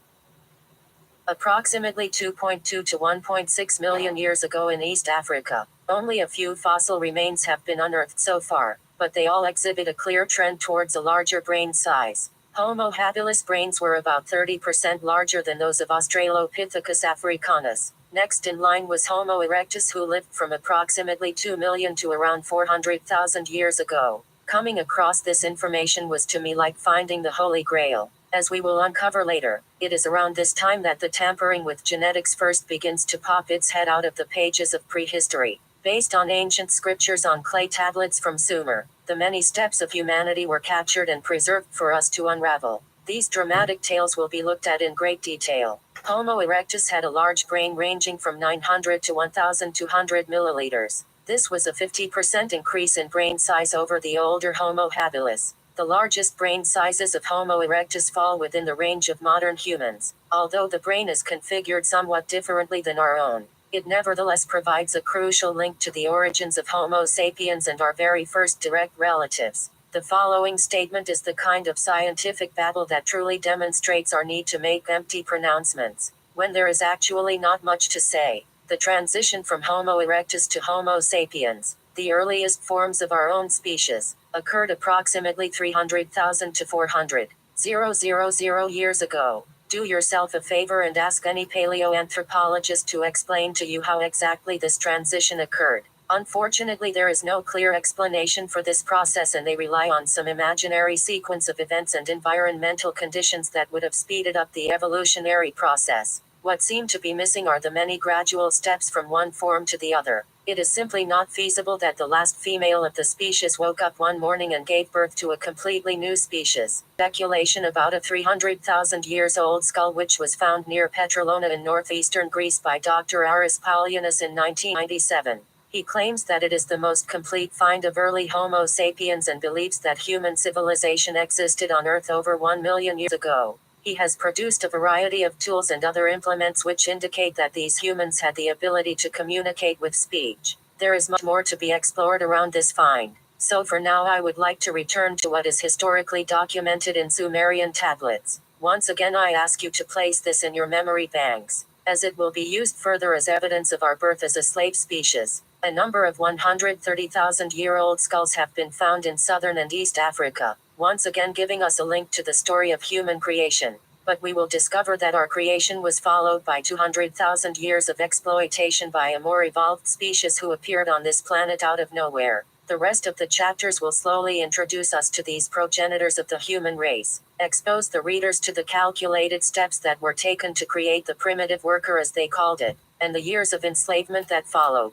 approximately 2.2 to 1.6 million years ago in East Africa. Only a few fossil remains have been unearthed so far, but they all exhibit a clear trend towards a larger brain size. Homo habilis brains were about 30% larger than those of Australopithecus africanus. Next in line was Homo erectus, who lived from approximately 2 million to around 400,000 years ago. Coming across this information was to me like finding the Holy Grail. As we will uncover later, it is around this time that the tampering with genetics first begins to pop its head out of the pages of prehistory. Based on ancient scriptures on clay tablets from Sumer, the many steps of humanity were captured and preserved for us to unravel. These dramatic tales will be looked at in great detail. Homo erectus had a large brain ranging from 900 to 1,200 milliliters. This was a 50% increase in brain size over the older Homo habilis. The largest brain sizes of Homo erectus fall within the range of modern humans. Although the brain is configured somewhat differently than our own, it nevertheless provides a crucial link to the origins of Homo sapiens and our very first direct relatives. The following statement is the kind of scientific babble that truly demonstrates our need to make empty pronouncements, when there is actually not much to say. The transition from Homo erectus to Homo sapiens, the earliest forms of our own species, occurred approximately 300,000 to 400,000 years ago. Do yourself a favor and ask any paleoanthropologist to explain to you how exactly this transition occurred. Unfortunately, there is no clear explanation for this process, and they rely on some imaginary sequence of events and environmental conditions that would have speeded up the evolutionary process. What seem to be missing are the many gradual steps from one form to the other. It is simply not feasible that the last female of the species woke up one morning and gave birth to a completely new species. Speculation about a 300,000 years old skull which was found near Petrolona in northeastern Greece by Dr. Aris Paulianus in 1997. He claims that it is the most complete find of early Homo sapiens and believes that human civilization existed on Earth over 1 million years ago. He has produced a variety of tools and other implements which indicate that these humans had the ability to communicate with speech. There is much more to be explored around this find. So for now I would like to return to what is historically documented in Sumerian tablets. Once again I ask you to place this in your memory banks, as it will be used further as evidence of our birth as a slave species. A number of 130,000-year-old skulls have been found in southern and East Africa. once again giving us a link to the story of human creation. But we will discover that our creation was followed by 200,000 years of exploitation by a more evolved species who appeared on this planet out of nowhere. The rest of the chapters will slowly introduce us to these progenitors of the human race, expose the readers to the calculated steps that were taken to create the primitive worker as they called it, and the years of enslavement that followed.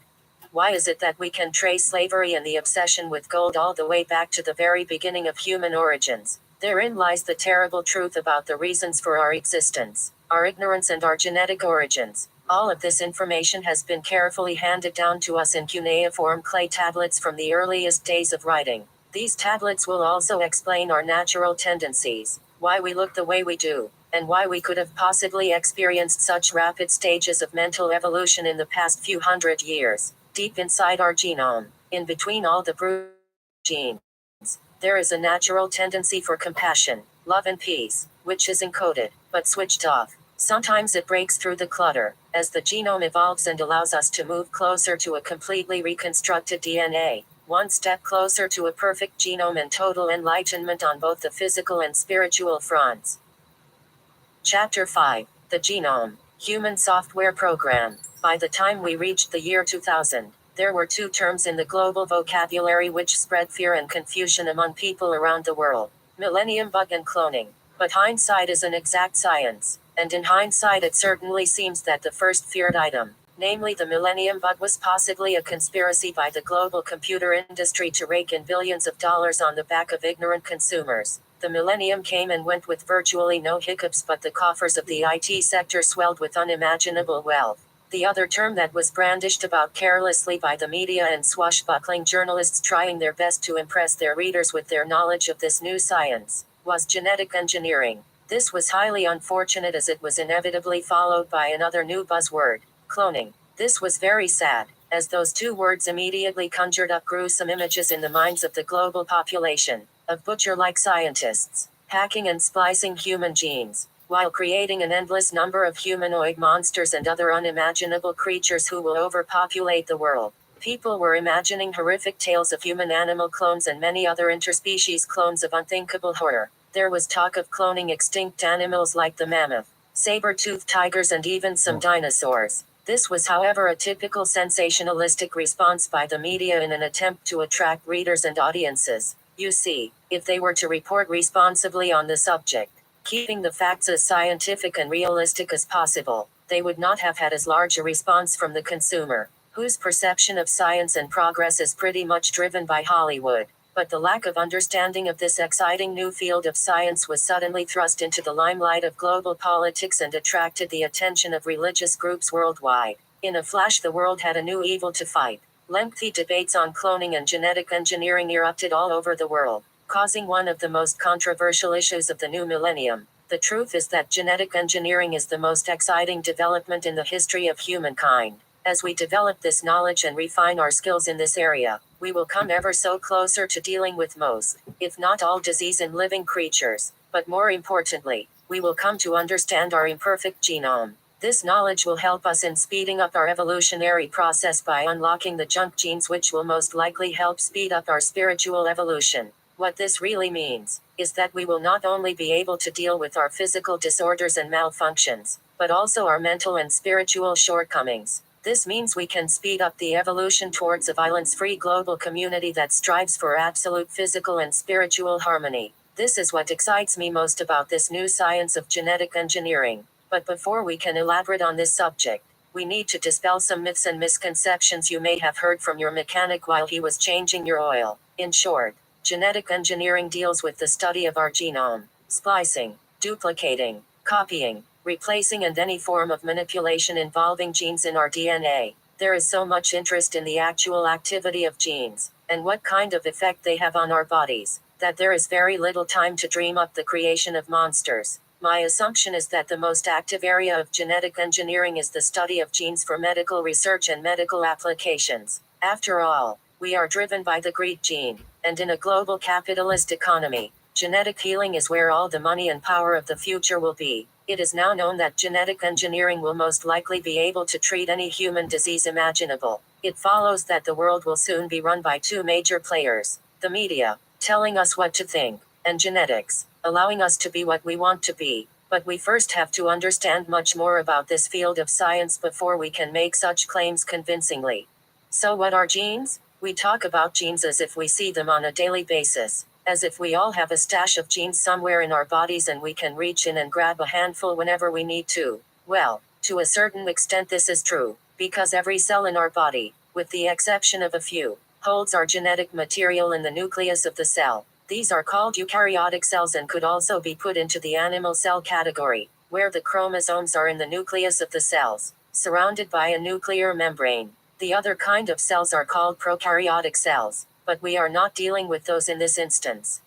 Why is it that we can trace slavery and the obsession with gold all the way back to the very beginning of human origins? Therein lies the terrible truth about the reasons for our existence, our ignorance and our genetic origins. All of this information has been carefully handed down to us in cuneiform clay tablets from the earliest days of writing. These tablets will also explain our natural tendencies, why we look the way we do, and why we could have possibly experienced such rapid stages of mental evolution in the past few hundred years. Deep inside our genome, in between all the genes, there is a natural tendency for compassion, love and peace, which is encoded, but switched off. Sometimes it breaks through the clutter, as the genome evolves and allows us to move closer to a completely reconstructed DNA, one step closer to a perfect genome and total enlightenment on both the physical and spiritual fronts. Chapter 5, The Genome, Human Software Program. By the time we reached the year 2000, there were two terms in the global vocabulary which spread fear and confusion among people around the world: millennium bug and cloning. But hindsight is an exact science, and in hindsight it certainly seems that the first feared item, namely the millennium bug, was possibly a conspiracy by the global computer industry to rake in billions of dollars on the back of ignorant consumers. The millennium came and went with virtually no hiccups, but the coffers of the IT sector swelled with unimaginable wealth. The other term that was brandished about carelessly by the media and swashbuckling journalists trying their best to impress their readers with their knowledge of this new science was genetic engineering. This was highly unfortunate, as it was inevitably followed by another new buzzword: cloning. This was very sad, as those two words immediately conjured up gruesome images in the minds of the global population, of butcher-like scientists, hacking and splicing human genes, while creating an endless number of humanoid monsters and other unimaginable creatures who will overpopulate the world. People were imagining horrific tales of human-animal clones and many other interspecies clones of unthinkable horror. There was talk of cloning extinct animals like the mammoth, saber-toothed tigers, and even some dinosaurs. This was, however, a typical sensationalistic response by the media in an attempt to attract readers and audiences. You see, if they were to report responsibly on the subject, keeping the facts as scientific and realistic as possible, they would not have had as large a response from the consumer, whose perception of science and progress is pretty much driven by Hollywood. But the lack of understanding of this exciting new field of science was suddenly thrust into the limelight of global politics and attracted the attention of religious groups worldwide. In a flash, the world had a new evil to fight. Lengthy debates on cloning and genetic engineering erupted all over the world, causing one of the most controversial issues of the new millennium. The truth is that genetic engineering is the most exciting development in the history of humankind. As we develop this knowledge and refine our skills in this area, we will come ever so closer to dealing with most, if not all, disease in living creatures. But more importantly, we will come to understand our imperfect genome. This knowledge will help us in speeding up our evolutionary process by unlocking the junk genes, which will most likely help speed up our spiritual evolution. What this really means is that we will not only be able to deal with our physical disorders and malfunctions, but also our mental and spiritual shortcomings. This means we can speed up the evolution towards a violence-free global community that strives for absolute physical and spiritual harmony. This is what excites me most about this new science of genetic engineering. But before we can elaborate on this subject, we need to dispel some myths and misconceptions you may have heard from your mechanic while he was changing your oil. In short, genetic engineering deals with the study of our genome, splicing, duplicating, copying, replacing, and any form of manipulation involving genes in our DNA. There is so much interest in the actual activity of genes, and what kind of effect they have on our bodies, that there is very little time to dream up the creation of monsters. My assumption is that the most active area of genetic engineering is the study of genes for medical research and medical applications. After all, we are driven by the greed gene, and in a global capitalist economy, genetic healing is where all the money and power of the future will be. It is now known that genetic engineering will most likely be able to treat any human disease imaginable. It follows that the world will soon be run by two major players: the media, telling us what to think, and genetics, allowing us to be what we want to be. But we first have to understand much more about this field of science before we can make such claims convincingly. So, what are genes? We talk about genes as if we see them on a daily basis, as if we all have a stash of genes somewhere in our bodies and we can reach in and grab a handful whenever we need to. Well, to a certain extent, this is true, because every cell in our body, with the exception of a few, holds our genetic material in the nucleus of the cell. These are called eukaryotic cells and could also be put into the animal cell category, where the chromosomes are in the nucleus of the cells, surrounded by a nuclear membrane. The other kind of cells are called prokaryotic cells, but we are not dealing with those in this instance.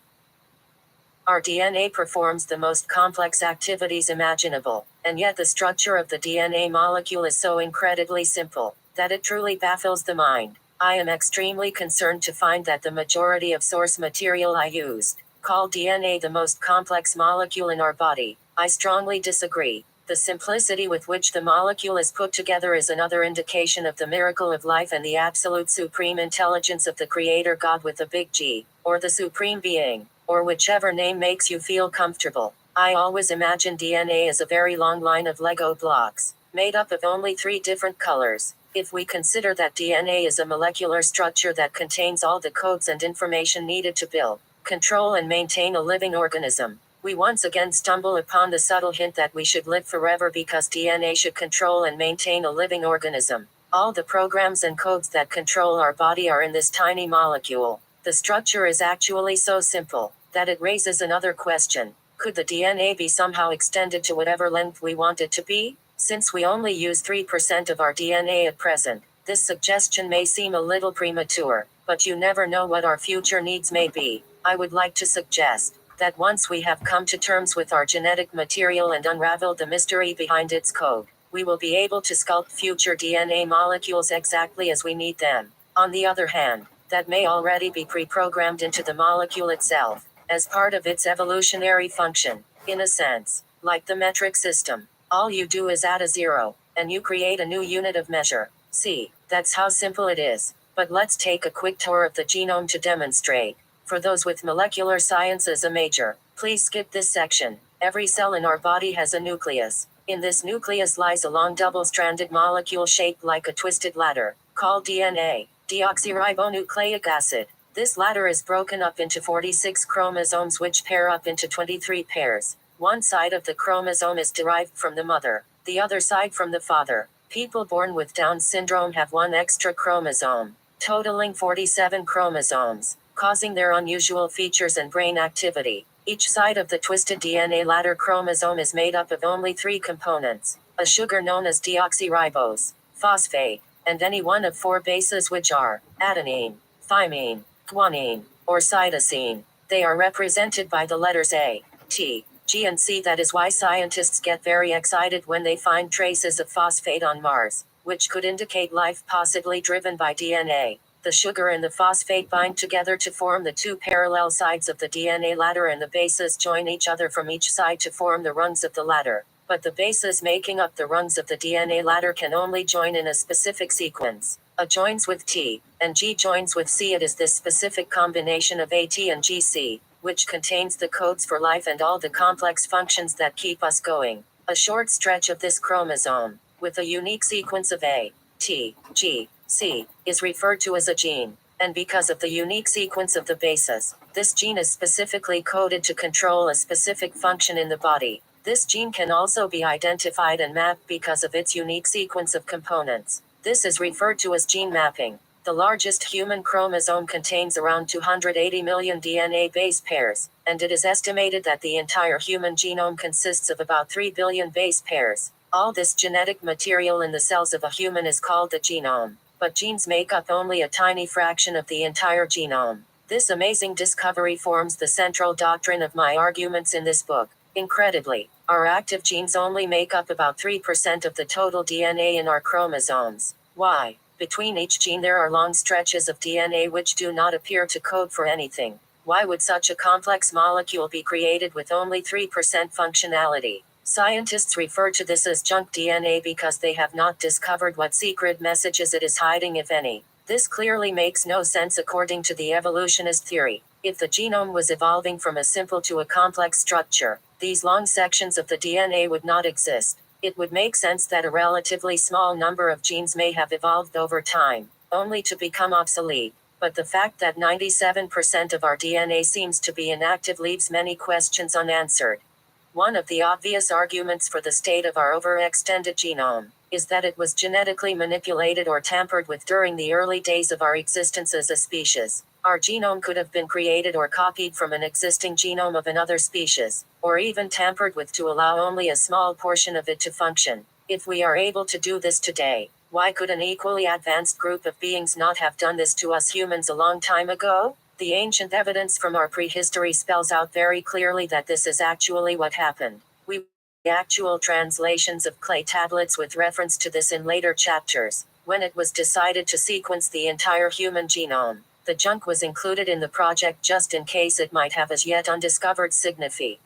Our DNA performs the most complex activities imaginable, and yet the structure of the DNA molecule is so incredibly simple that it truly baffles the mind. I am extremely concerned to find that the majority of source material I used, called DNA the most complex molecule in our body. I strongly disagree. The simplicity with which the molecule is put together is another indication of the miracle of life and the absolute supreme intelligence of the Creator God with a big G, or the Supreme Being, or whichever name makes you feel comfortable. I always imagine DNA as a very long line of Lego blocks, made up of only 3 different colors. If we consider that DNA is a molecular structure that contains all the codes and information needed to build, control and maintain a living organism, we once again stumble upon the subtle hint that we should live forever because DNA should control and maintain a living organism. All the programs and codes that control our body are in this tiny molecule. The structure is actually so simple that it raises another question. Could the DNA be somehow extended to whatever length we want it to be? Since we only use 3% of our DNA at present, this suggestion may seem a little premature, but you never know what our future needs may be. I would like to suggest that once we have come to terms with our genetic material and unraveled the mystery behind its code, we will be able to sculpt future DNA molecules exactly as we need them. On the other hand, that may already be pre-programmed into the molecule itself, as part of its evolutionary function. In a sense, like the metric system, all you do is add a 0, and you create a new unit of measure. See, that's how simple it is. But let's take a quick tour of the genome to demonstrate. For those with molecular science as a major, please skip this section. Every cell in our body has a nucleus. In this nucleus lies a long double-stranded molecule shaped like a twisted ladder, called DNA, deoxyribonucleic acid. This ladder is broken up into 46 chromosomes which pair up into 23 pairs. One side of the chromosome is derived from the mother, the other side from the father. People born with Down syndrome have 1 extra chromosome, totaling 47 chromosomes, causing their unusual features and brain activity. Each side of the twisted DNA ladder chromosome is made up of only 3 components: a sugar known as deoxyribose, phosphate, and any one of 4 bases which are adenine, thymine, guanine, or cytosine. They are represented by the letters A, T, G and C. That is why scientists get very excited when they find traces of phosphate on Mars, which could indicate life possibly driven by DNA. The sugar and the phosphate bind together to form the 2 parallel sides of the DNA ladder, and the bases join each other from each side to form the rungs of the ladder. But the bases making up the rungs of the DNA ladder can only join in a specific sequence. A joins with T, and G joins with C. It is this specific combination of AT and GC, which contains the codes for life and all the complex functions that keep us going. A short stretch of this chromosome, with a unique sequence of A, T, G, C, is referred to as a gene. And because of the unique sequence of the bases, this gene is specifically coded to control a specific function in the body. This gene can also be identified and mapped because of its unique sequence of components. This is referred to as gene mapping. The largest human chromosome contains around 280 million DNA base pairs, and it is estimated that the entire human genome consists of about 3 billion base pairs. All this genetic material in the cells of a human is called the genome, but genes make up only a tiny fraction of the entire genome. This amazing discovery forms the central doctrine of my arguments in this book. Incredibly, our active genes only make up about 3% of the total DNA in our chromosomes. Why? Between each gene there are long stretches of DNA which do not appear to code for anything. Why would such a complex molecule be created with only 3% functionality? Scientists refer to this as junk DNA because they have not discovered what secret messages it is hiding, if any. This clearly makes no sense according to the evolutionist theory. If the genome was evolving from a simple to a complex structure, these long sections of the DNA would not exist. It would make sense that a relatively small number of genes may have evolved over time, only to become obsolete. But the fact that 97% of our DNA seems to be inactive leaves many questions unanswered. One of the obvious arguments for the state of our overextended genome is that it was genetically manipulated or tampered with during the early days of our existence as a species. Our genome could have been created or copied from an existing genome of another species, or even tampered with to allow only a small portion of it to function. If we are able to do this today, why could an equally advanced group of beings not have done this to us humans a long time ago? The ancient evidence from our prehistory spells out very clearly that this is actually what happened. We will see actual translations of clay tablets with reference to this in later chapters. When it was decided to sequence the entire human genome, the junk was included in the project just in case it might have as yet undiscovered significance.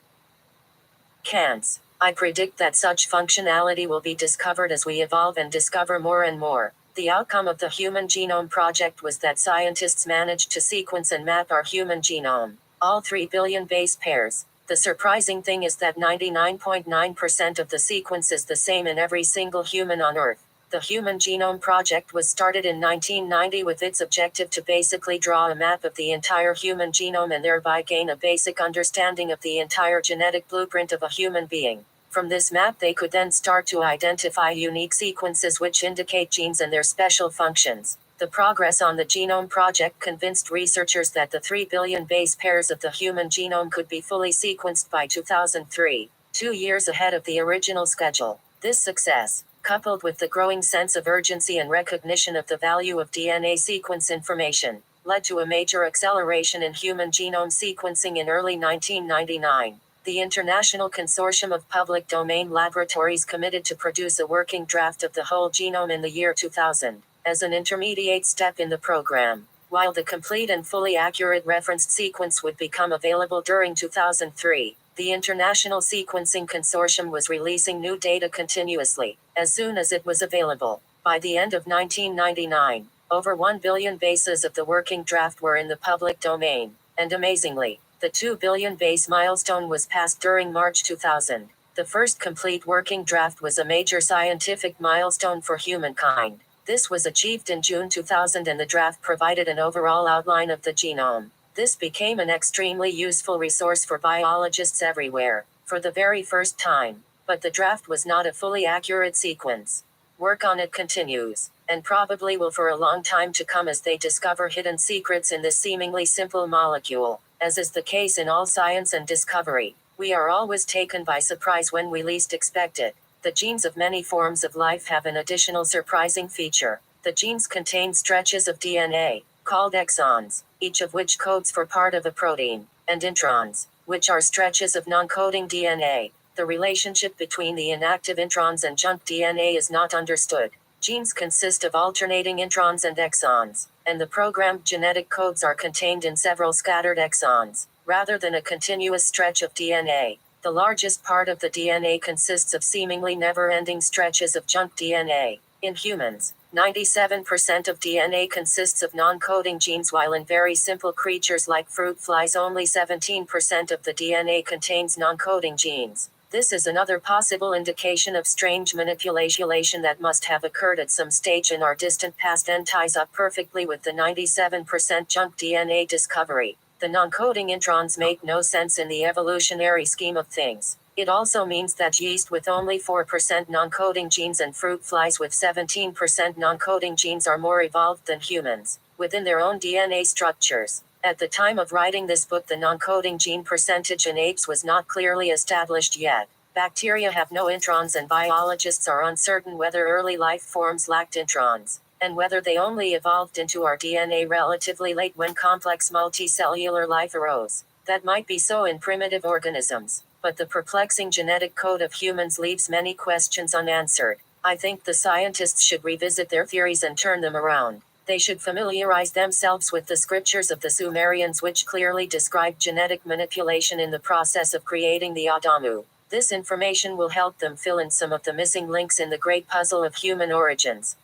Cants. I predict that such functionality will be discovered as we evolve and discover more and more. The outcome of the Human Genome Project was that scientists managed to sequence and map our human genome, all 3 billion base pairs. The surprising thing is that 99.9% of the sequence is the same in every single human on Earth. The Human Genome Project was started in 1990 with its objective to basically draw a map of the entire human genome and thereby gain a basic understanding of the entire genetic blueprint of a human being. From this map they could then start to identify unique sequences which indicate genes and their special functions. The progress on the Genome Project convinced researchers that the 3 billion base pairs of the human genome could be fully sequenced by 2003, 2 years ahead of the original schedule. This success, coupled with the growing sense of urgency and recognition of the value of DNA sequence information, led to a major acceleration in human genome sequencing in early 1999. The International Consortium of Public Domain Laboratories committed to produce a working draft of the whole genome in the year 2000, as an intermediate step in the program. While the complete and fully accurate referenced sequence would become available during 2003, the International Sequencing Consortium was releasing new data continuously, as soon as it was available. By the end of 1999, over 1 billion bases of the working draft were in the public domain, and amazingly, the 2 billion base milestone was passed during March 2000. The first complete working draft was a major scientific milestone for humankind. This was achieved in June 2000 and the draft provided an overall outline of the genome. This became an extremely useful resource for biologists everywhere, for the very first time. But the draft was not a fully accurate sequence. Work on it continues, and probably will for a long time to come as they discover hidden secrets in this seemingly simple molecule. As is the case in all science and discovery, we are always taken by surprise when we least expect it. The genes of many forms of life have an additional surprising feature. The genes contain stretches of DNA, called exons, each of which codes for part of a protein, and introns, which are stretches of non-coding DNA. The relationship between the inactive introns and junk DNA is not understood. Genes consist of alternating introns and exons, and the programmed genetic codes are contained in several scattered exons, rather than a continuous stretch of DNA. The largest part of the DNA consists of seemingly never-ending stretches of junk DNA. In humans, 97% of DNA consists of non-coding genes, while in very simple creatures like fruit flies only 17% of the DNA contains non-coding genes. This is another possible indication of strange manipulation that must have occurred at some stage in our distant past and ties up perfectly with the 97% junk DNA discovery. The non-coding introns make no sense in the evolutionary scheme of things. It also means that yeast with only 4% non-coding genes and fruit flies with 17% non-coding genes are more evolved than humans, within their own DNA structures. At the time of writing this book, the non-coding gene percentage in apes was not clearly established yet. Bacteria have no introns and biologists are uncertain whether early life forms lacked introns, and whether they only evolved into our DNA relatively late when complex multicellular life arose. That might be so in primitive organisms, but the perplexing genetic code of humans leaves many questions unanswered. I think the scientists should revisit their theories and turn them around. They should familiarize themselves with the scriptures of the Sumerians, which clearly describe genetic manipulation in the process of creating the Adamu. This information will help them fill in some of the missing links in the great puzzle of human origins.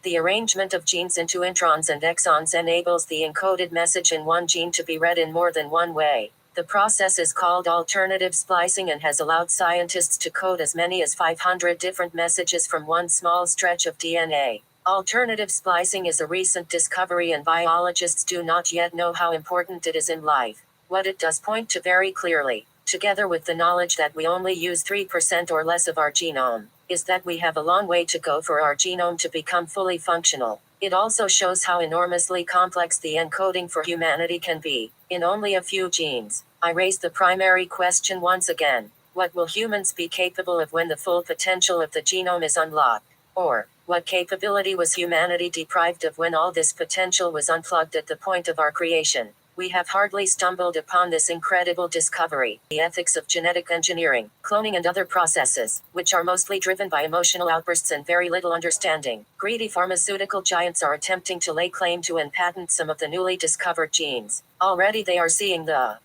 The arrangement of genes into introns and exons enables the encoded message in one gene to be read in more than one way. The process is called alternative splicing and has allowed scientists to code as many as 500 different messages from one small stretch of DNA. Alternative splicing is a recent discovery and biologists do not yet know how important it is in life. What it does point to very clearly, together with the knowledge that we only use 3% or less of our genome, is that we have a long way to go for our genome to become fully functional. It also shows how enormously complex the encoding for humanity can be, in only a few genes. I raise the primary question once again. What will humans be capable of when the full potential of the genome is unlocked? Or, what capability was humanity deprived of when all this potential was unplugged at the point of our creation? We have hardly stumbled upon this incredible discovery, the ethics of genetic engineering, cloning and other processes, which are mostly driven by emotional outbursts and very little understanding. Greedy pharmaceutical giants are attempting to lay claim to and patent some of the newly discovered genes. Already they are seeing the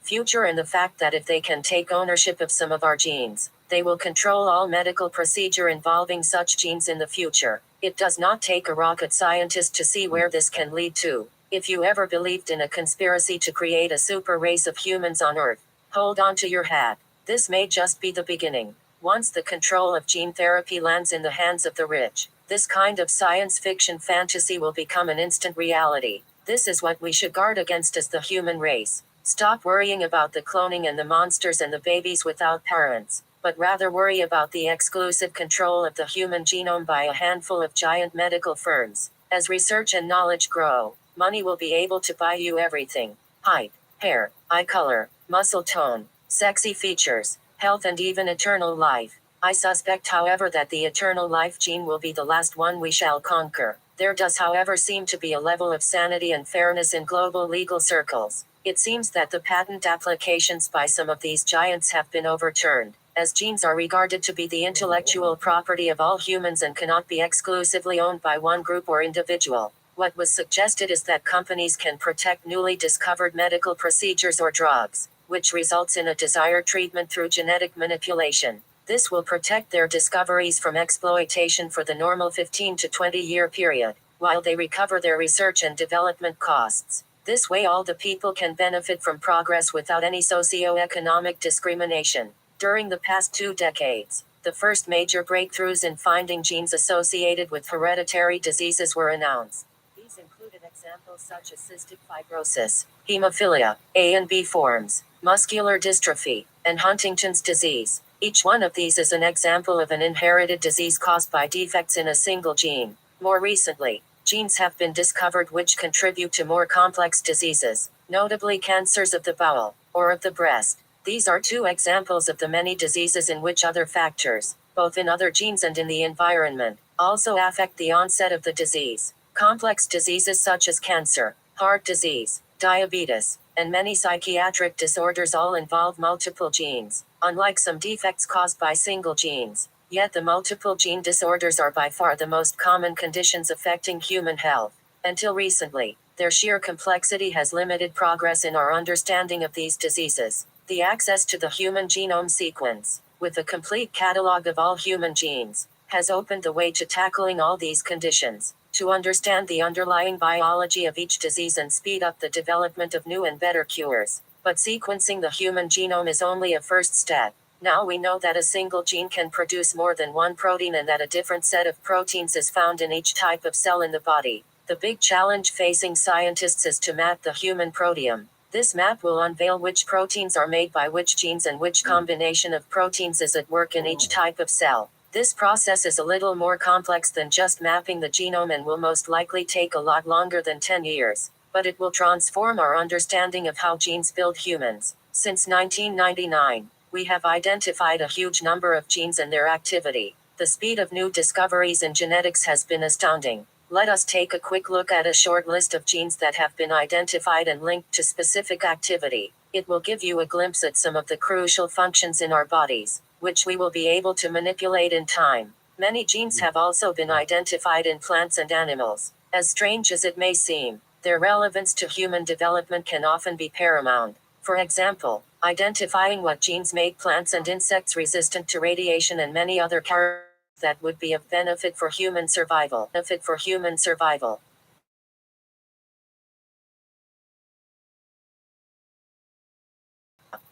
future and the fact that if they can take ownership of some of our genes, they will control all medical procedure involving such genes in the future. It does not take a rocket scientist to see where this can lead to. If you ever believed in a conspiracy to create a super race of humans on Earth, hold on to your hat. This may just be the beginning. Once the control of gene therapy lands in the hands of the rich, this kind of science fiction fantasy will become an instant reality. This is what we should guard against as the human race. Stop worrying about the cloning and the monsters and the babies without parents, but rather worry about the exclusive control of the human genome by a handful of giant medical firms. As research and knowledge grow, money will be able to buy you everything: height, hair, eye color, muscle tone, sexy features, health, and even eternal life. I suspect, however, that the eternal life gene will be the last one we shall conquer. There does, however, seem to be a level of sanity and fairness in global legal circles. It seems that the patent applications by some of these giants have been overturned, as genes are regarded to be the intellectual property of all humans and cannot be exclusively owned by one group or individual. What was suggested is that companies can protect newly discovered medical procedures or drugs, which results in a desired treatment through genetic manipulation. This will protect their discoveries from exploitation for the normal 15 to 20-year period, while they recover their research and development costs. This way all the people can benefit from progress without any socio-economic discrimination. During the past 2 decades, the first major breakthroughs in finding genes associated with hereditary diseases were announced. These included examples such as cystic fibrosis, hemophilia, A and B forms, muscular dystrophy, and Huntington's disease. Each one of these is an example of an inherited disease caused by defects in a single gene. More recently, genes have been discovered which contribute to more complex diseases, notably cancers of the bowel, or of the breast. These are 2 examples of the many diseases in which other factors, both in other genes and in the environment, also affect the onset of the disease. Complex diseases such as cancer, heart disease, diabetes, and many psychiatric disorders all involve multiple genes, unlike some defects caused by single genes. Yet the multiple gene disorders are by far the most common conditions affecting human health. Until recently, their sheer complexity has limited progress in our understanding of these diseases. The access to the human genome sequence, with a complete catalog of all human genes, has opened the way to tackling all these conditions. To understand the underlying biology of each disease and speed up the development of new and better cures. But sequencing the human genome is only a first step. Now we know that a single gene can produce more than one protein and that a different set of proteins is found in each type of cell in the body. The big challenge facing scientists is to map the human proteome. This map will unveil which proteins are made by which genes and which combination of proteins is at work in each type of cell. This process is a little more complex than just mapping the genome and will most likely take a lot longer than 10 years. But it will transform our understanding of how genes build humans. Since 1999, we have identified a huge number of genes and their activity. The speed of new discoveries in genetics has been astounding. Let us take a quick look at a short list of genes that have been identified and linked to specific activity. It will give you a glimpse at some of the crucial functions in our bodies, which we will be able to manipulate in time. Many genes have also been identified in plants and animals. As strange as it may seem, their relevance to human development can often be paramount. For example, identifying what genes make plants and insects resistant to radiation and many other characteristics that would be of benefit for human survival.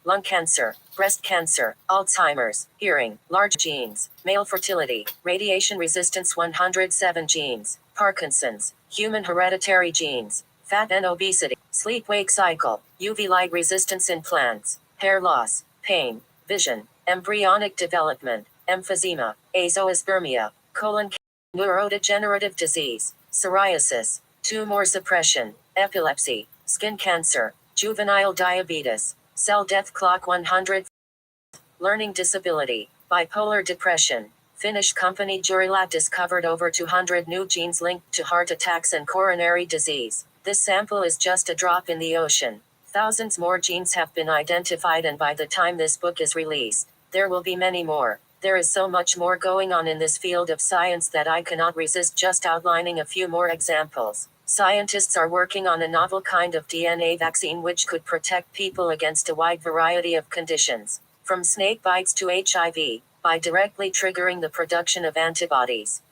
Lung cancer, breast cancer, Alzheimer's, hearing, large genes, male fertility, radiation resistance 107 genes, Parkinson's, human hereditary genes, fat and obesity, sleep-wake cycle, UV light resistance in plants, hair loss, pain, vision, embryonic development, emphysema, azoospermia, colon cancer, neurodegenerative disease, psoriasis, tumor suppression, epilepsy, skin cancer, juvenile diabetes, cell death clock 100, learning disability, bipolar depression. Finnish company Jurilab discovered over 200 new genes linked to heart attacks and coronary disease. This sample is just a drop in the ocean. Thousands more genes have been identified, and by the time this book is released, there will be many more. There is so much more going on in this field of science that I cannot resist just outlining a few more examples. Scientists are working on a novel kind of DNA vaccine which could protect people against a wide variety of conditions, from snake bites to HIV, by directly triggering the production of antibodies.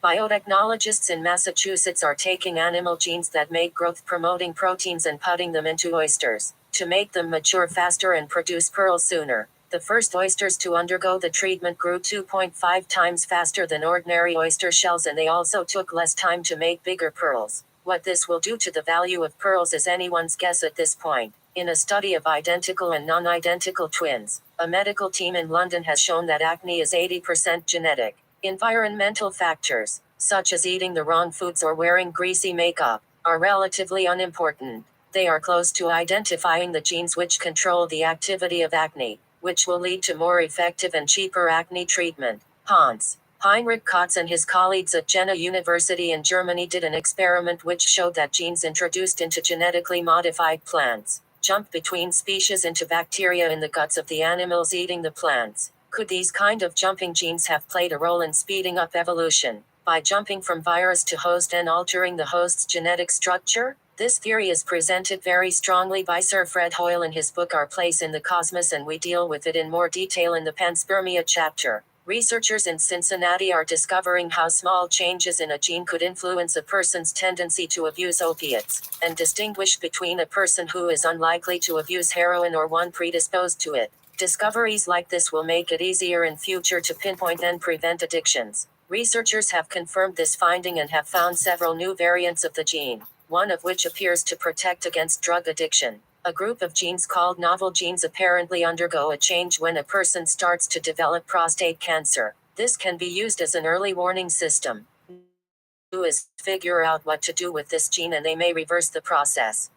Biotechnologists in Massachusetts are taking animal genes that make growth-promoting proteins and putting them into oysters, to make them mature faster and produce pearls sooner. The first oysters to undergo the treatment grew 2.5 times faster than ordinary oyster shells, and they also took less time to make bigger pearls. What this will do to the value of pearls is anyone's guess at this point. In a study of identical and non-identical twins, a medical team in London has shown that acne is 80% genetic. Environmental factors, such as eating the wrong foods or wearing greasy makeup, are relatively unimportant. They are close to identifying the genes which control the activity of acne, which will lead to more effective and cheaper acne treatment. Heinrich Kotz and his colleagues at Jena University in Germany did an experiment which showed that genes introduced into genetically modified plants jump between species into bacteria in the guts of the animals eating the plants. Could these kind of jumping genes have played a role in speeding up evolution, by jumping from virus to host and altering the host's genetic structure? This theory is presented very strongly by Sir Fred Hoyle in his book Our Place in the Cosmos, and we deal with it in more detail in the Panspermia chapter. Researchers in Cincinnati are discovering how small changes in a gene could influence a person's tendency to abuse opiates, and distinguish between a person who is unlikely to abuse heroin or one predisposed to it. Discoveries like this will make it easier in future to pinpoint and prevent addictions. Researchers have confirmed this finding and have found several new variants of the gene, one of which appears to protect against drug addiction. A group of genes called novel genes apparently undergo a change when a person starts to develop prostate cancer. This can be used as an early warning system. Do is figure out what to do with this gene and they may reverse the process.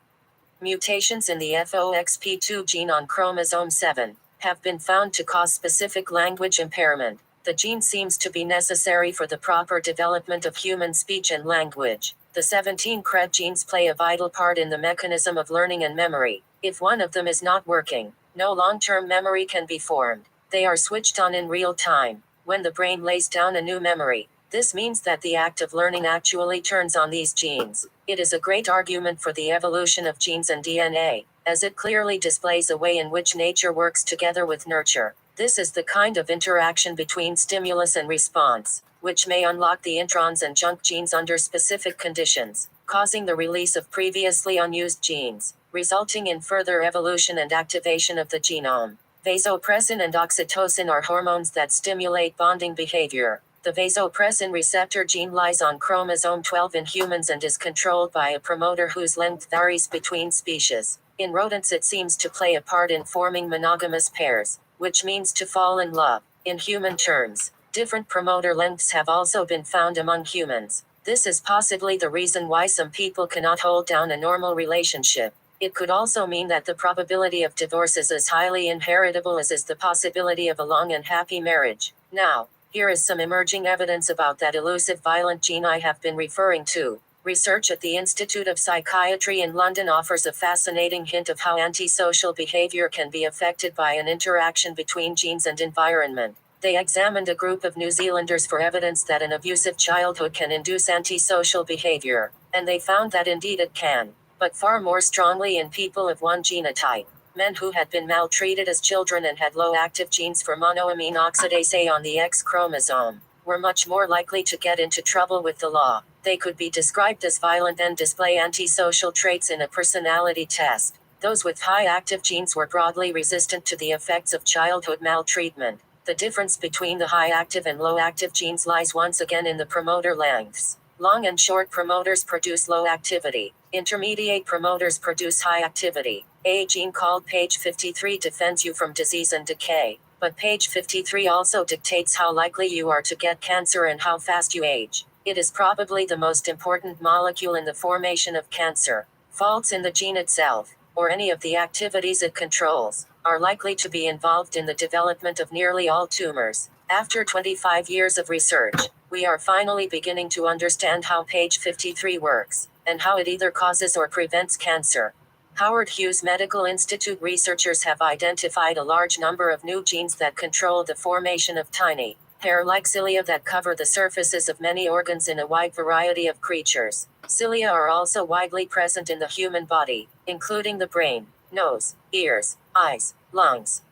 Mutations in the FOXP2 gene on chromosome 7 have been found to cause specific language impairment. The gene seems to be necessary for the proper development of human speech and language. The 17 CRED genes play a vital part in the mechanism of learning and memory. If one of them is not working, no long-term memory can be formed. They are switched on in real time when the brain lays down a new memory. This means that the act of learning actually turns on these genes. It is a great argument for the evolution of genes and DNA, as it clearly displays a way in which nature works together with nurture. This is the kind of interaction between stimulus and response, which may unlock the introns and junk genes under specific conditions, causing the release of previously unused genes, resulting in further evolution and activation of the genome. Vasopressin and oxytocin are hormones that stimulate bonding behavior. The vasopressin receptor gene lies on chromosome 12 in humans and is controlled by a promoter whose length varies between species. In rodents, it seems to play a part in forming monogamous pairs, which means to fall in love. In human terms, different promoter lengths have also been found among humans. This is possibly the reason why some people cannot hold down a normal relationship. It could also mean that the probability of divorce is as highly inheritable as is the possibility of a long and happy marriage. Now, here is some emerging evidence about that elusive violent gene I have been referring to. Research at the Institute of Psychiatry in London offers a fascinating hint of how antisocial behavior can be affected by an interaction between genes and environment. They examined a group of New Zealanders for evidence that an abusive childhood can induce antisocial behavior, and they found that indeed it can, but far more strongly in people of one genotype. Men who had been maltreated as children and had low active genes for monoamine oxidase A on the X chromosome were much more likely to get into trouble with the law. They could be described as violent and display antisocial traits in a personality test. Those with high active genes were broadly resistant to the effects of childhood maltreatment. The difference between the high active and low active genes lies once again in the promoter lengths. Long and short promoters produce low activity. Intermediate promoters produce high activity. A gene called page 53 defends you from disease and decay. But page 53 also dictates how likely you are to get cancer and how fast you age. It is probably the most important molecule in the formation of cancer. Faults in the gene itself, or any of the activities it controls, are likely to be involved in the development of nearly all tumors. After 25 years of research, we are finally beginning to understand how page 53 works, and how it either causes or prevents cancer. Howard Hughes Medical Institute researchers have identified a large number of new genes that control the formation of tiny, hair-like cilia that cover the surfaces of many organs in a wide variety of creatures. Cilia are also widely present in the human body, including the brain, nose, ears, eyes, lungs,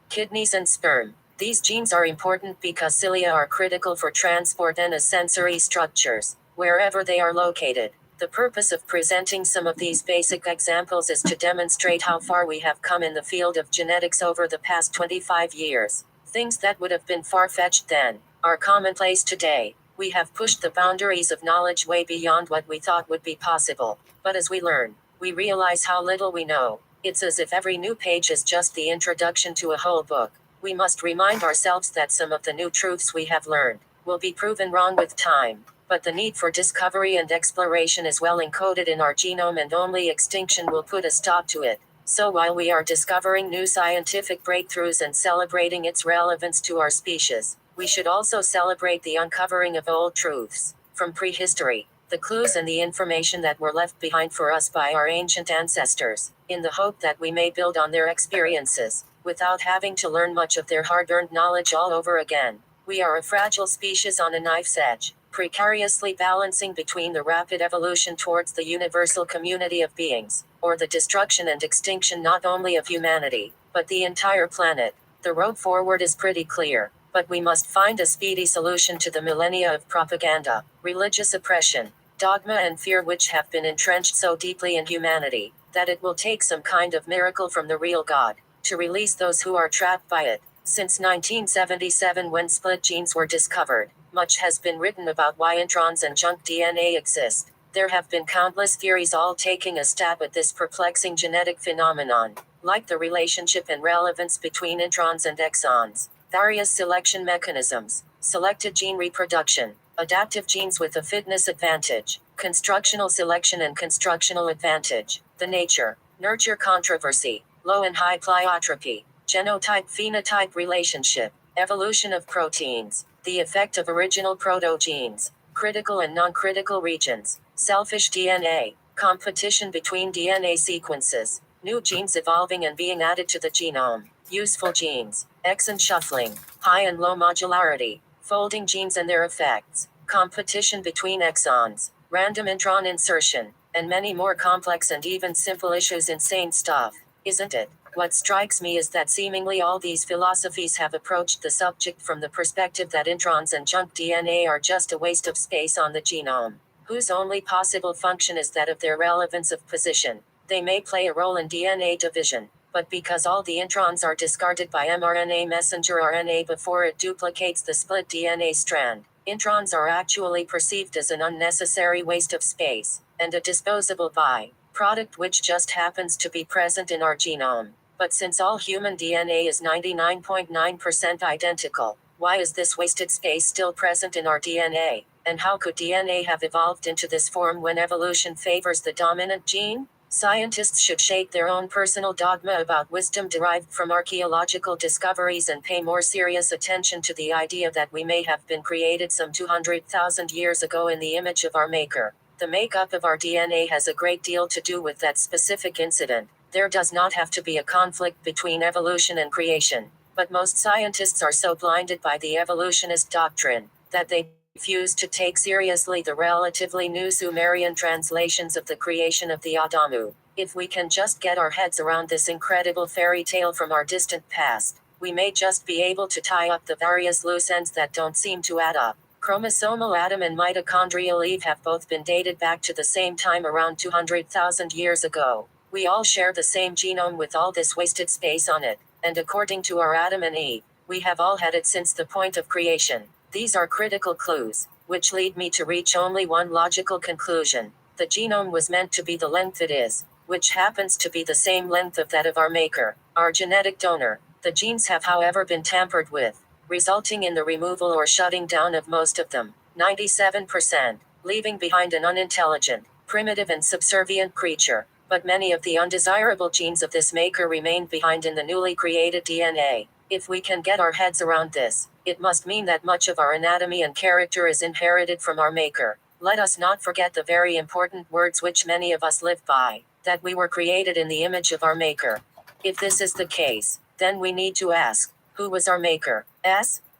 kidneys and sperm. These genes are important because cilia are critical for transport and as sensory structures, wherever they are located. The purpose of presenting some of these basic examples is to demonstrate how far we have come in the field of genetics over the past 25 years. Things that would have been far-fetched then are commonplace today. We have pushed the boundaries of knowledge way beyond what we thought would be possible. But as we learn, we realize how little we know. It's as if every new page is just the introduction to a whole book. We must remind ourselves that some of the new truths we have learned will be proven wrong with time. But the need for discovery and exploration is well encoded in our genome, and only extinction will put a stop to it. So while we are discovering new scientific breakthroughs and celebrating its relevance to our species, we should also celebrate the uncovering of old truths from prehistory, the clues and the information that were left behind for us by our ancient ancestors, in the hope that we may build on their experiences, without having to learn much of their hard-earned knowledge all over again. We are a fragile species on a knife's edge, precariously balancing between the rapid evolution towards the universal community of beings, or the destruction and extinction not only of humanity, but the entire planet. The road forward is pretty clear, but we must find a speedy solution to the millennia of propaganda, religious oppression, dogma and fear which have been entrenched so deeply in humanity, that it will take some kind of miracle from the real God, to release those who are trapped by it. Since 1977, when split genes were discovered, much has been written about why introns and junk DNA exist. There have been countless theories all taking a stab at this perplexing genetic phenomenon, like the relationship and relevance between introns and exons, various selection mechanisms, selected gene reproduction, adaptive genes with a fitness advantage, constructional selection and constructional advantage, the nature-nurture controversy, low and high pleiotropy, genotype-phenotype relationship, evolution of proteins, the effect of original protogenes, critical and non-critical regions, selfish DNA, competition between DNA sequences, new genes evolving and being added to the genome, useful genes, exon shuffling, high and low modularity, folding genes and their effects, competition between exons, random intron insertion, and many more complex and even simple issues. Insane stuff, isn't it? What strikes me is that seemingly all these philosophies have approached the subject from the perspective that introns and junk DNA are just a waste of space on the genome, whose only possible function is that of their relevance of position. They may play a role in DNA division, but because all the introns are discarded by mRNA messenger RNA before it duplicates the split DNA strand, introns are actually perceived as an unnecessary waste of space, and a disposable by-product which just happens to be present in our genome. But since all human DNA is 99.9% identical, why is this wasted space still present in our DNA? And how could DNA have evolved into this form when evolution favors the dominant gene? Scientists should shake their own personal dogma about wisdom derived from archaeological discoveries and pay more serious attention to the idea that we may have been created some 200,000 years ago in the image of our Maker. The makeup of our DNA has a great deal to do with that specific incident. There does not have to be a conflict between evolution and creation, but most scientists are so blinded by the evolutionist doctrine that they refuse to take seriously the relatively new Sumerian translations of the creation of the Adamu. If we can just get our heads around this incredible fairy tale from our distant past, we may just be able to tie up the various loose ends that don't seem to add up. Chromosomal Adam and mitochondrial Eve have both been dated back to the same time around 200,000 years ago. We all share the same genome with all this wasted space on it, and according to our Adam and Eve, we have all had it since the point of creation. These are critical clues, which lead me to reach only one logical conclusion. The genome was meant to be the length it is, which happens to be the same length of that of our maker, our genetic donor. The genes have, however, been tampered with, resulting in the removal or shutting down of most of them, 97%, leaving behind an unintelligent, primitive and subservient creature. But many of the undesirable genes of this maker remained behind in the newly created DNA. If we can get our heads around this, it must mean that much of our anatomy and character is inherited from our maker. Let us not forget the very important words which many of us live by, that we were created in the image of our maker. If this is the case, then we need to ask, who was our maker?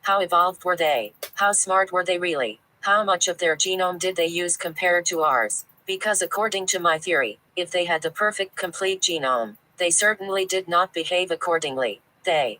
How evolved were they? How smart were they really? How much of their genome did they use compared to ours? Because according to my theory, if they had the perfect complete genome, they certainly did not behave accordingly. They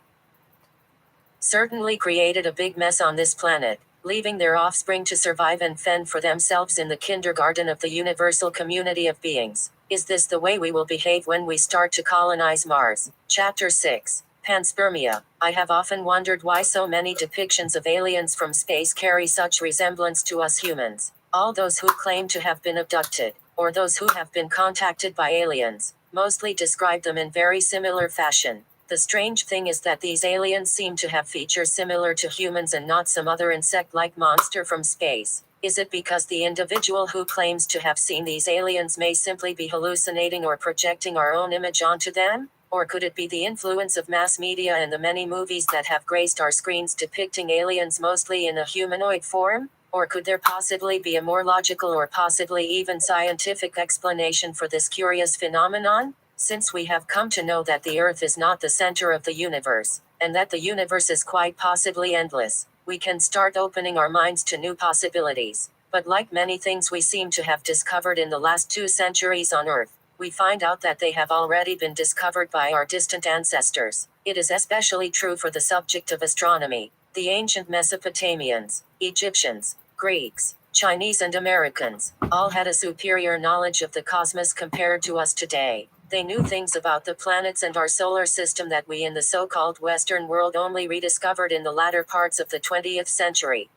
certainly created a big mess on this planet, leaving their offspring to survive and fend for themselves in the kindergarten of the universal community of beings. Is this the way we will behave when we start to colonize Mars? Chapter 6. Panspermia. I have often wondered why so many depictions of aliens from space carry such resemblance to us humans. All those who claim to have been abducted, or those who have been contacted by aliens, mostly describe them in very similar fashion. The strange thing is that these aliens seem to have features similar to humans and not some other insect-like monster from space. Is it because the individual who claims to have seen these aliens may simply be hallucinating or projecting our own image onto them? Or could it be the influence of mass media and the many movies that have graced our screens depicting aliens mostly in a humanoid form? Or could there possibly be a more logical or possibly even scientific explanation for this curious phenomenon? Since we have come to know that the Earth is not the center of the universe, and that the universe is quite possibly endless, we can start opening our minds to new possibilities. But like many things we seem to have discovered in the last 2 centuries on Earth, we find out that they have already been discovered by our distant ancestors. It is especially true for the subject of astronomy. The ancient Mesopotamians, Egyptians, Greeks, Chinese and Americans, all had a superior knowledge of the cosmos compared to us today. They knew things about the planets and our solar system that we in the so-called Western world only rediscovered in the latter parts of the 20th century.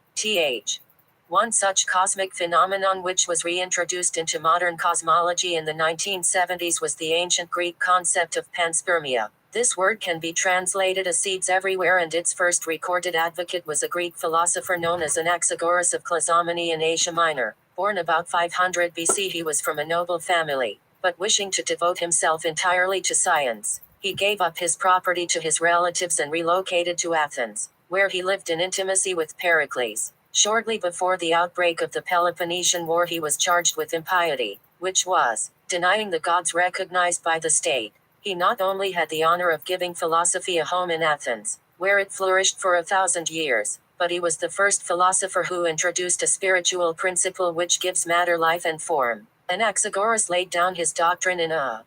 One such cosmic phenomenon which was reintroduced into modern cosmology in the 1970s was the ancient Greek concept of panspermia. This word can be translated as seeds everywhere, and its first recorded advocate was a Greek philosopher known as Anaxagoras of Clazomenae in Asia Minor. Born about 500 BC, he was from a noble family, but wishing to devote himself entirely to science, he gave up his property to his relatives and relocated to Athens, where he lived in intimacy with Pericles. Shortly before the outbreak of the Peloponnesian War, he was charged with impiety, which was denying the gods recognized by the state. He not only had the honor of giving philosophy a home in Athens, where it flourished for 1,000 years, but he was the first philosopher who introduced a spiritual principle which gives matter life and form. Anaxagoras laid down his doctrine in a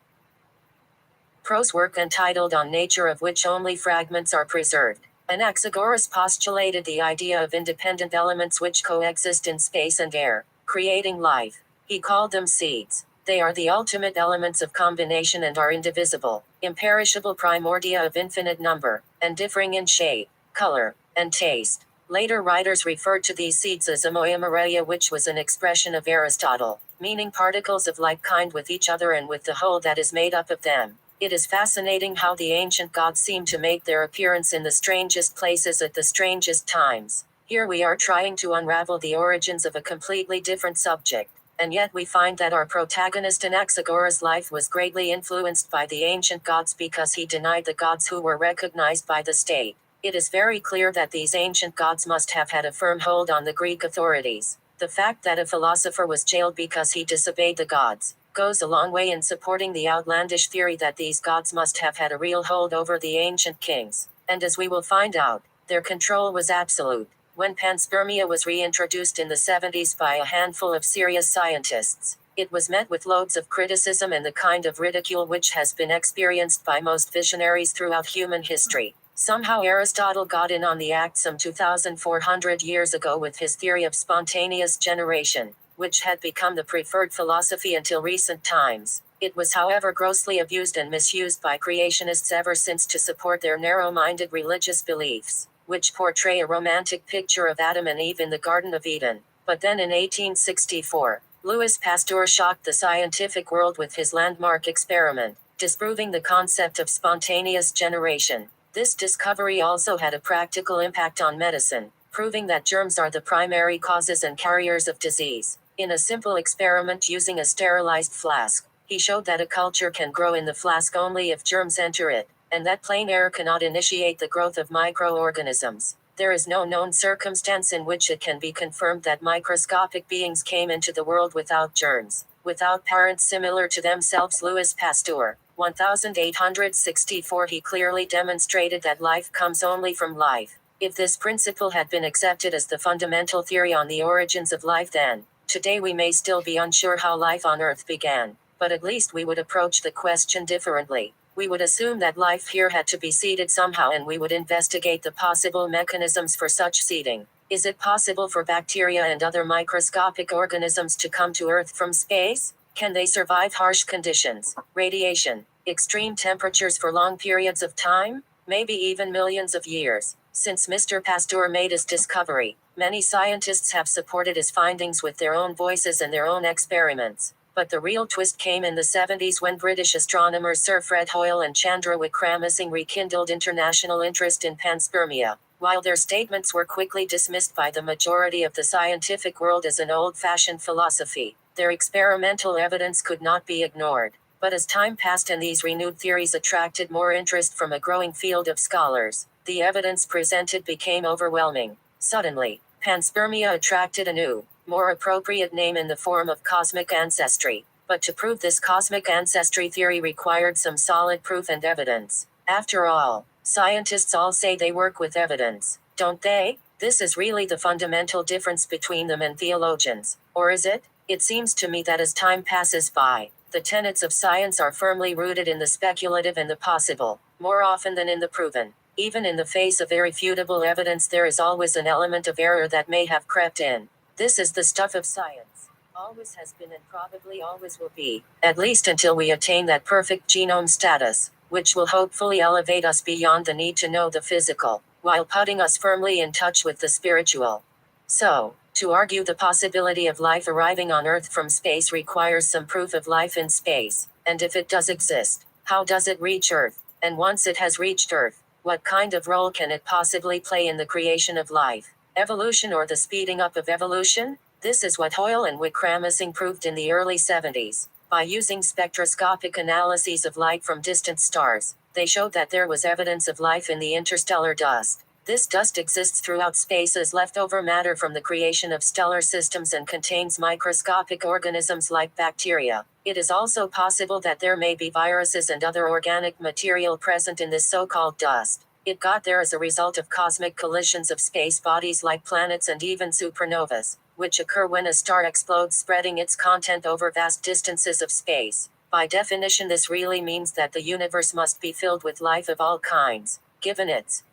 prose work entitled On Nature, of which only fragments are preserved. Anaxagoras postulated the idea of independent elements which coexist in space and air, creating life. He called them seeds. They are the ultimate elements of combination and are indivisible, imperishable primordia of infinite number, and differing in shape, color, and taste. Later writers referred to these seeds as amoiamoreia, which was an expression of Aristotle, meaning particles of like kind with each other and with the whole that is made up of them. It is fascinating how the ancient gods seem to make their appearance in the strangest places at the strangest times. Here we are trying to unravel the origins of a completely different subject, and yet we find that our protagonist Anaxagoras' life was greatly influenced by the ancient gods because he denied the gods who were recognized by the state. It is very clear that these ancient gods must have had a firm hold on the Greek authorities. The fact that a philosopher was jailed because he disobeyed the gods goes a long way in supporting the outlandish theory that these gods must have had a real hold over the ancient kings. And as we will find out, their control was absolute. When panspermia was reintroduced in the 70s by a handful of serious scientists, It was met with loads of criticism and the kind of ridicule which has been experienced by most visionaries throughout human history. Somehow Aristotle got in on the act some 2,400 years ago with his theory of spontaneous generation, which had become the preferred philosophy until recent times. It was, however, grossly abused and misused by creationists ever since to support their narrow-minded religious beliefs, which portray a romantic picture of Adam and Eve in the Garden of Eden. But then in 1864, Louis Pasteur shocked the scientific world with his landmark experiment, disproving the concept of spontaneous generation. This discovery also had a practical impact on medicine, proving that germs are the primary causes and carriers of disease. In a simple experiment using a sterilized flask, he showed that a culture can grow in the flask only if germs enter it, and that plain air cannot initiate the growth of microorganisms. There is no known circumstance in which it can be confirmed that microscopic beings came into the world without germs, without parents similar to themselves. Louis Pasteur, 1864. He clearly demonstrated that life comes only from life. If this principle had been accepted as the fundamental theory on the origins of life, then, today we may still be unsure how life on Earth began, but at least we would approach the question differently. We would assume that life here had to be seeded somehow, and we would investigate the possible mechanisms for such seeding. Is it possible for bacteria and other microscopic organisms to come to Earth from space? Can they survive harsh conditions, radiation, extreme temperatures for long periods of time? Maybe even millions of years. Since Mr. Pasteur made his discovery, many scientists have supported his findings with their own voices and their own experiments. But the real twist came in the 70s when British astronomers Sir Fred Hoyle and Chandra Wickramasinghe rekindled international interest in panspermia. While their statements were quickly dismissed by the majority of the scientific world as an old-fashioned philosophy, their experimental evidence could not be ignored. But as time passed and these renewed theories attracted more interest from a growing field of scholars, the evidence presented became overwhelming. Suddenly, panspermia attracted a new, more appropriate name in the form of cosmic ancestry. But to prove this cosmic ancestry theory required some solid proof and evidence. After all, scientists all say they work with evidence, don't they? This is really the fundamental difference between them and theologians. Or is it? It seems to me that as time passes by, the tenets of science are firmly rooted in the speculative and the possible, more often than in the proven. Even in the face of irrefutable evidence, there is always an element of error that may have crept in. This is the stuff of science. Always has been and probably always will be, at least until we attain that perfect genome status, which will hopefully elevate us beyond the need to know the physical, while putting us firmly in touch with the spiritual. So, to argue the possibility of life arriving on Earth from space requires some proof of life in space, and if it does exist, how does it reach Earth? And once it has reached Earth, what kind of role can it possibly play in the creation of life? Evolution or the speeding up of evolution? This is what Hoyle and Wickramasinghe proved in the early 70s. By using spectroscopic analyses of light from distant stars, they showed that there was evidence of life in the interstellar dust. This dust exists throughout space as leftover matter from the creation of stellar systems and contains microscopic organisms like bacteria. It is also possible that there may be viruses and other organic material present in this so-called dust. It got there as a result of cosmic collisions of space bodies like planets and even supernovas, which occur when a star explodes, spreading its content over vast distances of space. By definition, this really means that the universe must be filled with life of all kinds, given its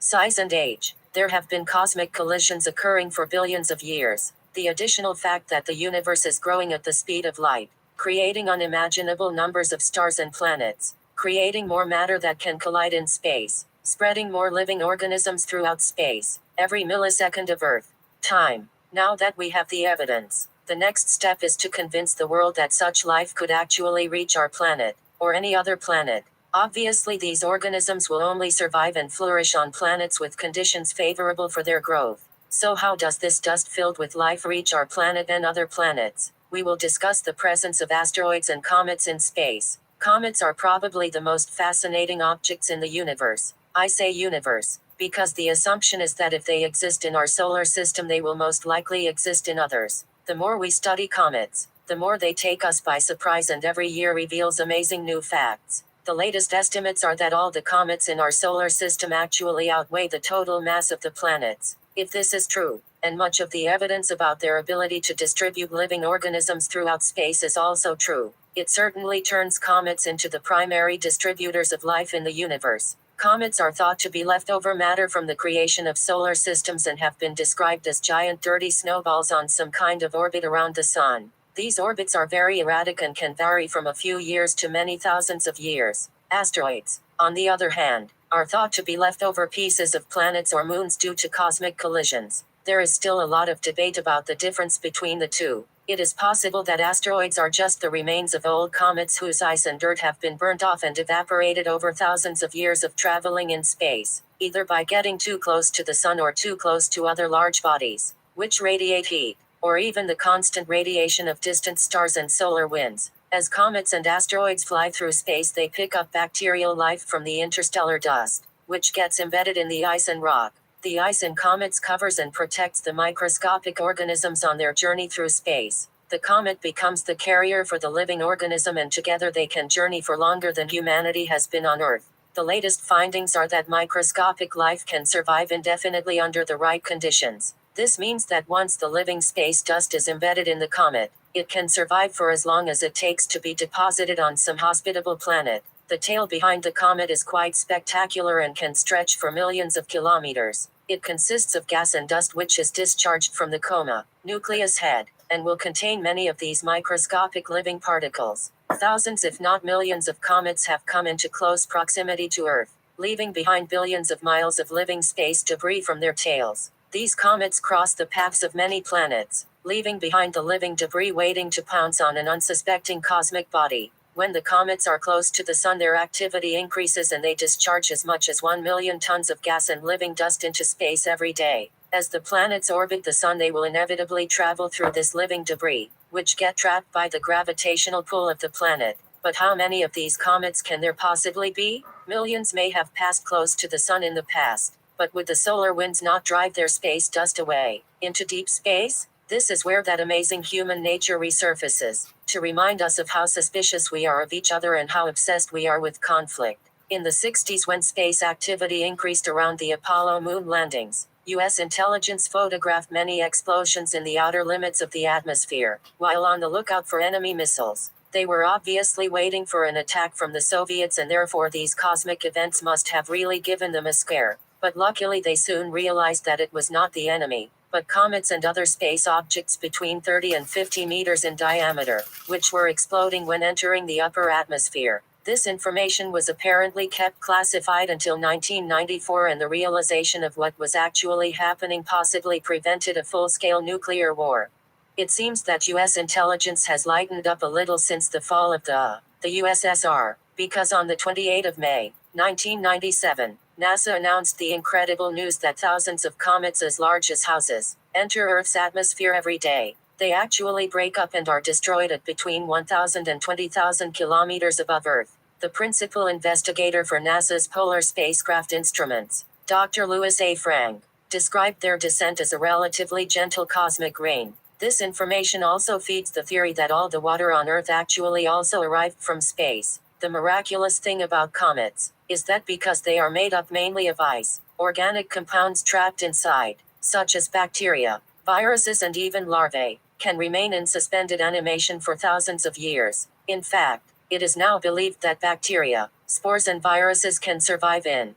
size and age. There have been cosmic collisions occurring for billions of years. The additional fact that the universe is growing at the speed of light, creating unimaginable numbers of stars and planets, creating more matter that can collide in space, spreading more living organisms throughout space, every millisecond of Earth time. Now that we have the evidence, the next step is to convince the world that such life could actually reach our planet, or any other planet. Obviously, these organisms will only survive and flourish on planets with conditions favorable for their growth. So how does this dust filled with life reach our planet and other planets? We will discuss the presence of asteroids and comets in space. Comets are probably the most fascinating objects in the universe. I say universe, because the assumption is that if they exist in our solar system, they will most likely exist in others. The more we study comets, the more they take us by surprise, and every year reveals amazing new facts. The latest estimates are that all the comets in our solar system actually outweigh the total mass of the planets. If this is true, and much of the evidence about their ability to distribute living organisms throughout space is also true. It certainly turns comets into the primary distributors of life in the universe. Comets are thought to be leftover matter from the creation of solar systems and have been described as giant dirty snowballs on some kind of orbit around the sun. These orbits are very erratic and can vary from a few years to many thousands of years. Asteroids, on the other hand, are thought to be leftover pieces of planets or moons due to cosmic collisions. There is still a lot of debate about the difference between the two. It is possible that asteroids are just the remains of old comets whose ice and dirt have been burnt off and evaporated over thousands of years of traveling in space, either by getting too close to the sun or too close to other large bodies, which radiate heat, or even the constant radiation of distant stars and solar winds. As comets and asteroids fly through space, they pick up bacterial life from the interstellar dust, which gets embedded in the ice and rock. The ice in comets covers and protects the microscopic organisms on their journey through space. The comet becomes the carrier for the living organism, and together they can journey for longer than humanity has been on Earth. The latest findings are that microscopic life can survive indefinitely under the right conditions. This means that once the living space dust is embedded in the comet, it can survive for as long as it takes to be deposited on some hospitable planet. The tail behind the comet is quite spectacular and can stretch for millions of kilometers. It consists of gas and dust which is discharged from the coma, nucleus head, and will contain many of these microscopic living particles. Thousands if not millions of comets have come into close proximity to Earth, leaving behind billions of miles of living space debris from their tails. These comets cross the paths of many planets, leaving behind the living debris waiting to pounce on an unsuspecting cosmic body. When the comets are close to the sun, their activity increases and they discharge as much as 1 million tons of gas and living dust into space every day. As the planets orbit the sun, they will inevitably travel through this living debris, which get trapped by the gravitational pull of the planet. But how many of these comets can there possibly be? Millions may have passed close to the sun in the past, but would the solar winds not drive their space dust away into deep space? This is where that amazing human nature resurfaces, to remind us of how suspicious we are of each other and how obsessed we are with conflict. In the 60s, when space activity increased around the Apollo moon landings, U.S. intelligence photographed many explosions in the outer limits of the atmosphere, while on the lookout for enemy missiles. They were obviously waiting for an attack from the Soviets, and therefore these cosmic events must have really given them a scare. But luckily they soon realized that it was not the enemy, but comets and other space objects between 30 and 50 meters in diameter, which were exploding when entering the upper atmosphere. This information was apparently kept classified until 1994, and the realization of what was actually happening possibly prevented a full-scale nuclear war. It seems that U.S. intelligence has lightened up a little since the fall of the USSR, because on the 28th of May, 1997, NASA announced the incredible news that thousands of comets as large as houses enter Earth's atmosphere every day. They actually break up and are destroyed at between 1,000 and 20,000 kilometers above Earth. The principal investigator for NASA's polar spacecraft instruments, Dr. Louis A. Frank, described their descent as a relatively gentle cosmic rain. This information also feeds the theory that all the water on Earth actually also arrived from space. The miraculous thing about comets is that because they are made up mainly of ice, organic compounds trapped inside, such as bacteria, viruses and even larvae, can remain in suspended animation for thousands of years. In fact, it is now believed that bacteria, spores and viruses can survive in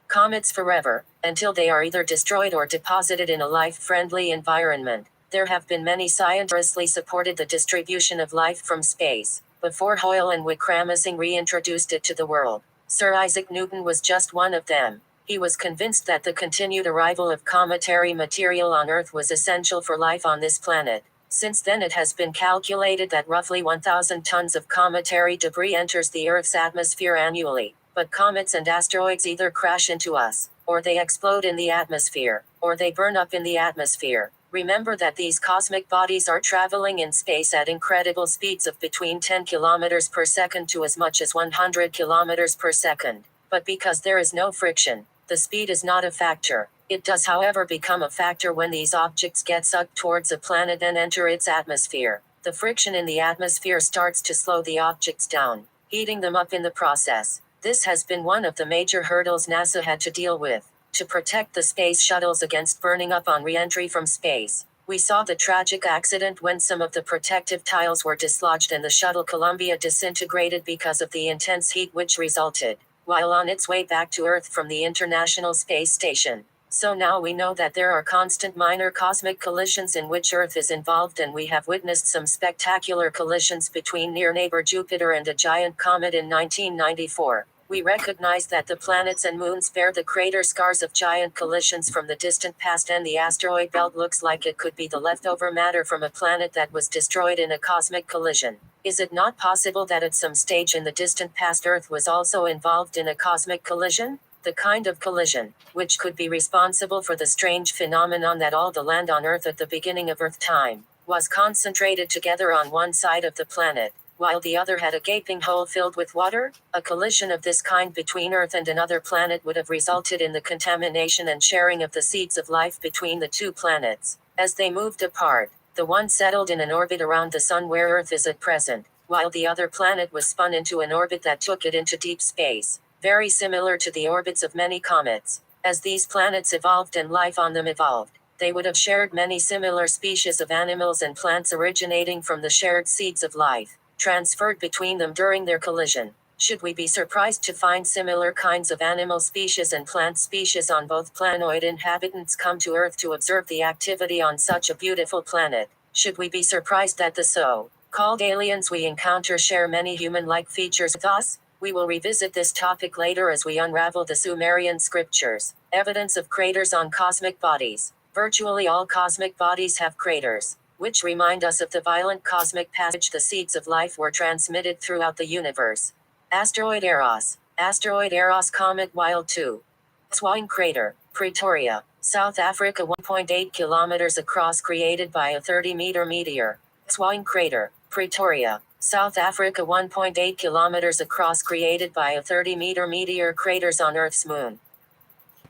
comets forever, until they are either destroyed or deposited in a life-friendly environment. There have been many scientists who supported the distribution of life from space, before Hoyle and Wickramasinghe reintroduced it to the world. Sir Isaac Newton was just one of them. He was convinced that the continued arrival of cometary material on Earth was essential for life on this planet. Since then, it has been calculated that roughly 1,000 tons of cometary debris enters the Earth's atmosphere annually. But comets and asteroids either crash into us, or they explode in the atmosphere, or they burn up in the atmosphere. Remember that these cosmic bodies are traveling in space at incredible speeds of between 10 kilometers per second to as much as 100 kilometers per second. But because there is no friction, the speed is not a factor. It does, however, become a factor when these objects get sucked towards a planet and enter its atmosphere. The friction in the atmosphere starts to slow the objects down, heating them up in the process. This has been one of the major hurdles NASA had to deal with. to protect the space shuttles against burning up on re-entry from space. We saw the tragic accident when some of the protective tiles were dislodged and the shuttle Columbia disintegrated because of the intense heat which resulted while on its way back to Earth from the International Space Station. So now we know that there are constant minor cosmic collisions in which Earth is involved, and we have witnessed some spectacular collisions between near neighbor Jupiter and a giant comet in 1994. We recognize that the planets and moons bear the crater scars of giant collisions from the distant past, and the asteroid belt looks like it could be the leftover matter from a planet that was destroyed in a cosmic collision. Is it not possible that at some stage in the distant past Earth was also involved in a cosmic collision? The kind of collision, which could be responsible for the strange phenomenon that all the land on Earth at the beginning of Earth time was concentrated together on one side of the planet, while the other had a gaping hole filled with water? A collision of this kind between Earth and another planet would have resulted in the contamination and sharing of the seeds of life between the two planets. As they moved apart, the one settled in an orbit around the Sun where Earth is at present, while the other planet was spun into an orbit that took it into deep space, very similar to the orbits of many comets. As these planets evolved and life on them evolved, they would have shared many similar species of animals and plants originating from the shared seeds of life, transferred between them during their collision. Should we be surprised to find similar kinds of animal species and plant species on both planetoid inhabitants come to Earth to observe the activity on such a beautiful planet? Should we be surprised that the so-called aliens we encounter share many human-like features with us? We will revisit this topic later as we unravel the Sumerian scriptures. Evidence of craters on cosmic bodies. Virtually all cosmic bodies have craters, which remind us of the violent cosmic passage the seeds of life were transmitted throughout the universe. Asteroid Eros. Asteroid Eros Comet Wild 2. Swine Crater, Pretoria, South Africa, 1.8 kilometers across, created by a 30-meter meteor. Swine Crater, Pretoria, South Africa, 1.8 kilometers across, created by a 30-meter meteor, craters on Earth's moon.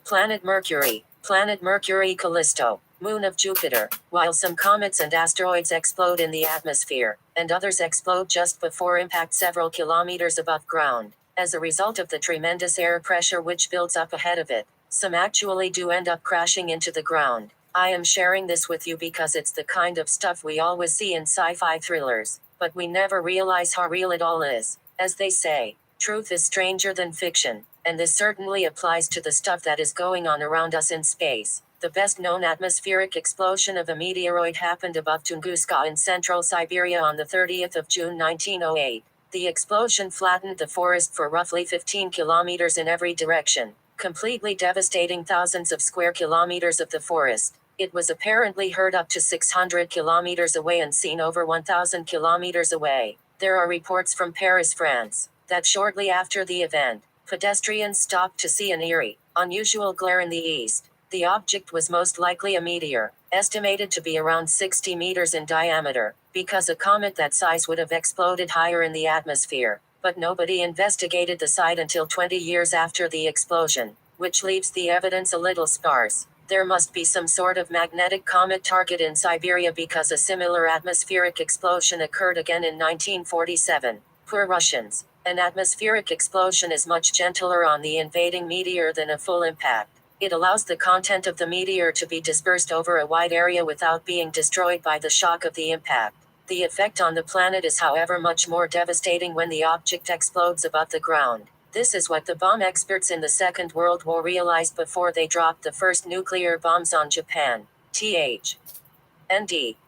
Planet Mercury. Planet Mercury Callisto, moon of Jupiter. While some comets and asteroids explode in the atmosphere, and others explode just before impact several kilometers above ground, as a result of the tremendous air pressure which builds up ahead of it, some actually do end up crashing into the ground. I am sharing this with you because it's the kind of stuff we always see in sci-fi thrillers, but we never realize how real it all is. As they say, truth is stranger than fiction, and this certainly applies to the stuff that is going on around us in space. The best known atmospheric explosion of a meteoroid happened above Tunguska in central Siberia on the 30th of June 1908. The explosion flattened the forest for roughly 15 kilometers in every direction, completely devastating thousands of square kilometers of the forest. It was apparently heard up to 600 kilometers away and seen over 1,000 kilometers away. There are reports from Paris, France, that shortly after the event, pedestrians stopped to see an eerie, unusual glare in the east. The object was most likely a meteor, estimated to be around 60 meters in diameter, because a comet that size would have exploded higher in the atmosphere. But nobody investigated the site until 20 years after the explosion, which leaves the evidence a little sparse. There must be some sort of magnetic comet target in Siberia because a similar atmospheric explosion occurred again in 1947. Poor Russians. An atmospheric explosion is much gentler on the invading meteor than a full impact. It allows the content of the meteor to be dispersed over a wide area without being destroyed by the shock of the impact. The effect on the planet is, however, much more devastating when the object explodes above the ground. This is what the bomb experts in the Second World War realized before they dropped the first nuclear bombs on Japan. THND.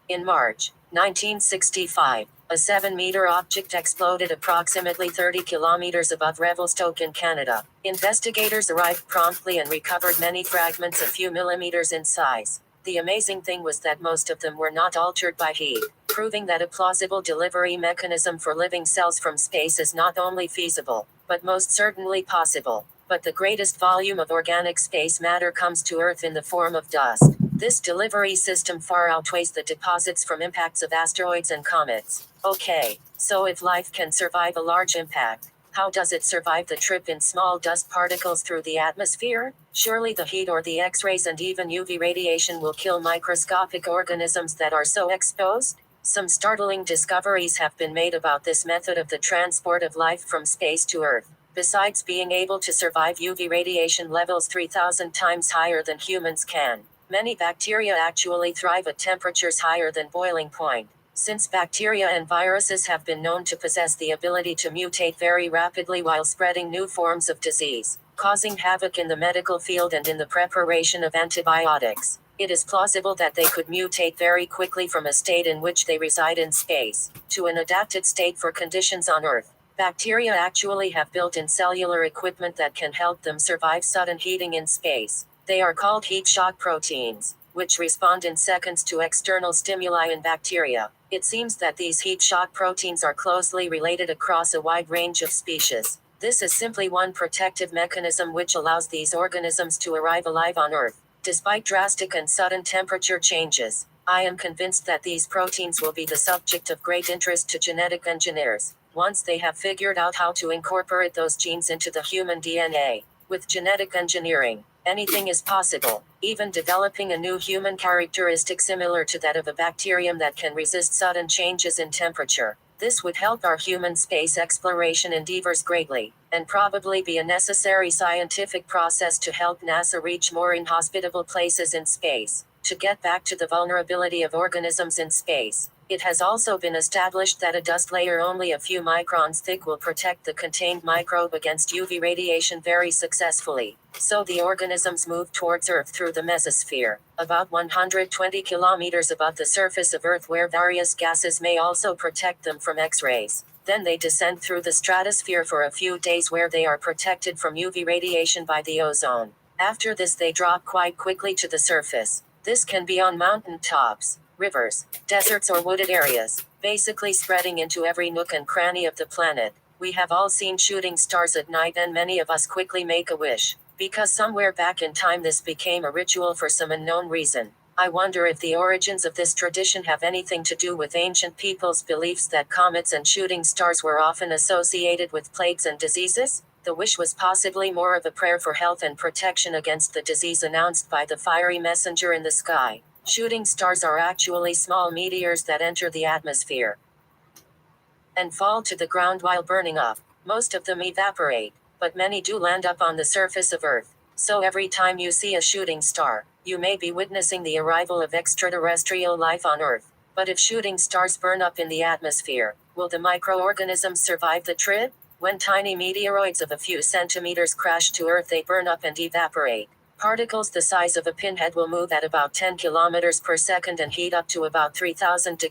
In March 1965, a 7-meter object exploded approximately 30 kilometers above Revelstoke in Canada. Investigators arrived promptly and recovered many fragments a few millimeters in size. The amazing thing was that most of them were not altered by heat, proving that a plausible delivery mechanism for living cells from space is not only feasible, but most certainly possible. But the greatest volume of organic space matter comes to Earth in the form of dust. This delivery system far outweighs the deposits from impacts of asteroids and comets. Okay, so if life can survive a large impact, how does it survive the trip in small dust particles through the atmosphere? Surely the heat or the X-rays and even UV radiation will kill microscopic organisms that are so exposed? Some startling discoveries have been made about this method of the transport of life from space to Earth. besides being able to survive UV radiation levels 3,000 times higher than humans can. Many bacteria actually thrive at temperatures higher than boiling point. Since bacteria and viruses have been known to possess the ability to mutate very rapidly while spreading new forms of disease, causing havoc in the medical field and in the preparation of antibiotics, it is plausible that they could mutate very quickly from a state in which they reside in space, to an adapted state for conditions on Earth. Bacteria actually have built-in cellular equipment that can help them survive sudden heating in space. They are called heat shock proteins, which respond in seconds to external stimuli in bacteria. It seems that these heat shock proteins are closely related across a wide range of species. This is simply one protective mechanism which allows these organisms to arrive alive on Earth, despite drastic and sudden temperature changes. I am convinced that these proteins will be the subject of great interest to genetic engineers, once they have figured out how to incorporate those genes into the human DNA. With genetic engineering, anything is possible, even developing a new human characteristic similar to that of a bacterium that can resist sudden changes in temperature. This would help our human space exploration endeavors greatly, and probably be a necessary scientific process to help NASA reach more inhospitable places in space. To get back to the vulnerability of organisms in space, it has also been established that a dust layer only a few microns thick will protect the contained microbe against UV radiation very successfully. So the organisms move towards Earth through the mesosphere, about 120 kilometers above the surface of Earth, where various gases may also protect them from X-rays. Then they descend through the stratosphere for a few days, where they are protected from UV radiation by the ozone. After this they drop quite quickly to the surface. This can be on mountain tops, rivers, deserts or wooded areas, basically spreading into every nook and cranny of the planet. We have all seen shooting stars at night, and many of us quickly make a wish, because somewhere back in time this became a ritual for some unknown reason. I wonder if the origins of this tradition have anything to do with ancient people's beliefs that comets and shooting stars were often associated with plagues and diseases? The wish was possibly more of a prayer for health and protection against the disease announced by the fiery messenger in the sky. Shooting stars are actually small meteors that enter the atmosphere and fall to the ground while burning up. Most of them evaporate, but many do land up on the surface of Earth. So every time you see a shooting star, you may be witnessing the arrival of extraterrestrial life on Earth. But if shooting stars burn up in the atmosphere, will the microorganisms survive the trip? When tiny meteoroids of a few centimeters crash to Earth, they burn up and evaporate. Particles the size of a pinhead will move at about 10 kilometers per second and heat up to about 3,000 degrees